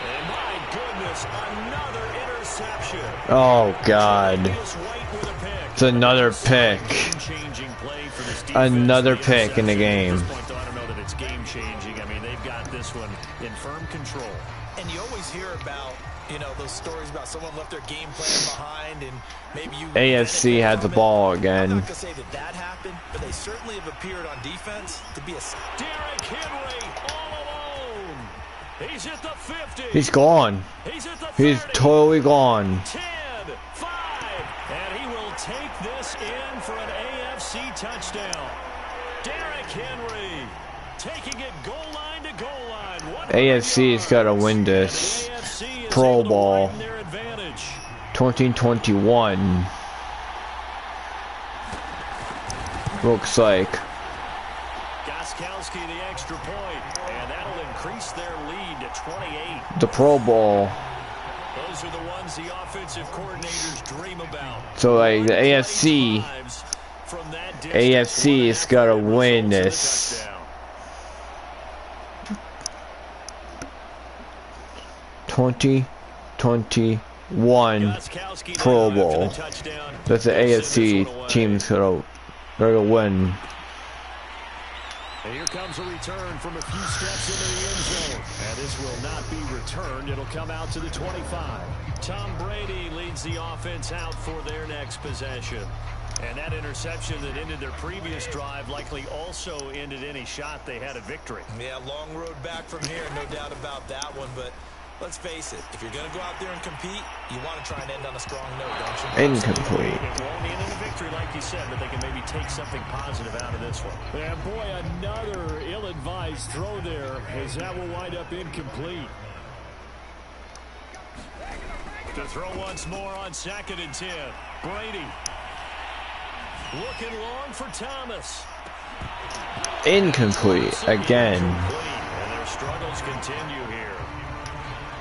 C: And my goodness, another interception.
A: Oh God. It's another pick. Another pick in the game.
C: I don't know that it's game changing. I mean, they've got this one in firm control.
D: And you always hear about, you know, those stories about someone left their game plan behind and maybe you...
A: AFC had the ball again.
D: I'm not going to say that happened, but they certainly have appeared on defense to be a...
C: Derrick Henry all alone. He's at the 50.
A: He's gone.
C: He's at the 30.
A: He's totally gone.
C: 10, 5, and he will take this in for an AFC touchdown. Derrick Henry taking it goal line to goal line.
A: AFC's got to win this Pro Bowl 2021. Looks like.
C: Gostkowski the extra point, and that'll increase their lead to 28.
A: The Pro Bowl.
C: Those are the ones the offensive coordinators dream about.
A: So like the AFC has got to win this. 2021 Pro Bowl. That's the AFC team's gonna win.
C: And here comes a return from a few steps into the end zone. And this will not be returned. It'll come out to the 25. Tom Brady leads the offense out for their next possession. And that interception that ended their previous drive likely also ended any shot they had a victory.
D: Yeah, long road back from here, no doubt about that one. But let's face it, if you're going to go out there and compete, you want to try and end on a strong note, don't you?
A: Incomplete.
C: It won't end in a victory like you said, but they can maybe take something positive out of this one. And boy, another ill-advised throw there, as that will wind up incomplete. To throw once more on 2nd and 10. Brady. Looking long for Thomas.
A: Incomplete again.
C: And their struggles continue here.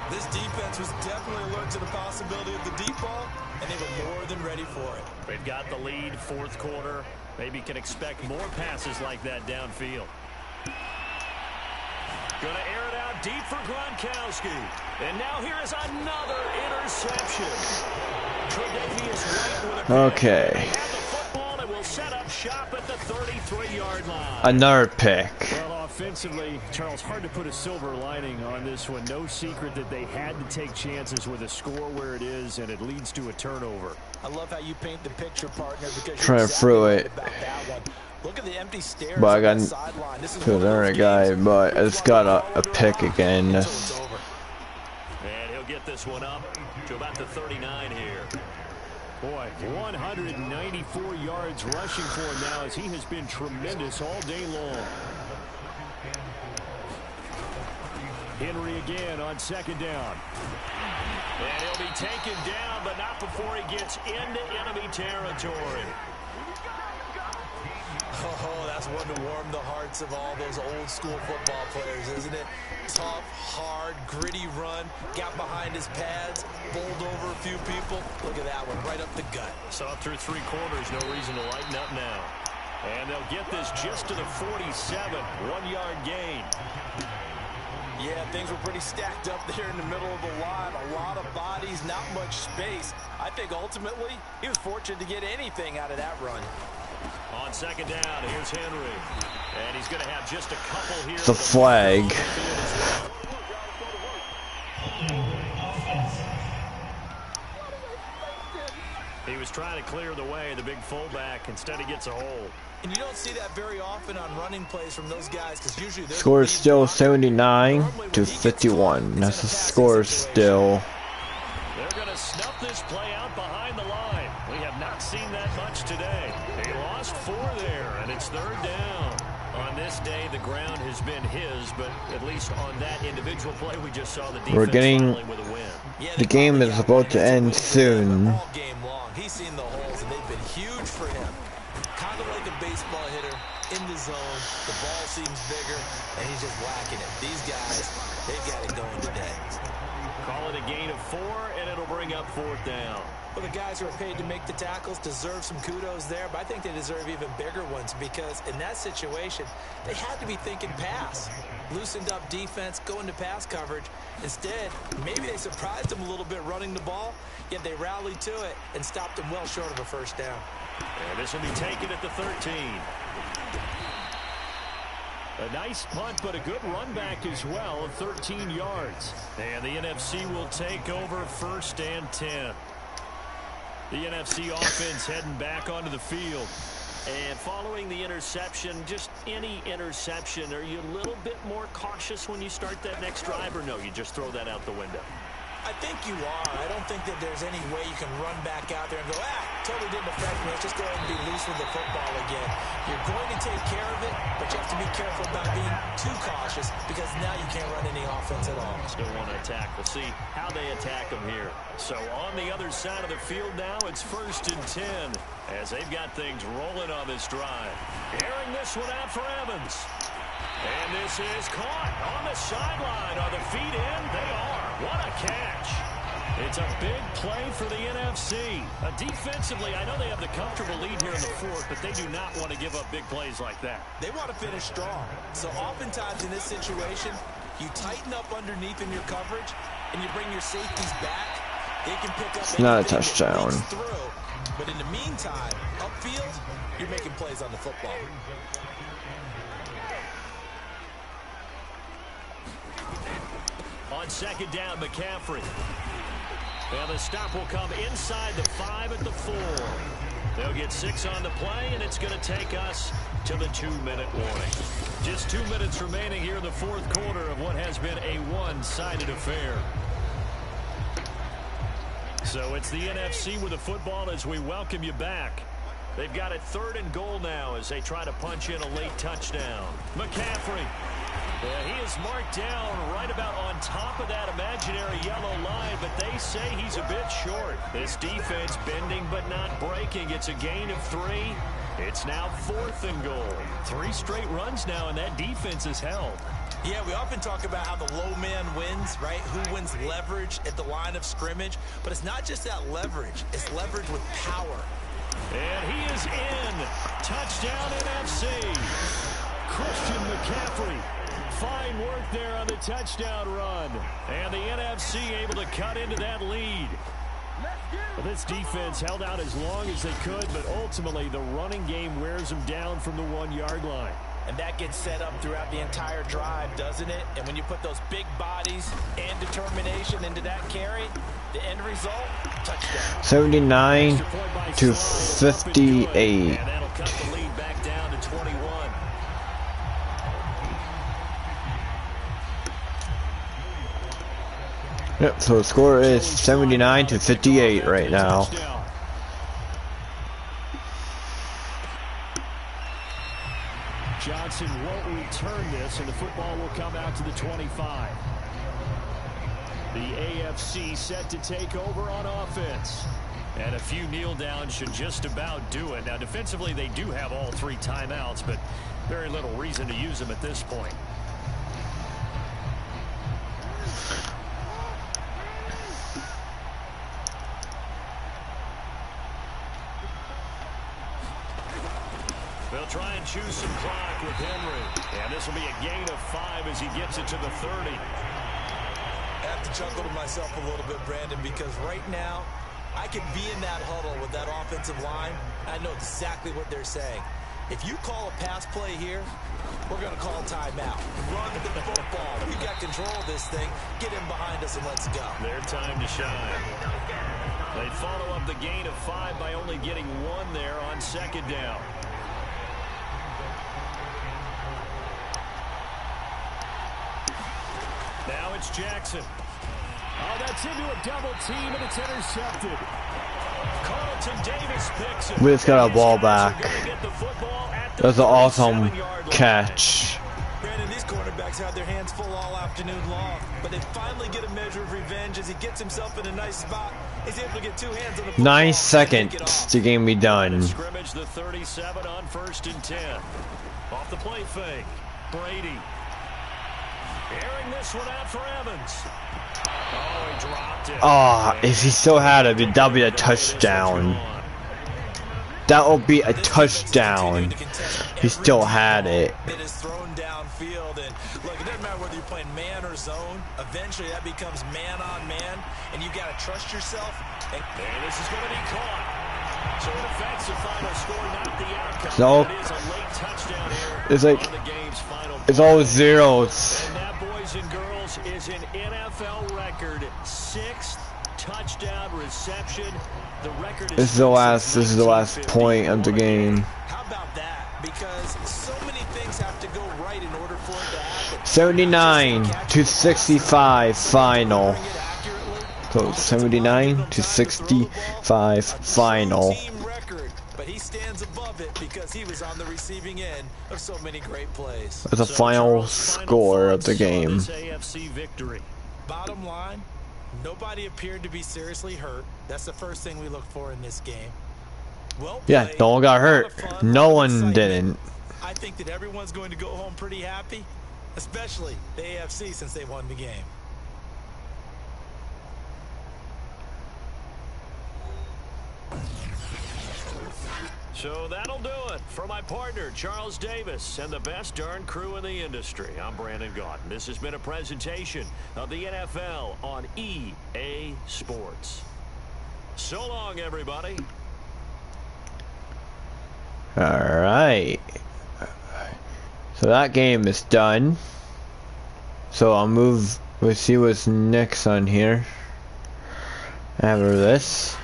D: This defense was definitely alert to the possibility of the deep ball, and they were more than ready for it.
C: They've got the lead, 4th quarter. Maybe can expect more passes like that downfield. Going to air it out deep for Gronkowski. And now here is another interception. Tre'Davious White with a
A: Okay.
C: They have the football and will set up shop at the 33-yard line.
A: Another pick.
C: Well, offensively, Charles, hard to put a silver lining on this one. No secret that they had to take chances with a score where it is, and it leads to a turnover.
D: I love how you paint the picture, partner, because
A: Trying
D: you're
A: to throw it.
D: about that one. Look at the empty stairs
A: But I
D: on
A: got
D: the sideline. This is
A: to
D: one of those
A: another guy,
D: games
A: but
D: you
A: it's
D: want
A: got
D: to
A: a pick again.
D: until it's over.
C: And he'll get this one up to about the 39 here. Boy, 194 yards rushing for him now, as he has been tremendous all day long. Henry again on 2nd down. And he'll be taken down, but not before he gets into enemy territory.
D: Oh, that's one to warm the hearts of all those old school football players, isn't it? Tough, hard, gritty run, got behind his pads, bowled over a few people. Look at that one, right up the gut.
C: Saw through 3 quarters, no reason to lighten up now. And they'll get this just to the 47, 1-yard gain.
D: Yeah, things were pretty stacked up there in the middle of the line. A lot of bodies, not much space. I think ultimately he was fortunate to get anything out of that run.
C: On 2nd down, here's Henry. And he's going to have just a couple here.
A: The flag.
C: He was trying to clear the way, the big fullback. Instead, he gets a hole.
D: And you don't see that very often on running plays from those guys, because usually
A: Score is still 79-51. That's the score still.
C: They're going to snuff this play out behind the line. We have not seen that much today. He lost 4 there, and it's 3rd down. On this day, the ground has been his, but at least on that individual play, we just saw the defense
A: We're getting
C: with a win.
A: the game is about to end soon.
D: All game long. He's seen the holes, and they've been huge for him. Kind of like a baseball hitter in the zone. The ball seems bigger, and he's just whacking it. These guys, they've got it going today.
C: Call it a gain of 4, and it'll bring up 4th down.
D: Well, the guys who are paid to make the tackles deserve some kudos there, but I think they deserve even bigger ones, because in that situation, they had to be thinking pass. Loosened up defense, going to pass coverage. Instead, maybe they surprised them a little bit running the ball, yet they rallied to it and stopped them well short of a 1st down.
C: And this will be taken at the 13. A nice punt, but a good run back as well of 13 yards. And the NFC will take over 1st and 10. The NFC offense heading back onto the field. And following the interception, just any interception, are you a little bit more cautious when you start that next drive, or no, you just throw that out the window?
D: I think you are. I don't think that there's any way you can run back out there and go, totally didn't affect me. Let's just go ahead and be loose with the football again. You're going to take care of it, but you have to be careful about being too cautious, because now you can't run any offense at all.
C: Still want to attack. We'll see how they attack them here. So on the other side of the field now, it's 1st and 10, as they've got things rolling on this drive. Airing this one out for Evans. And this is caught on the sideline. Are the feet in? They are. What a catch. It's a big play for the NFC. Defensively, I know they have the comfortable lead here in the 4th, but they do not want to give up big plays like that.
D: They want to finish strong. So oftentimes in this situation, you tighten up underneath in your coverage, and you bring your safeties back, they can pick up.
A: It's not a touchdown.
D: But in the meantime, upfield, you're making plays on the football.
C: On second down, McCaffrey. And the stop will come inside the 5 at the 4. They'll get 6 on the play, and it's going to take us to the 2-minute warning. Just 2 minutes remaining here in the fourth quarter of what has been a one-sided affair. So it's the NFC with the football as we welcome you back. They've got it 3rd and goal now as they try to punch in a late touchdown. McCaffrey. Yeah, he is marked down right about on top of that imaginary yellow line, but they say he's a bit short. This defense bending but not breaking. It's a gain of 3. It's now 4th and goal. 3 straight runs now, and that defense is held.
D: Yeah, we often talk about how the low man wins, right? Who wins leverage at the line of scrimmage. But it's not just that leverage. It's leverage with power.
C: And he is in. Touchdown NFC. Christian McCaffrey. Fine work there on the touchdown run. And the NFC able to cut into that lead. Well, this defense held out as long as they could, but ultimately the running game wears them down from the 1-yard line.
D: And that gets set up throughout the entire drive, doesn't it? And when you put those big bodies and determination into that carry, the end result, touchdown.
A: 79 to 58.
C: And that'll cut the lead back down to 21.
A: Yep, so the score is 79 to 58 right now.
C: Johnson won't return this, and the football will come out to the 25. The AFC set to take over on offense. And a few kneel downs should just about do it. Now, defensively, they do have all 3 timeouts, but very little reason to use them at this point. They'll try and choose some clock with Henry. And this will be a gain of 5 as he gets it to the 30.
D: I have to chuckle to myself a little bit, Brandon, because right now, I could be in that huddle with that offensive line. I know exactly what they're saying. If you call a pass play here, we're going to call a timeout. Run the football. We got control of this thing. Get him behind us and let's go.
C: Their time to shine. They follow up the gain of 5 by only getting 1 there on second down. Now it's Jackson. Oh, that's into a double team, and it's intercepted. Carlton Davis picks it.
A: We just got a ball back. That's an awesome catch.
D: Brandon, these quarterbacks had their hands full all afternoon long, but they finally get a measure of revenge as he gets himself in a nice spot. He's able to get 2 hands on the football.
A: 9 seconds to game be done.
C: Scrimmage the 37 on 1st and 10. Off the play fake. Brady. Airing this one out for Evans. Oh, he dropped it.
A: Oh, if he still had it, that'd be a touchdown. That would be a touchdown. He still had it.
D: It is thrown downfield, and look, it doesn't matter whether you're playing man or zone. Eventually, that becomes man on man, and you got to trust yourself. And
C: this is going to be caught. So an offensive final score, not the outcome.
A: So
C: it is a late touchdown error.
A: It's like
C: on the game's final.
A: It's all zeros.
C: And that, boys and girls, is an NFL record 6th touchdown reception. The record is
A: This is the last point of the game.
D: how about that? Because so many things have to go right in order for it to happen.
A: 79 to 65 final. So 79 to 65 final.
D: Team record, but he stands above it because he was on the receiving end of so many great plays.
A: That's the final score of the game.
C: AFC victory.
D: Bottom line, nobody appeared to be seriously hurt. That's the first thing we look for in this game. Well
A: Yeah,
D: played,
A: no one got
D: a lot
A: hurt.
D: of fun,
A: No
D: a lot of
A: one
D: excitement.
A: didn't.
D: I think that everyone's going to go home pretty happy, especially the AFC since they won the game.
C: So that'll do it for my partner, Charles Davis, and the best darn crew in the industry. I'm Brandon Gaunt. This has been a presentation of the NFL on EA Sports. So long, everybody.
A: Alright. So that game is done. So I'll move, we'll see what's next on here. After this.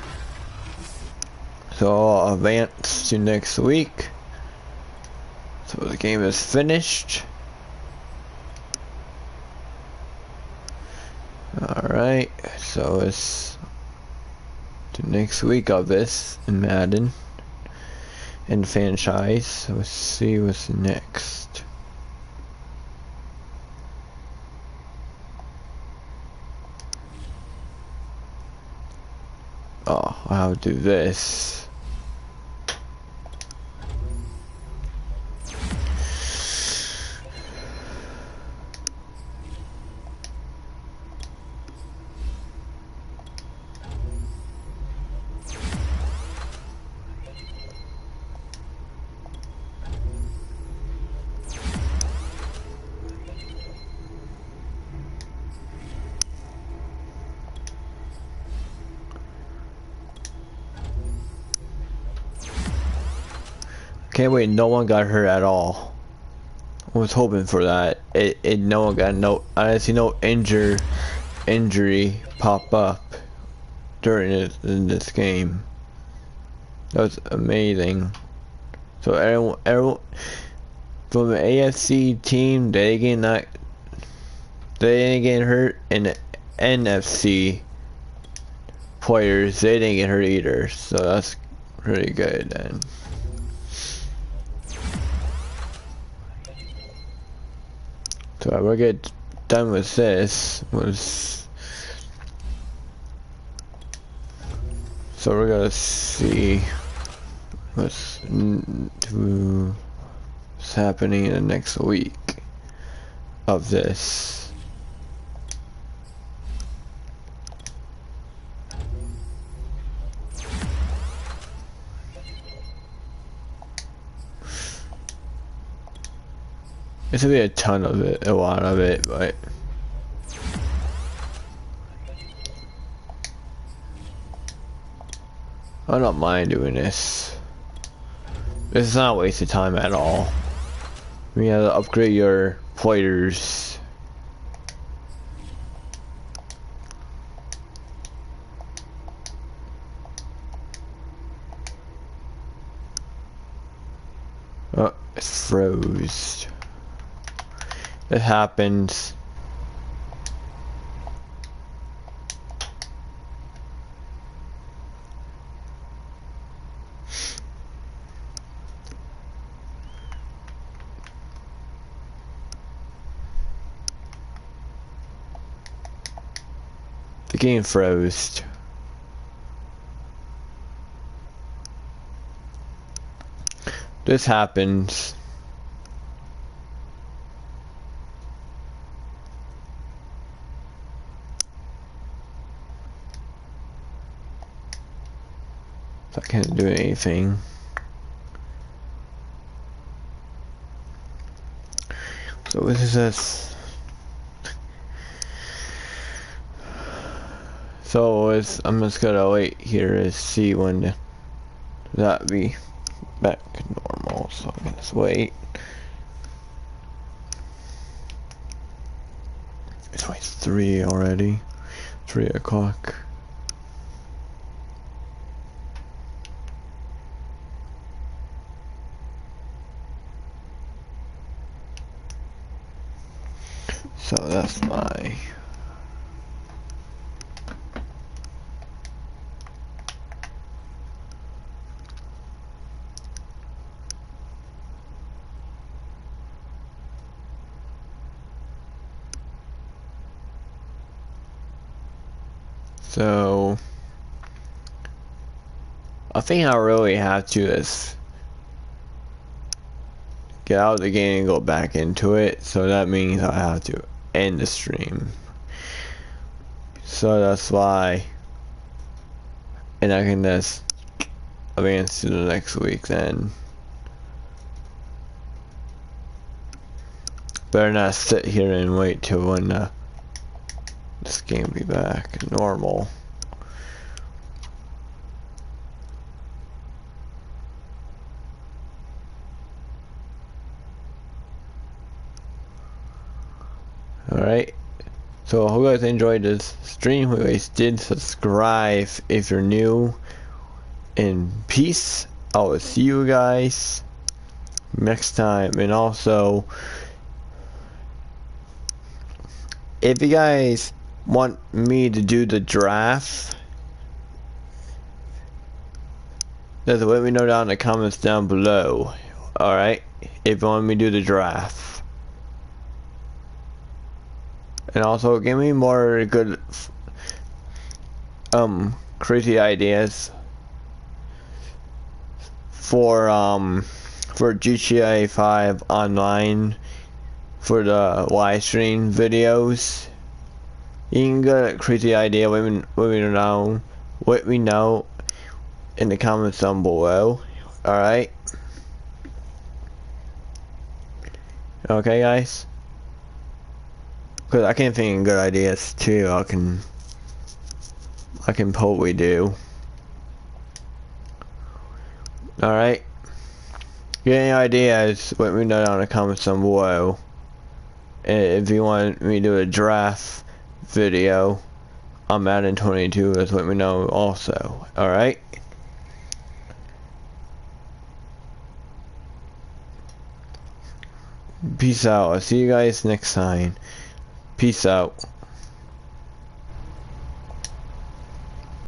A: So I'll advance to next week. So the game is finished. Alright, so it's to next week of this in Madden and franchise. So let's see what's next. Oh, I'll do this. Can't wait, no one got hurt at all. I was hoping for that. No one got I didn't see no injury pop up during in this game. That was amazing. So everyone from the AFC team, they didn't get hurt, and the NFC players, they didn't get hurt either. So that's pretty good then. So I will get done with this. So we're gonna see what's happening in the next week of this. It's gonna be a ton of it, a lot of it, but I don't mind doing this. This is not a waste of time at all. You have to upgrade your players. Oh, it froze. It happens. The game froze. This happens. I can't do anything. So this is us. So I'm just gonna wait here to see when that be back to normal. So I'm gonna just wait. It's like 3 already. 3 o'clock. So that's my so I think I really have to just get out of the game and go back into it. So that means I have to end the stream. So that's why, and I can just advance to the next week then. Better not sit here and wait till when this game be back normal. Alright, so I hope you guys enjoyed this stream. If you guys did, subscribe if you're new. And peace. I will see you guys next time. And also, if you guys want me to do the draft, just let me know down in the comments down below. Alright, if you want me to do the draft. And also give me more good crazy ideas for GTA 5 online for the live stream videos. You can get a crazy idea, let me know in the comments down below. Alright? Okay guys? Because I can think of good ideas too. I can probably do. Alright. Get any ideas, let me know down in the comments down below. And if you want me to do a draft video on Madden 22, just let me know also. Alright? Peace out. I'll see you guys next time. Peace out.